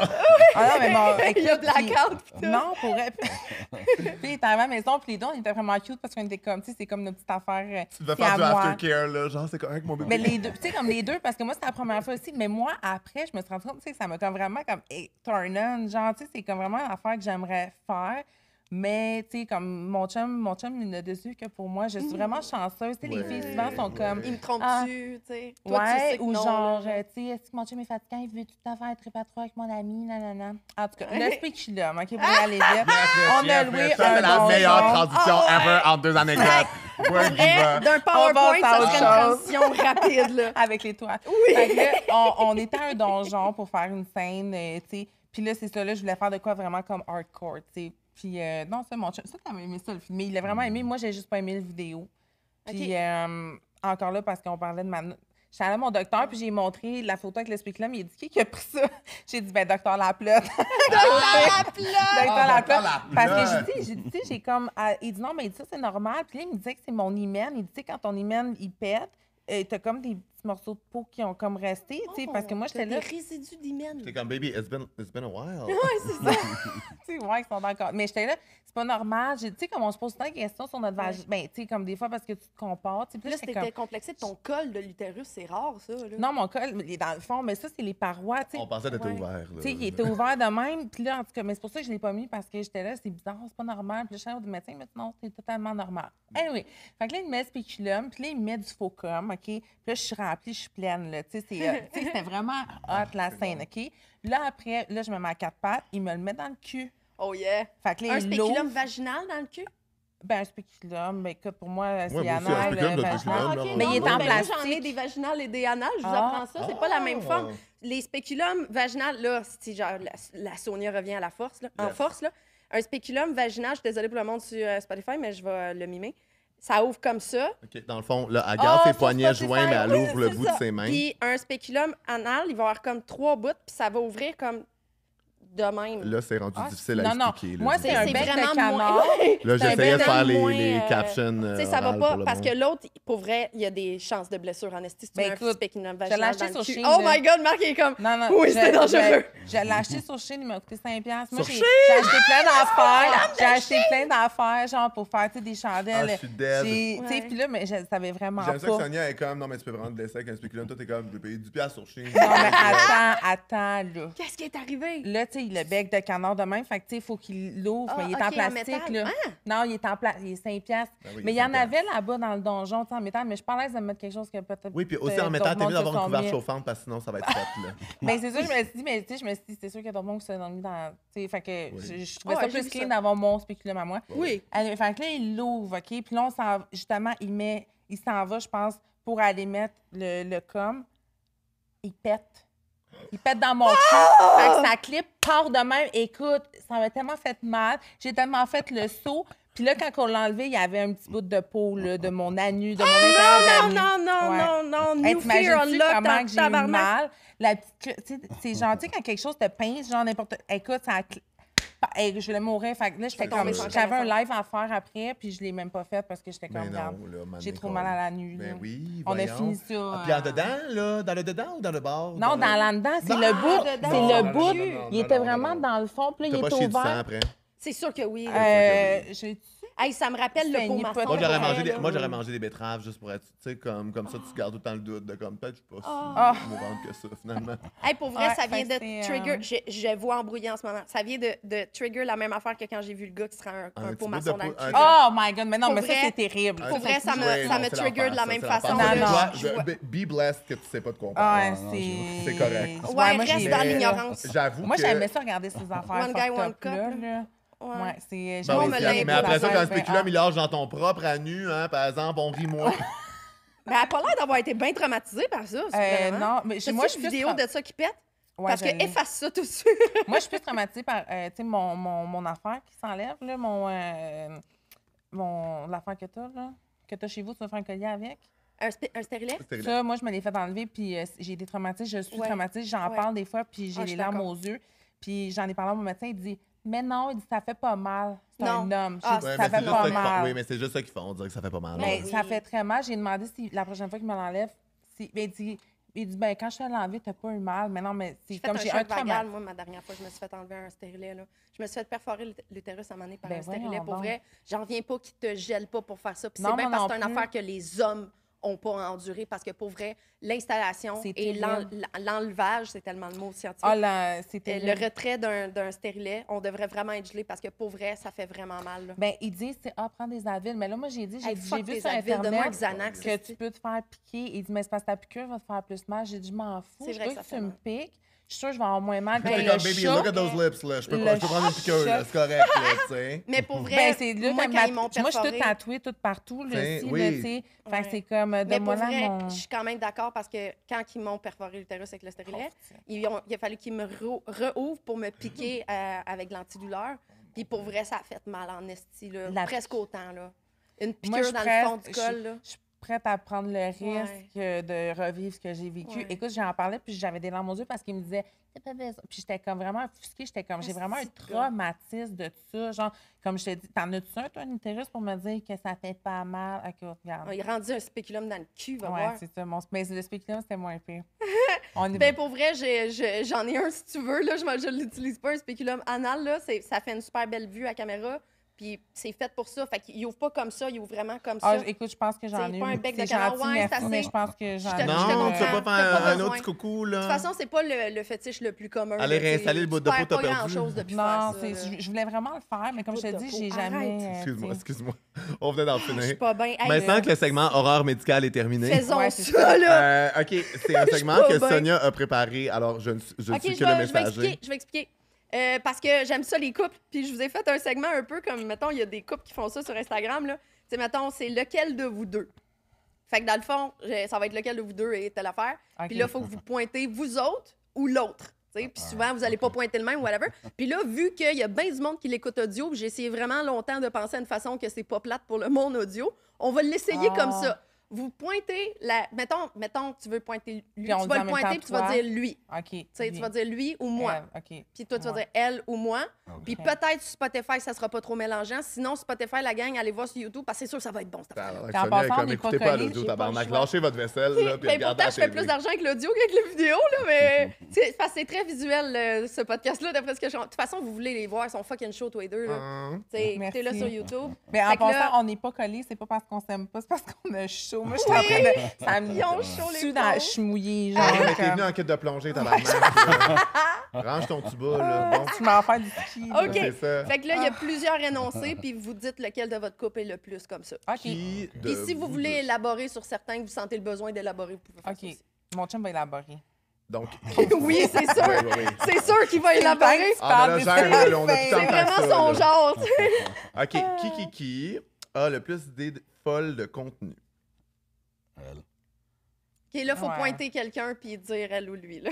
Ah non, mais bon, Il y a écoute, blackout, puis- pis tout. Non, pour vrai. Puis il était arrivé à la maison, puis les deux, on était vraiment cute parce qu'on était comme, tu sais, c'est comme notre petite affaire. Tu devais c'est faire à du moi. aftercare, là. Genre, c'est correct, mon bébé. Mais les deux, tu sais, comme les deux, parce que moi, c'était la première fois aussi. Mais moi, après, je me suis rendue compte, tu sais, que ça m'a comme vraiment comme turn on. Genre, tu sais, c'est comme vraiment l'affaire que j'aimerais faire. Mais, tu sais, comme mon chum, il n'a dessus que pour moi. Je suis vraiment chanceuse. Tu sais, les filles, souvent, sont comme. Il me trompe-tu, Ah. tu sais? Toi, tu Ouais, sais que ou non, genre, là. tu sais, est-ce que mon chum est fatiguant, il veut tout à faire trip à trois avec mon ami, nanana. En tout cas, le spéculum, OK, pour y aller vite. On a loué Ça, c'est un la donjon. meilleure transition Ah ouais. ever entre deux anecdotes. Ouais, j'y Vrai, vais. d'un On PowerPoint, va ça faire serait une autre chose. transition rapide, là. Avec les toits. Oui. Fait que là, on était à un donjon pour faire une scène, tu sais. Puis là, c'est ça, là, je voulais faire de quoi vraiment comme hardcore, tu sais. Puis non, ça, mon chum, ça, t'as aimé ça, le film. Mais il a vraiment aimé. Moi, j'ai juste pas aimé la vidéo. Puis encore là, parce qu'on parlait de ma... J'étais allée à mon docteur, puis j'ai montré la photo avec le spéculum. Il a dit, qui a pris ça? J'ai dit, ben, docteur Laplotte. Docteur Laplotte. Parce que j'ai dit, tu sais, j'ai comme... il dit, non, mais il dit, ça, c'est normal. Puis là, il me disait que c'est mon hymen. Il dit, tu sais, quand ton hymen, il pète, t'as comme des petits morceaux de peau qui ont comme resté, tu sais, parce que moi, j'étais là... Des résidus d'hymen. T'es comme, baby, it's been a while. Ouais, c'est ça. Tu sais, ouais, ils sont d'accord. Mais j'étais là, c'est pas normal. Tu sais, comme on se pose tant de questions sur notre vagin. Ben, tu sais, comme des fois parce que tu te compares. Tu sais, puis Là, là, si j'étais t'étais comme... complexé de ton col de l'utérus, c'est rare, ça, là. Non, mon col, il est dans le fond, mais ça, c'est les parois, tu sais. On pensait d'être Ouais. ouvert. là. Tu sais, il était ouvert de même. Puis là, en tout cas, mais c'est pour ça que je l'ai pas mis parce que j'étais là, c'est bizarre, c'est pas normal. Puis là, je suis allée au médecin, mais non, c'est totalement normal. Anyway, fait que là, il me met le spéculum, puis là, il me met du faux cum, OK? Puis là, je suis remplie, je suis pleine, là. Tu sais, c'était vraiment hot, la scène, OK? Là, après, là, je me mets à quatre pattes, il me le met dans le cul. Oh yeah. Fait que là, Un il spéculum l'ouvre. vaginal dans le cul? Ben, un spéculum, ben, écoute, pour moi, c'est moi aussi, un anal, spéculum de vaginal. spéculum, là, Mais il est non, en ben, moi, j'en ai plastique. des vaginales et des anales, je vous Ah. apprends ça. C'est pas la même forme. Les spéculums vaginales, là, c'est genre la Sonia revient à la force, là, en Yes. force, là. Un spéculum vaginal, je suis désolée pour le monde sur Spotify, mais je vais le mimer. Ça ouvre comme ça. OK, dans le fond, là, elle garde ses sur poignets Spotify, joints, mais elle oui, ouvre le c'est bout ça. de ses mains. Puis un spéculum anal, il va avoir comme 3 bouts, puis ça va ouvrir comme de même. Là, c'est rendu Ah, difficile à non, non. expliquer. là, Moi, je c'est veux un dire. bec de vraiment canard. moins- Là, c'est un j'essayais de bec faire moins, les captions. Tu sais, ça va orales pas, pour le parce monde. que l'autre, pour vrai, il y a des chances de blessure en esti si tu Ben, mets un écoute, spéculum l'ai vaginal acheté dans le sur cul. Shein, Oh là. my God, Marc, il est comme... Non, non. Oui, c'était dangereux. Je l'ai acheté sur Shein, il m'a coûté 5$. Moi, Sur j'ai acheté plein d'affaires. J'ai acheté plein d'affaires, genre, pour faire, tu sais, des chandelles. Ah, je suis dead. Tu sais, Ouais. puis là, mais je savais vraiment J'aime ça que pas. Sonia est comme, non, mais tu peux vraiment te laisser avec un spéculum. Toi, t'es comme, de payer 10$ sur Chine. Non, mais attends, là. Qu'est-ce qui est arrivé? Là, tu sais, le bec de canard de même. Fait que, tu sais, il faut qu'il l'ouvre. Mais il est OK, en en plastique, métal. là. Ah! Non, il est en plastique. Il est 5 piastres. Ben oui, Mais il y en 5 avait là-bas dans le donjon, tu sais, en métal. Mais je suis pas à l'aise de mettre quelque chose que peut-être. Oui, puis aussi en métal, t'es mieux d'avoir une couverture chauffante. chauffante parce que sinon, ça va être fait, là. Mais c'est ça, je me suis dit, mais tu sais, je me suis dit, c'est sûr qu'il y a d'autres monde qui se sont mis dans. Tu sais, fait que Oui. je trouvais Ouais, ça j'ai plus vu clean ça. d'avoir mon spéculum à moi. Oui. Fait que là, il l'ouvre, OK? Puis là, justement, il s'en va, je pense, pour aller mettre le com. Il pète. Il pète dans mon cul. Fait que sa clip part de même. Écoute, ça m'a tellement fait mal. J'ai tellement fait le saut. Puis là, quand on l'a enlevé, il y avait un petit bout de peau là, de mon anus, de mon intérieur d'anus. Non, Hey, New Fear t'imagines-tu Unlocked comment en que j'ai eu tabarnak. mal? La petite... Tu sais, c'est genre, tu sais, quand quelque chose te pince, genre n'importe... Écoute, ça... Hey, je voulais mourir. Fait que là, j'étais tombé comme... sur le J'avais un téléphone. live à faire après, puis je l'ai même pas fait parce que j'étais comme... Ben regarde, non, là, j'ai mané, trop comme- mal à la nuit. Ben là. oui, On a voyons. fini ça. Ah, puis en dedans, là? Dans le dedans ou dans le bord? Non, dans l'en-dedans, c'est Non, le bout. dedans. C'est Non, le non, bout. non, non, Il non, était non, vraiment non. dans le fond, puis là, T'as il pas était chié du sang ouvert. après? C'est sûr que oui. J'ai... Hey, ça me rappelle le Saigné pot maçon. pas Moi, de j'aurais Ouais, mangé, là. moi, j'aurais mangé des betteraves juste pour être, tu sais, comme ça, tu gardes tout le temps le doute de comme, peut-être, je suis pas Ah. si mourante que ça, finalement. Hey, pour vrai, Ouais, ça vient fait de que c'est, trigger. Je vois embrouiller en ce moment. Ça vient de trigger la même affaire que quand j'ai vu le gars qui se rend un petit pot bout maçon de dans le peau- cul. un- Oh my God, mais non, Pour mais ça, vrai- c'est terrible. Pour vrai, ça Ouais, me c'est trigger l'enfer, de la ça, même c'est façon. l'enfer. Non, là. non. Je dois- be blessed que tu sais pas de quoi on Ah, parle. ouais, non, c'est... c'est correct. Ouais, moi, reste j'ai- dans l'ignorance. J'avoue Moi, que... j'aimais ça regarder ces affaires One guy, fucked one up, cup, là. là. Ouais, c'est... Ben Moi, oui, on me mais l'a mais après ça, quand le fait, spéculum, il lâche dans ton propre anus, hein, par exemple, on rit moins. Mais elle a pas l'air d'avoir été bien traumatisée par ça. surprenamment. non, mais T'as-tu moi, je suis une plus... vidéo de ça qui pète? Ouais, Parce je que l'ai. efface ça tout de suite. Moi, je suis plus traumatisée par, tu sais, mon affaire qui s'enlève, là, l'affaire que t'as chez vous, tu vas faire un collier avec. Un stérilet? Ça, moi, je me l'ai fait enlever, puis j'ai été traumatisée. Je suis Ouais. traumatisée. J'en Ouais. parle des fois, puis j'ai Ah, je les suis larmes d'accord. aux yeux. Puis j'en ai parlé à mon médecin, il dit « Mais non, il dit ça fait pas mal. C'est Non. un homme. Ah, J'ai dit, Ouais, ça mais fait c'est juste pas ça qu'ils font. mal. Oui, mais c'est juste ça qu'ils font. On dirait que ça fait pas mal. Mais Oui. ça fait très mal. J'ai demandé si la prochaine fois qu'il me l'enlève, il dit ben quand je te l'ai enlevé, t'as pas eu mal. Mais non, mais c'est J'ai fait comme un j'ai choc un vagal, trauma. moi, ma dernière fois, je me suis fait enlever un stérilet. Là. Je me suis fait perforer l'utérus à un moment donné par Ben un stérilet. voyons Pour donc. vrai, j'en reviens pas qu'ils te gèlent pas pour faire ça. Puis Non, c'est bien moi parce que non c'est une plus. affaire que les hommes ont pas enduré. Parce que pour vrai, l'installation C'est et terrible. l'enlevage, c'est tellement le mot scientifique. Ah là, c'était Le retrait d'un stérilet, on devrait vraiment être gelé parce que pour vrai, ça fait vraiment mal. Là. Ben, ils disent, prends des Advil. Mais là, moi, j'ai dit, Hey, j'ai fuck vu des sur Advil, donne-moi un Internet Xanax. que esti. tu peux te faire piquer. Il dit, mais c'est parce que ta piqûre va te faire plus mal. J'ai dit, je m'en fous. C'est Je vrai veux que que ça tu fait me mal. piques. Je suis sûre que je vais avoir moins mal. T'es Ben, comme, le baby, choc, look at those lips, là. Je peux le prendre une piqûre, là. choc. C'est correct, là, tu sais. Mais pour vrai, Ben, c'est là, moi, quand quand ils m'ont moi, je suis toute perforé... tatouée, toute partout, là, T'sais, aussi, oui. là, tu sais. Fait que Ouais. c'est comme, Mais pour donne-moi là vrai, mon... je suis quand même d'accord parce que quand ils m'ont perforé l'utérus avec le stérilet, il a fallu qu'ils me réouvrent pour me piquer avec de l'antidouleur. Puis pour vrai, ça a fait mal en esti, là, La- presque autant. Là. Une Moi, piqûre je suis dans prête- le fond du col. Là. Je suis prête à prendre le risque Ouais. de revivre ce que j'ai vécu. Ouais. Écoute, j'en parlais, puis j'avais des larmes aux yeux parce qu'il me disait « T'as pas besoin. » Puis j'étais comme vraiment offusquée. J'étais comme, j'ai vraiment un Asti, traumatisme de tout ça. Genre, comme je t'ai dit, t'en as-tu un, toi, un utérus pour me dire que ça fait pas mal? OK, regarde. Il a rendu un spéculum dans le cul, va Ouais, voir. c'est ça. Mais le spéculum, c'était moins pire. On est... Ben pour vrai, j'en ai un si tu veux. Là, je l'utilise pas, un spéculum anal. Là, ça fait une super belle vue à caméra. Puis c'est fait pour ça. Fait qu'il ouvre pas comme ça, il ouvre vraiment comme ça. Ah, écoute, je pense que j'en C'est ai pas un eu. bec de C'est canard. gentil, Ouais, merci, c'est mais assez. je pense que j'en ai eu. Je te Non, tu comprends. vas pas T'as faire pas un besoin. autre petit coucou, là. De toute façon, c'est pas le fétiche le plus commun. Allez là, réinstaller le bout de tu peau, perds t'as pas perdu. grand-chose depuis Non, faire ça. là. je voulais vraiment le faire, mais comme je te Bout de dis, peau. j'ai Arrête. jamais... Excuse-moi, tu sais. excuse-moi. On venait d'en Je suis finir. pas bien. Hey, Maintenant que le segment horreur médicale est terminé. faisons Ouais, c'est ça, là. OK, c'est un segment pas que bien. Sonia a préparé. Alors, je ne OK, suis je que le vais, je vais messager. expliquer. Je vais expliquer. Parce que j'aime ça, les couples. Puis je vous ai fait un segment un peu comme, mettons, il y a des couples qui font ça sur Instagram. Là. Tu sais, mettons, c'est lequel de vous deux. Fait que dans le fond, ça va être lequel de vous deux et telle affaire. OK. Puis là, il faut que vous pointez vous autres ou l'autre. Tu sais, puis souvent, vous n'allez pas pointer le même ou whatever. Puis là, vu qu'il y a bien du monde qui l'écoute audio, puis j'ai essayé vraiment longtemps de penser à une façon que c'est pas plate pour le monde audio, on va l'essayer Ah. comme ça. Vous pointez la. Mettons, tu veux pointer lui. Puis on Tu dit vas en le même pointer, temps puis tu vas toi. dire lui. OK. Tu sais, tu vas dire lui ou moi. OK. Puis toi, tu vas Ouais. dire elle ou moi. Ok. Puis peut-être sur Spotify, ça sera pas trop mélangeant. Sinon, Spotify, la gang, allez voir sur YouTube parce que c'est sûr que ça va être bon, cette affaire. Alors, Puis en Sonia est passant, on comme, n'est écoutez pas pas collés, l'audio, j'ai pas le tabarnak. choix. Lâchez votre vaisselle, là, puis Mais regardez pourtant, la je fais télé. plus d'argent avec l'audio qu'avec la vidéo, là, mais c'est parce que c'est très visuel, ce podcast-là, d'après ce que je... De toute façon, vous voulez les voir, ils sont fucking chauds, tous les deux, là. Hein? Tu sais, Merci. écoutez-le sur YouTube. Mais en Fait que là- passant, on n'est pas collés, c'est pas parce qu'on s'aime pas, c'est parce qu'on a chaud. chaud. Moi, j'étais en train de... Ça me Ils ont chaud, les dessus pauvres. je suis mouillée, genre. Hey, mais t'es comme- venu en kit de plongée, tabarnak. là. Range ton tuba, là. Bon, Tu m'en fais du ski. là. OK. c'est ça. Fait que là, il y a plusieurs énoncés, puis vous dites lequel de votre couple est le plus comme ça. OK. Qui de Puis si vous voulez deux? élaborer sur certains que vous sentez le besoin d'élaborer, vous pouvez faire ça OK. aussi. Mon chum va élaborer. Donc, Oui, c'est sûr. ouais, ouais, ouais. C'est sûr qu'il va élaborer. Ah, mais là, gère, là, on a tout le C'est temps de faire vraiment ça, son là. genre, tu sais. OK, qui a le plus d'idées folles de contenu? Elle. OK, là, il faut Ouais. pointer quelqu'un puis dire elle ou lui. Là.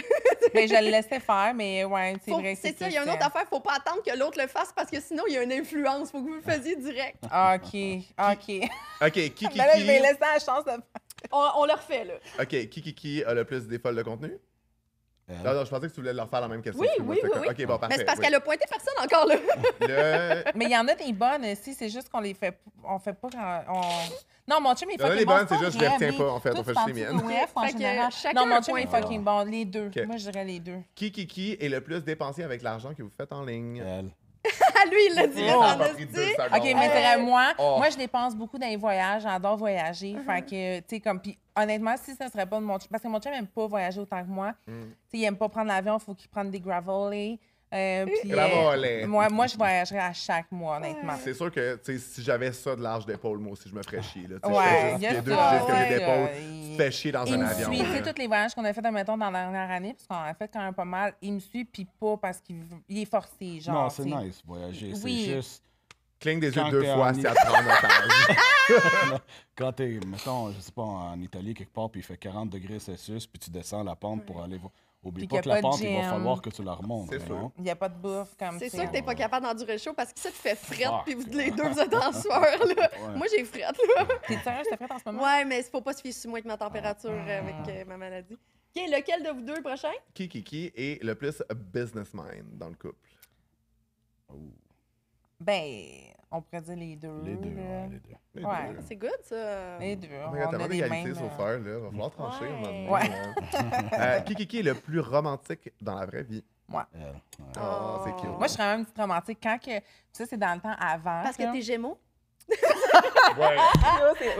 Mais je le laissais faire, mais ouais, c'est vrai que C'est ça, il y a une autre affaire, faut pas attendre que l'autre le fasse parce que sinon, il y a une influence. Faut que vous le faisiez direct. OK. OK. OK, qui Mais là, je vais laisser la chance de... On le refait, là. OK, qui a le plus d'idées folles de contenu? Elle. Non, je pensais que tu voulais leur faire la même question. Oui, excuse-moi, oui, c'était oui, comme- oui. OK, bon, parfait. Mais c'est parce oui. qu'elle a pointé personne encore, là. Le... Mais il y en a des bonnes aussi, c'est juste qu'on les fait... On fait pas quand... Non, mon chum est Il y en a fucking des bon. bonnes, c'est juste que je les vrai, retiens mais pas, en fait. toi, On fait tu juste les penses miennes. que WF, en Fait que général. chacun Non, mon un chum est point. fucking bon. Les deux. OK. Moi, je dirais les deux. Qui est le plus dépensé avec l'argent que vous faites en ligne? Elle. Ah, lui, il l'a dit, Ça en m'a pris 2 esti. secondes. OK, mais c'est vrai, moi, Oh. moi, je dépense beaucoup dans les voyages. J'adore voyager. Fait que, tu sais, comme... Puis, honnêtement, si ça serait pas de mon chum... Parce que mon chum n'aime pas voyager autant que moi. Tu sais, il aime pas prendre l'avion. Il faut qu'il prenne des gravelly. Gravelly. Moi, je voyagerais à chaque mois, honnêtement. C'est sûr que tu sais, si j'avais ça de large d'épaule, moi aussi, je me ferais chier. Là. Tu sais, Ouais, je fais juste il y a les deux ça, juste que ouais, j'ai d'épaule. il- Tu te fais chier dans Il un me avion. suit. Tu sais, là. tous les voyages qu'on a fait, admettons, dans la dernière année, parce qu'on en a fait quand même pas mal, il me suit, puis pas parce qu'il est forcé, genre. Non, c'est tu sais. nice, voyager. Oui. C'est juste. Cligne des yeux Quand 2 t'es fois en si elle te prend en otage. Quand t'es, mettons, je sais pas, en Italie, quelque part, puis il fait 40 degrés Celsius, puis tu descends la pente pour aller voir. Oublie Puis pas qu'il y que a la pas de pente, il va gym. falloir que tu la remontes. C'est you sûr. know? Il n'y a pas de bouffe comme C'est ça. sûr que t'es pas capable d'endurer le chaud parce que ça te fait frette, Fuck. puis vous, les deux, vous êtes en sueur, là. Ouais. Moi, j'ai frette, là. T'es sérieux, t'es prête en ce moment? Ouais, mais il faut pas se fier sur moi avec ma température avec ma maladie. OK, lequel de vous deux prochain? Qui est le plus business mind dans le couple? Ben, on pourrait dire les deux. Les deux, là. ouais, les deux. Les Ouais. deux. C'est good, ça. Les deux. Il y a On tellement a des d'égalité mêmes... sur faire, là. Va falloir trancher un moment donné, Ouais. là. Qui est le plus romantique dans la vraie vie? Elle. Ouais. Oh, c'est cute. Moi, je serais même une petite romantique quand que... Ça, c'est dans le temps avant. Parce que là. t'es Gémeaux? Ouais.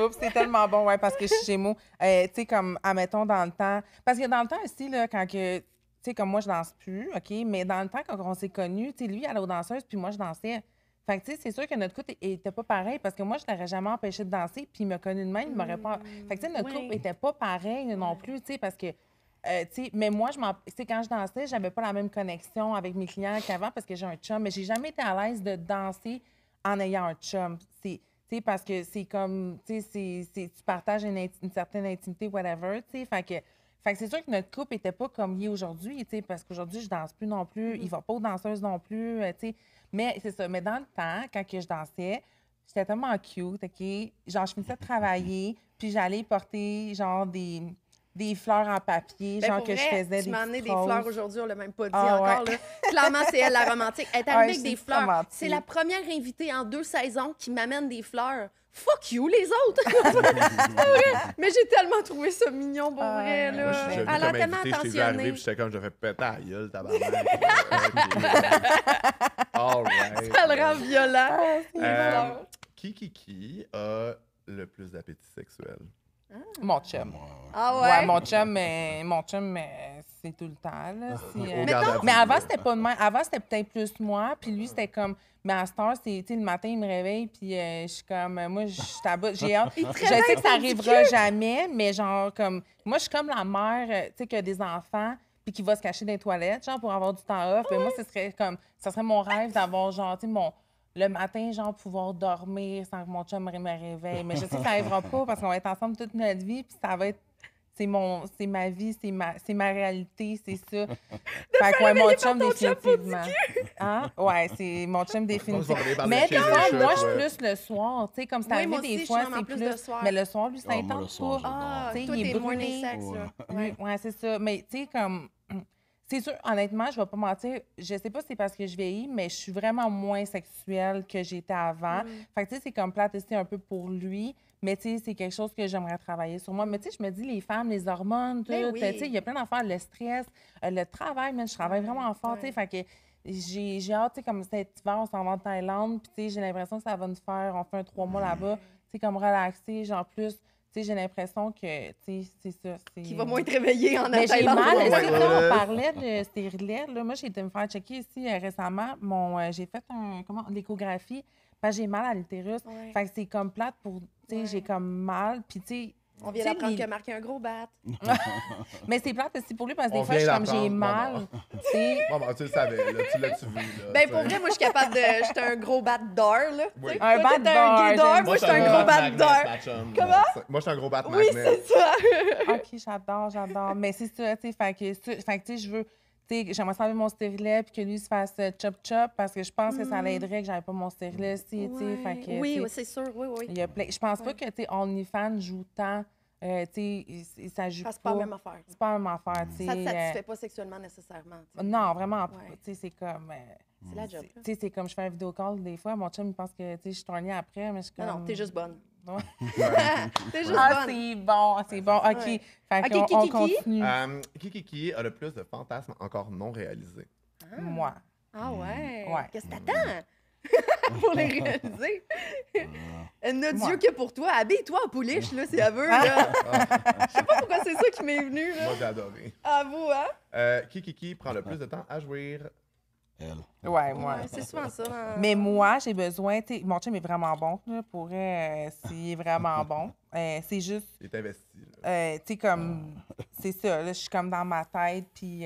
Oups, c'est tellement bon, ouais, parce que je suis Gémeaux. Tu sais, comme, admettons, dans le temps... Parce que dans le temps aussi, là, quand que... Tu sais, comme moi, je danse plus, OK? Mais dans le temps, quand on s'est connus, tu sais, lui, il allait aux danseuses, puis moi, je dansais. Fait que, tu sais, c'est sûr que notre couple était pas pareil, parce que moi, je l'aurais jamais empêché de danser, puis il m'a connu de même, il m'aurait pas... Fait que, tu sais, notre couple était pas pareil non plus, tu sais, parce que... tu sais, mais moi, tu sais, quand je dansais, j'avais pas la même connexion avec mes clients qu'avant parce que j'ai un chum, mais j'ai jamais été à l'aise de danser en ayant un chum. Tu sais, parce que c'est comme, tu sais, tu partages une certaine intimité, whatever, tu sais, fait que c'est sûr que notre couple était pas comme il est aujourd'hui, tu sais, parce qu'aujourd'hui, je danse plus non plus, il va pas aux danseuses non plus, tu sais, mais c'est ça. Mais dans le temps, quand que je dansais, j'étais tellement cute, OK? Genre, je finissais de travailler, puis j'allais porter, genre, des fleurs en papier, Ben, genre pour que vrai, je faisais tu des m'as amené petites des fleurs roses. aujourd'hui, on l'a même pas dit Ah, encore. ouais. Là. Clairement, c'est elle la romantique. Elle est arrivée Ouais, avec je des suis fleurs. romantique. C'est la première invitée en 2 saisons qui m'amène des fleurs. Fuck you, les autres! C'est pas vrai. Mais j'ai tellement trouvé ça mignon, pour Ah, vrai. ouais. Là. Moi, je suis Elle venu a comme tellement invité, je t'ai vu arriver, attentionné. puis j'étais comme, je fais péter à la gueule, tabarnak. All right. Ça le rend violent. les fleurs. Qui a le plus d'appétit sexuel? Mon chum. Ah Ouais, ouais? mon chum, c'est tout le temps, là. Au garde à vue, Mais avant, là. c'était pas de même. Avant, c'était peut-être plus moi, puis lui, c'était comme... Mais à cette heure, c'est, tu sais, le matin, il me réveille, puis je suis comme... Moi, je suis tabac, j'ai hâte. Je sais que ça arrivera jamais, mais genre, comme... Moi, je suis comme la mère, tu sais, qui a des enfants, puis qui va se cacher dans les toilettes, genre, pour avoir du temps off. Mais moi, ce serait comme... Ça serait mon rêve d'avoir, genre, tu sais, le matin, genre, pouvoir dormir sans que mon chum me réveille. Mais je sais que ça n'arrivera pas parce qu'on va être ensemble toute notre vie, puis ça va être... C'est ma vie, c'est ma réalité, c'est ça. Fait que, ouais, mon chum, définitivement. Hein? Ouais, c'est mon chum, définitivement. Mais des fois, moi, je suis plus le soir. Tu sais, comme c'est Oui, arrivé moi des aussi, je fois, suis vraiment c'est plus le plus. soir. Mais le soir, lui, ça Ah, moi, le intense soir, pas. Ah, Tu sais, toi, il est t'es morning brûlé. sex, là. Oui, ouais, c'est ça. Mais tu sais, comme. C'est sûr, honnêtement, je vais pas mentir, je sais pas si c'est parce que je vieillis, mais je suis vraiment moins sexuelle que j'étais avant. Fait que, tu sais, c'est comme plate aussi un peu pour lui, mais tu sais, c'est quelque chose que j'aimerais travailler sur moi. Mais tu sais, je me dis, les femmes, les hormones, tout, Ben oui. tu sais, il y a plein d'affaires, le stress, le travail, mais je travaille vraiment fort, tu sais, fait que j'ai hâte, tu sais, comme cet hiver, on s'en va en Thaïlande, puis tu sais, j'ai l'impression que ça va nous faire, on fait un 3 mois là-bas, tu sais, comme relaxer, genre plus sais, j'ai l'impression que, tu sais, c'est ça. Qui va moins te réveiller en Mais j'ai Thaïlande. mal, Ouais, tu sais, ouais, quand ouais. on parlait de stérilet, là, moi, j'ai été me faire checker ici récemment. J'ai fait l'échographie, parce que j'ai mal à l'utérus. Ouais. Fait que c'est comme plate pour, tu sais, Ouais. j'ai comme mal, puis tu sais... On vient tu sais, d'apprendre les- qu'il a marqué un gros bat. Mais c'est plate aussi pour lui, parce que On des fois, je vient suis comme, j'ai d'apprendre. mal, tu sais... Bon, tu le savais, là, tu l'as-tu vu, là. Ben, tu pour sais. vrai, moi, je suis capable de. J'étais un gros bat d'or, là. Oui. Tu sais, Un toi, bat t'étais d'or, un gay d'or, j'aime moi, ça. j'étais un gros bat d'or. Comment? Moi, je suis un gros bat Oui, magnet. c'est ça. OK, j'adore. Mais c'est ça, tu sais, fait que tu sais, je veux... Tu sais, j'aimerais savoir mon stérilet puis que lui se fasse chop-chop parce que je pense que ça l'aiderait que j'avais pas mon stérilet aussi, tu sais. Fait que, Oui, tu sais, oui, c'est sûr, oui, oui. il y a je pense pas que, tu sais, OnlyFans joue tant, tu sais, ça joue Ah, c'est pas la même affaire. C'est pas la même affaire, tu sais. Ça te satisfait pas sexuellement nécessairement. tu sais. Non, vraiment pas. Ouais. Tu sais, c'est comme... C'est la job. là. tu sais, c'est comme je fais un vidéo call des fois, mon chum, il pense que, tu sais, je suis tournée après, mais je suis comme... Non, non, t'es juste bonne. Ouais. T'es juste Ah, bonne. c'est bon, c'est bon. OK. Ouais. Fait OK, qu'on qui, on qui, qui? continue. Qui a le plus de fantasmes encore non réalisés? Moi. Ah ouais. Ouais. Qu'est-ce que t'attends pour les réaliser? Elle n'a Dieu que pour toi. Habille-toi en pouliche, là, si elle veut. Là. Je sais pas pourquoi c'est ça qui m'est venu. Là. Moi, j'ai adoré. À vous, hein? Qui prend le plus de temps à jouir? Elle. Ouais, moi. Ouais, c'est souvent ça. hein. Mais moi, j'ai besoin, tu sais, mon chum est vraiment bon, là, pour s'il est vraiment bon. C'est juste, Il est investi. Là. tu sais, comme, c'est ça, là, je suis comme dans ma tête, puis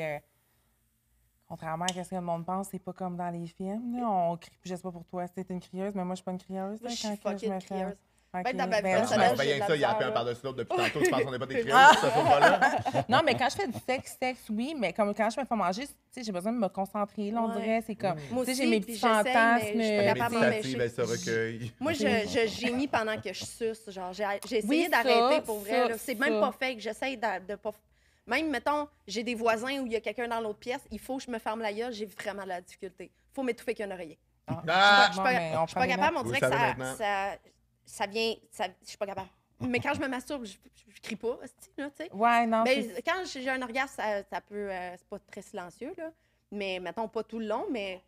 contrairement à ce que le monde pense, c'est pas comme dans les films, là, on crie, je sais pas pour toi, c'était une crieuse, mais moi, je suis pas une crieuse. Moi, là, je suis quand que fucking me fais- crieuse. OK. Ben, dans ma vie Ben, là, je personnelle, me- Ben, j'ai rien de que la ça, il y a misère, un là. par-dessus l'autre depuis tantôt. Tu penses qu'on n'est pas des créoles, ce sofa-là? Non, mais quand je fais du sexe, oui, mais comme quand je me fais manger, tu sais, j'ai besoin de me concentrer, là, on Ouais. dirait, c'est comme, Moi tu sais, aussi, j'ai mes puis petits j'essaye, mais fantasmes. je suis pas Elle est capable méditative, m'empêcher. elle se recueille. Moi, je gémis pendant que je suce. Genre, j'ai essayé Oui, d'arrêter ça, pour vrai. ça, là. C'est même ça. pas fake. J'essaye de pas. Même, mettons, j'ai des voisins où il y a quelqu'un dans l'autre pièce, il faut que je me ferme la gueule, j'ai vraiment de la difficulté. Il faut m'étouffer qu'un oreiller. Ah! Je suis pas, mais on je suis pas prend des capable, on Vous dirait le que savez maintenant. ça vient. Je suis pas capable. Mais quand je me masturbe, je crie pas, hostie, là, tu sais. Ouais, non, Ben, c'est- quand j'ai un orgasme, ça peut. C'est pas très silencieux, là. Mais mettons pas tout le long, mais.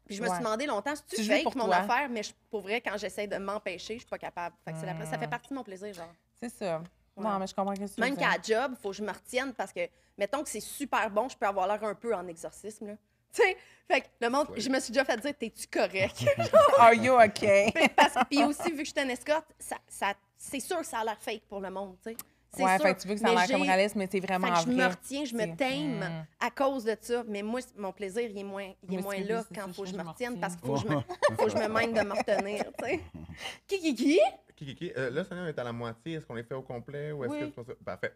Puis je me suis Ouais. demandé longtemps, si Tu tu joues fake pour mon toi. affaire, mais pour vrai, quand j'essaie de m'empêcher, je suis pas capable. Fait que ça fait partie de mon plaisir, genre. c'est ça. Ouais. Non, mais je comprends ce que tu veux Même dire. qu'à la job, il faut que je me retienne parce que, mettons que c'est super bon, je peux avoir l'air un peu en exorcisme, là. Tu sais, fait que le monde, je me suis déjà fait dire, t'es-tu correct? Are you okay? Puis aussi, vu que je suis une escorte, c'est sûr que ça a l'air fake pour le monde, tu sais. C'est Ouais, sûr. fait que tu veux que ça a Mais l'air comme j'ai- réaliste, mais c'est vraiment Fait que je me vrai. retiens, je me C'est- tame à cause de ça. Mais moi, mon plaisir, il est moins Mais là c'est quand ça, il faut que je je me me retienne retiens. parce qu'il faut que je me mène de me retenir, tu sais. Qui? Là, Sonia, on est à la moitié. Est-ce qu'on les fait au complet ou est-ce Oui. que tu penses ça? Parfait.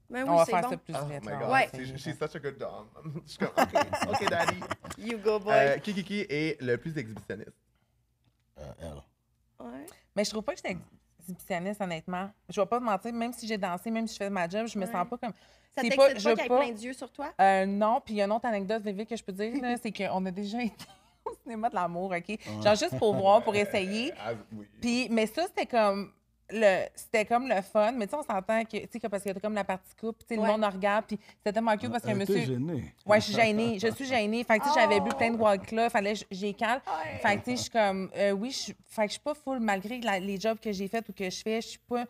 Ben On oui, va c'est faire bon. ça plus Oh vite. my là. God. Ouais. She's such a good dom. Je suis comme, OK, daddy. You go, boy. Qui est le plus exhibitionniste? Elle. Ouais. Mais je trouve pas que j'étais exhibitionniste, honnêtement. Je vais pas te mentir, même si j'ai dansé, même si je fais ma job, je me Ouais. sens pas comme... Ça c'est t'excite pas- pas je qu'il y ait pas- plein d'yeux sur toi? Non, puis il y a une autre anecdote vite que je peux dire, là, c'est qu'on a déjà été au cinéma de l'amour, OK? Genre juste pour voir, pour essayer. Oui. Puis, mais ça, c'était comme le fun. Mais tu sais, on s'entend que, tu sais, parce qu'il y a comme la partie coupe, tu sais, Ouais. le monde regarde, puis c'était tellement cute parce que Elle était monsieur... gênée. Ouais, je suis gênée. Je suis gênée. Fait que, tu sais, j'avais bu plein de vodka. Fallait que j'ai calme. Ouais. Fait que, tu sais, je suis comme, oui, fait que je suis pas full, malgré les jobs que j'ai faits ou que je fais, je suis pas,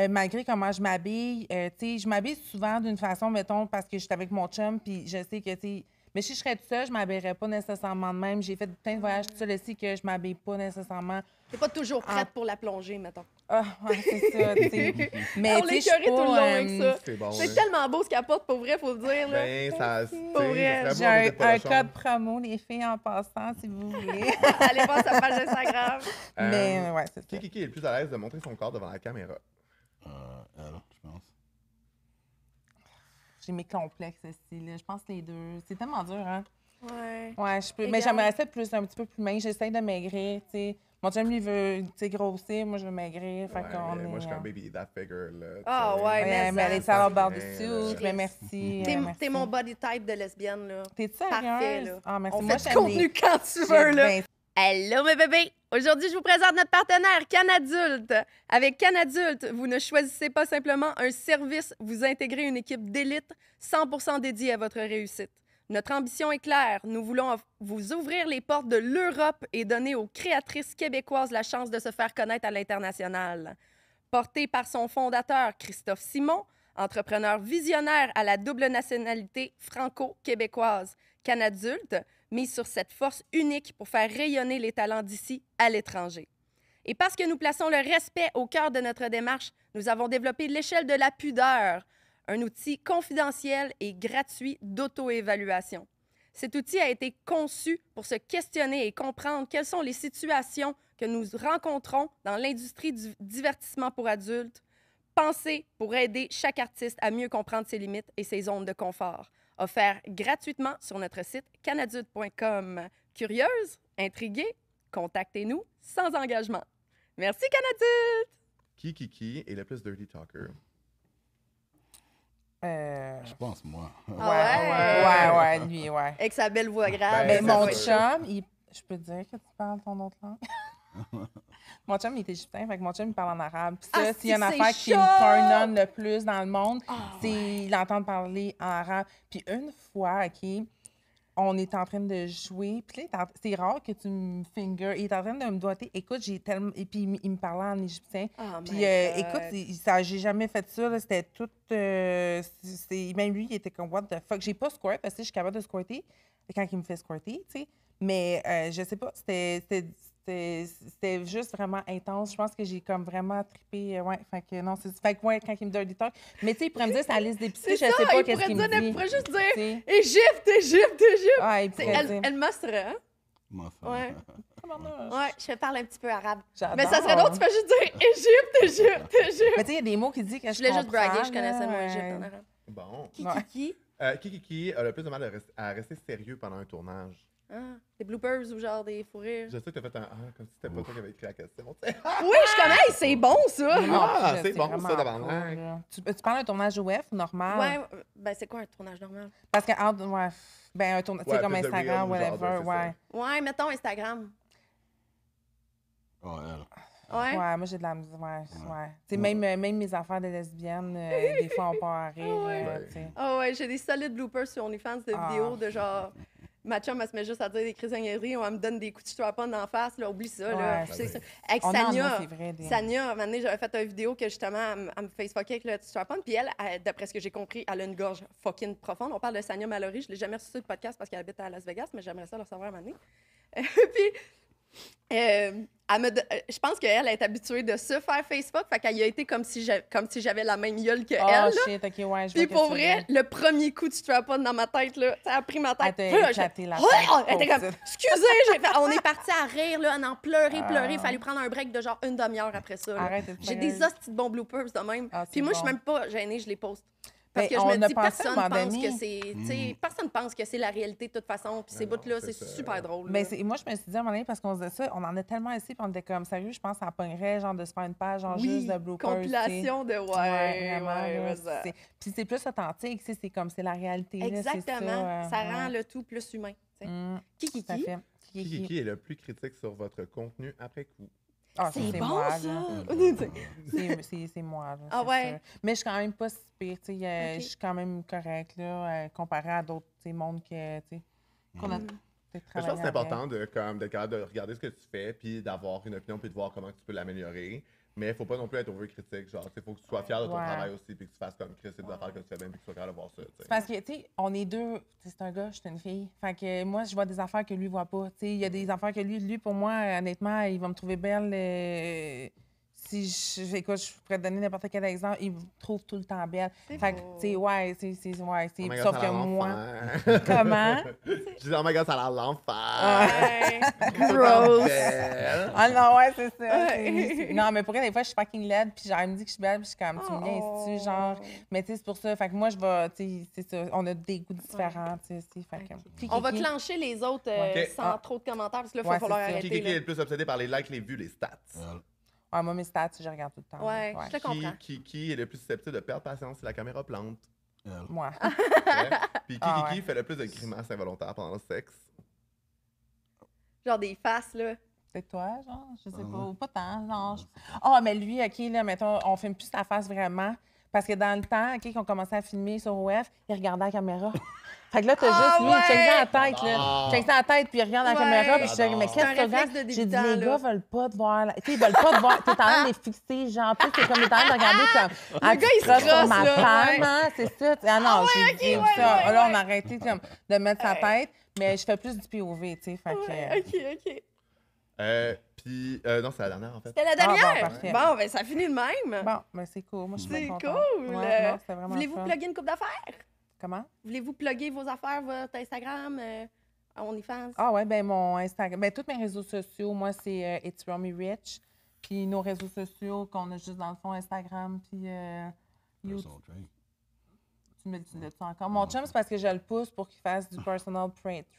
malgré comment je m'habille. Tu sais, je m'habille souvent d'une façon, mettons, parce que je suis avec mon chum, puis je sais que, tu sais, mais si je serais toute seule, je m'habillerais pas nécessairement de même. J'ai fait plein de voyages toute seule aussi que je m'habille pas nécessairement. T'es pas toujours prête pour la plongée, mettons. Ah, ouais, c'est ça, tu sais. Mais, On tu sais, l'est je suis écœuré tout le long pas, avec ça. C'est bon. C'est hein. tellement beau ce qu'elle porte, pour vrai, faut le dire, là. Ben, ça. Pour vrai. J'ai un code promo, les filles, en passant, si vous voulez. Allez voir sa page Instagram. Mais, ouais, c'est ça. Qui est le plus à l'aise de montrer son corps devant la caméra? Elle, je pense. J'ai mes complexes aussi, là. Je pense que les deux. C'est tellement dur, hein? Ouais. Ouais, je peux. Mais Égal. j'aimerais ça plus, un petit peu plus mince. J'essaie de maigrir, tu sais. Mon chum, lui, veut, tu sais, grossir. Moi, je veux maigrir. Fait Ouais, qu'on est. moi, je suis comme baby that figure. Là, Ah, tu sais. ouais, Ouais, mais elle est ça, all ça, about the c'est suit. bien. Mais merci. T'es merci. mon body type de lesbienne, là. T'es Parfait, sérieuse? là. Ah, merci. On Moi, fait du j'aime contenu les- quand tu veux, là. Ben, Hello, mes bébés! Aujourd'hui, je vous présente notre partenaire Canadulte. Avec Canadulte, vous ne choisissez pas simplement un service, vous intégrez une équipe d'élite 100% dédiée à votre réussite. Notre ambition est claire. Nous voulons vous ouvrir les portes de l'Europe et donner aux créatrices québécoises la chance de se faire connaître à l'international. Porté par son fondateur, Christophe Simon, entrepreneur visionnaire à la double nationalité franco-québécoise, Canadulte, mise sur cette force unique pour faire rayonner les talents d'ici à l'étranger. Et parce que nous plaçons le respect au cœur de notre démarche, nous avons développé l'échelle de la pudeur, un outil confidentiel et gratuit d'auto-évaluation. Cet outil a été conçu pour se questionner et comprendre quelles sont les situations que nous rencontrons dans l'industrie du divertissement pour adultes, pensé pour aider chaque artiste à mieux comprendre ses limites et ses zones de confort. Offert gratuitement sur notre site canadulte.com. Curieuse? Intriguée? Contactez-nous sans engagement. Merci, Canadulte! Qui est le plus dirty talker? Je pense, moi. Ouais, lui, ouais. Avec sa belle voix grave. Mais Ben, mon c'est chum, je peux te dire que tu parles ton autre langue? Mon chum, il est égyptien, fait que mon chum, il parle en arabe. Puis ça, Ah, s'il y a une c'est affaire qui me chaud! turn on le plus dans le monde, c'est ouais. l'entendre parler en arabe. Puis une fois, OK, on est en train de jouer. Puis là, c'est rare que tu me finger. Il est en train de me doigter. Écoute, j'ai tellement... Et puis, il me parlait en égyptien. Oh Puis, my God. écoute, j'ai jamais fait ça. Là. C'était tout... même lui, il était comme, what the fuck. J'ai pas squirt parce que je suis capable de squirter quand il me fait squirter, tu sais. Mais je sais pas, c'était juste vraiment intense. Je pense que j'ai comme vraiment trippé. Ouais, fait que non, fait que ouais, quand il me donne des talks. Mais tu sais, il pourrait me dire sa liste d'épicerie, je C'est ça, sais pas il qu'est-ce pourrait qu'il me dire, dit. il pourrait juste dire T'sais. Égypte, Égypte, Égypte. Ouais, il C'est pourrait dire. El Masra, hein? Moi, ça. Ouais. Tabarnouche. Ouais, je parle un petit peu arabe. J'adore. Mais ça serait drôle, tu fais juste dire Égypte, Égypte, Égypte. Mais tu sais, il y a des mots qui disent que Je voulais juste comprends, braguer, je connaissais là, mon ouais. Égypte en arabe. Bon. Ouais. Qui a le plus de mal à rester sérieux pendant un tournage? Ah, des bloopers ou genre des fous rires. Je sais que t'as fait un comme si c'était pas toi qui avais écrit la question. tu sais. Oui, je connais, c'est bon ça. Ah, Je c'est sais bon, vraiment ça, pas, tabarnak. là. Tu parles d'un tournage web normal? Ouais, ben c'est quoi un tournage normal? Parce que, ouais, ben un tournage, tu sais, Ouais, comme plus de Instagram, reels, genre, whatever, c'est ouais. Ouais, mettons Instagram. Oh, elle. Ouais. Ouais, moi j'ai de la musique, ouais. Tu sais, même mes affaires de lesbiennes, des fois on part à rire, Ouais. tu sais. Ah ouais, j'ai des solides bloopers sur OnlyFans de vidéos de genre. Ma chum, elle se met juste à dire des crises de niaiseries, elle me donne des coups de strap-on d'en face, là, oublie ça. Là. Ouais, C'est c'est- ça. Avec On en a, Sania, c'est vrai, des- Sania, à un moment donné, j'avais fait une vidéo que justement, elle me facefuckait avec le strap-on, puis elle, d'après ce que j'ai compris, elle a une gorge fucking profonde. On parle de Sania Mallory, je l'ai jamais reçu sur le podcast parce qu'elle habite à Las Vegas, mais j'aimerais ça le recevoir à un moment donné. Puis, je pense qu'elle est habituée de se faire Facebook, fait qu'elle y a été comme si j'avais la même gueule que elle. Oh là. shit, ok, ouais, je Puis vois pour que tu vrai, le premier coup de strap-on dans ma tête, là, ça a pris ma tête. Elle Puis t'a là, éclaté la Ouais! tête, Elle était comme, pauvre excusez, on est parti à rire, là, on en pleurait. Ah. Il fallait prendre un break de genre une demi-heure après ça. là. Arrête de te J'ai faire- des hosties de bons bloopers de même. Ah, c'est Puis moi, je suis bon. même pas gênée, je les poste. Parce Ben, que je on me a dis, pensé à un personne moment pense donné. que c'est. Tu sais, personne pense que c'est la réalité de toute façon. Puis ces non, bouts-là, c'est c'est ça. super drôle. Mais là. moi, je me suis dit à un moment donné, parce qu'on se disait ça, on en a tellement essayé, puis on était comme, sérieux, je pense que ça pognerait, genre, de se faire une page, genre, Oui, juste de bloopers. compilation de Ouais, vraiment, là, ça. Puis c'est plus authentique, tu sais, c'est comme, c'est la réalité. là, c'est Exactement. Ça ouais. rend le tout plus humain. tu sais. Qui? Tout à fait. Qui est le plus critique sur votre contenu après coup? Ah, C'est bon, moi, ça! là. C'est moi, là. Ah c'est ouais? sûr. Mais je suis quand même pas si pire, tu sais. Ok. Je suis quand même correcte, là, comparé à d'autres, tu sais, mondes que, tu sais, qu'on a peut-être Je pense que travaillé c'est important avec. d'être capable de regarder ce que tu fais, puis d'avoir une opinion, puis de voir comment tu peux l'améliorer. Mais il faut pas non plus être over-critique. Genre, il faut que tu sois fier de ton Ouais. travail aussi, puis que tu fasses comme Chris, c'est des affaires que tu fais bien, puis que tu sois capable de voir ça. tu sais. C'est parce que, tu sais, on est deux. Tu sais, c'est un gars, je suis une fille. Fait que moi, je vois des affaires que lui voit pas. Tu sais, il y a des affaires que lui, pour moi, honnêtement, il va me trouver belle. Écoute, je pourrais te donner n'importe quel exemple, il me trouve tout le temps belle. C'est Fait que, beau. tu sais, ouais, Oh my God, sauf ça a que l'air moi. l'enfer. Comment? Je dis, oh my God, ça a l'air l'enfer. Ouais. Gross. Gross. Ah non, ouais, c'est ça. Ouais. Non, mais pour elle, des fois, je suis fucking laide, puis genre, elle me dit que je suis belle, puis je suis comme, tu me viens Oh. ici, genre. Mais tu sais, c'est pour ça. Fait que moi, je vais, tu sais, c'est ça. On a des goûts différents, tu sais, aussi. Fait que. On va clencher les autres Ok. sans Ah. trop de commentaires, parce que là, il Ouais, va falloir c'est ça. arrêter. Qui est là. le plus obsédé par les likes, les vues, les stats? Elle. Ah, moi, mes stats, je regarde tout le temps. Ouais, je te comprends. Qui est le plus susceptible de perdre patience si la caméra plante? Elle. Moi. Ouais. Puis Ah qui ouais. fait le plus de grimaces involontaires pendant le sexe? Genre des faces, là. C'est toi, genre? Je sais Ah pas. ouais. Ou pas tant, genre. Ah, mais lui, OK, là, mettons, on filme plus sa face vraiment. Parce que dans le temps, OK, qu'on commençait à filmer sur OF, il regardait la caméra. Fait que là, t'as juste lui, il check ça à la tête, là. Check ça à la tête, puis il regarde la caméra, puis je dis, mais qu'est-ce que tu regardes? J'ai dit, les gars veulent pas te voir. Tu sais, ils veulent pas te voir. T'es en train de les fixer, genre, tu sais, c'est comme, t'es en train de regarder comme, Le gars, il se crosse sur crosse, ma là, femme, ouais. hein, c'est ça. Ah non, j'ai dit ça. Là, on a arrêté comme, de mettre sa tête, mais je fais plus du POV, tu sais, fait que... OK. Puis, non, c'est la dernière, en fait. C'était la bon, dernière? parfait. Bon, ben ça finit de même. Bon, ben c'est cool. Moi, je suis C'est bien contente. cool. Ouais, non, c'était vraiment Voulez-vous fun. plugger une coupe d'affaires? Comment? Voulez-vous plugger vos affaires, votre Instagram, OnlyFans? Ah ouais, ben mon Instagram, ben tous mes réseaux sociaux, moi, c'est It's Romy Rich. Puis nos réseaux sociaux qu'on a juste dans le fond, Instagram, puis YouTube. Personal train. Tu me dis ça encore. Mon chum, c'est parce que je le pousse pour qu'il fasse du personal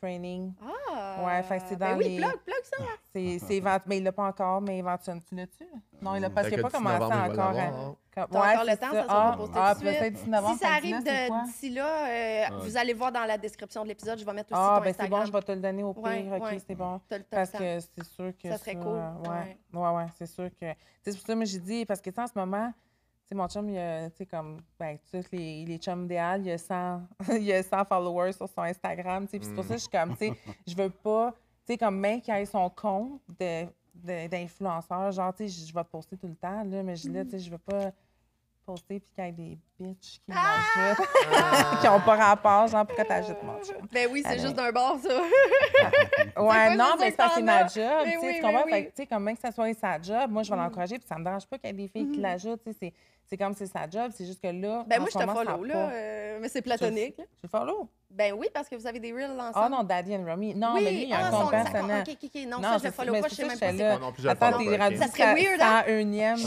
training. Ah! Ouais, fait que c'est Ben dans oui, les... plug ça! Mais il l'a pas encore, mais éventuellement, tu l'as-tu? Non, il l'a parce Fait qu'il n'a que pas 10 commencé novembre, il va encore. l'avoir. T'as encore le temps, ça sera pas posté tout de peut-être suite. 10 novembre. Si ça arrive c'est quoi? d'ici là, vous allez voir dans la description de l'épisode, je vais mettre aussi Ah, ton ben c'est Instagram. bon, je vais te le donner au pire. Ouais, OK, ouais. c'est bon. T'as le Parce temps. que c'est sûr que Ça serait cool. Ouais, c'est sûr que... C'est pour ça que j'ai dit, parce que tu sais, en ce moment, tu sais, mon chum, il a, tu sais, comme, ben, tous les chums d'Al, il a 100, il a 100 followers sur son Instagram, tu sais, puis c'est pour ça que je suis comme, tu sais, je veux pas, tu sais, comme, même qu'il ait son compte d'influenceur, genre, tu sais, je vais te poster tout le temps, là, mais je dis là, tu sais, je veux pas poster puis qu'il y ait des bitches qui m'ajoutent, qui n'ont pas rapport, genre, pourquoi t'ajoutes mon chum? Ben oui, c'est juste d'un bord, ça. Ouais, non, c'est mais c'est parce que c'est ma job, Mais tu sais, oui, tu comprends? mais Fait oui. que, tu sais, comme même que ça soit sa job, moi, je vais l'encourager, puis ça me dérange pas qu'il y ait des filles qui l'ajoutent, tu sais, c'est comme c'est sa job, c'est juste que là, Ben en moi, ce je te moment, ça follow, a là, pas- mais c'est platonique. là. Je follow? Ben oui, parce que vous avez des reels ensemble. Ah non, Daddy and Romy. Non, oui, mais lui, il a un compte d'accord, personnel. OK. Non, ça, je le follow mais pas, je c'est sais ça même que pas j'étais c'est là. quoi. Moi non plus, je le Attends, follow t'es pas, rendu ok. Ça serait weird, hein? 101e.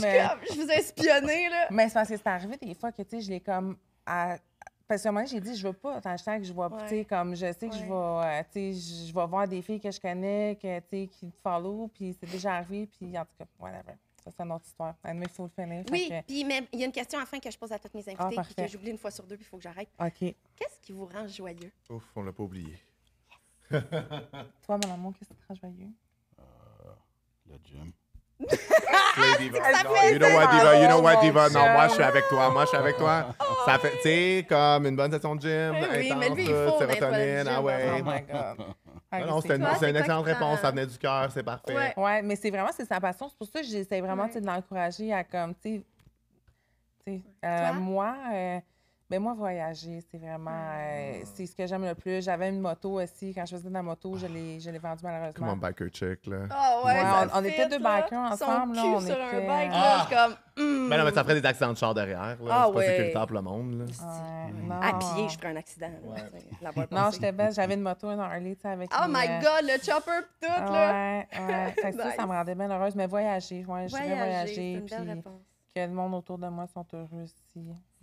Je vous ai espionné, là. Mais c'est parce que c'est arrivé des fois que, tu sais, je l'ai comme... Parce que moi, j'ai dit, je veux pas, hashtag, je vois, Ouais. tu sais, comme je sais que je vais, tu sais, je vais voir des filles que je connais, que, tu sais, qui te follow, puis c'est déjà arrivé, puis en tout cas, whatever. Ça, c'est une autre histoire. Mais il faut le finir. Oui, fait puis mais il y a une question à la fin que je pose à toutes mes invités, puis parfait. que j'oublie une fois sur deux, puis il faut que j'arrête. que... OK. Qu'est-ce qui vous rend joyeux? Ouf, on l'a pas oublié. Toi, mon amour, qu'est-ce qui te rend joyeux? Le gym. Slay Diva. Ça Non, fait you know what, Diva? You know what, mon Diva? Non, chum. moi, je suis avec toi. Moi, je suis avec toi. Ça fait, tu sais, comme une bonne session de gym, Oui, intense, mais lui, il tout, faut sérotonine, d'être ah au ouais. gym, Oh my God. Non, non, Ok, c'était c'est Toi, c'est une c'est excellente quoi qui réponse. prend- Ça venait du cœur, c'est parfait. Ouais. Ouais, mais c'est vraiment, c'est sa passion. C'est pour ça que j'essaie vraiment, Ouais. tu sais, de l'encourager à comme, tu sais, Toi? moi, ben moi, voyager, c'est vraiment, c'est ce que j'aime le plus. J'avais une moto aussi. Quand je faisais de la moto, je l'ai vendue Comme malheureusement. un biker chick, là. Ah ouais, Ouais, ça on fit, était deux là. bikers ensemble, Son là, cul on sur un était- bike, là, je suis comme... Ben non, mais ça ferait des accidents de char derrière, là. Ah c'est pas ouais. sécuritaire pour le monde, là. Ouais, non. À pied, je ferais un accident. là, Ouais. tu sais, l'avoir Non, pensé. j'étais belle. J'avais une moto, une Harley, tu sais, avec Oh les, my God, le chopper pis tout, là. Ouais. Fait que ça me rendait bien heureuse. Mais voyager, ouais, je dirais Voyager, c'est voyager. une belle Puis réponse. que le monde autour de moi sont heureux aussi.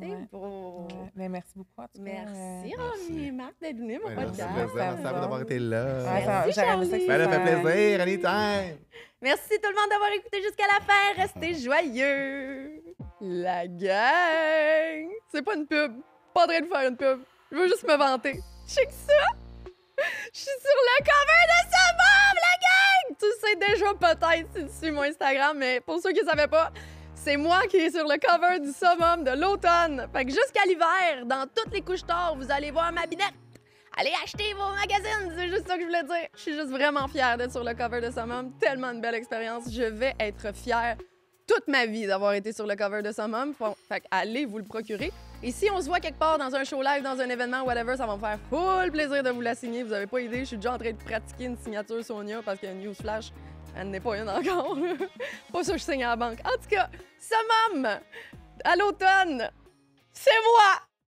C'est Ouais. beau. Ouais. Mais merci beaucoup. en tout cas. Merci, Romy et Marc, d'être venus, mon Ouais, merci, podcast. plaisir. Merci à vous d'avoir été là. Ouais, Merci, j'aurais aimé ça que Charlie. Ben, ça fait soit- plaisir, anytime. Merci tout le monde d'avoir écouté jusqu'à la fin. Restez joyeux. La gang. C'est pas une pub. Pas en train de faire une pub. Je veux juste me vanter. Check ça. Je suis sur le cover de Summum, la gang. Tu le sais déjà peut-être si tu suis mon Instagram, mais pour ceux qui ne savaient pas, c'est moi qui est sur le cover du Summum de l'automne. Fait que jusqu'à l'hiver, dans toutes les couches tard, vous allez voir ma binette. Allez acheter vos magazines, c'est juste ça que je voulais dire. Je suis juste vraiment fière d'être sur le cover de Summum. Tellement une belle expérience. Je vais être fière toute ma vie d'avoir été sur le cover de Summum. Fait que allez vous le procurer. Et si on se voit quelque part dans un show live, dans un événement, whatever, ça va me faire full plaisir de vous la signer. Vous avez pas idée, je suis déjà en train de pratiquer une signature Sonia parce que Newsflash, elle n'est pas une encore. Pas sûr que je signe à la banque. En tout cas, Summum, à l'automne, c'est moi!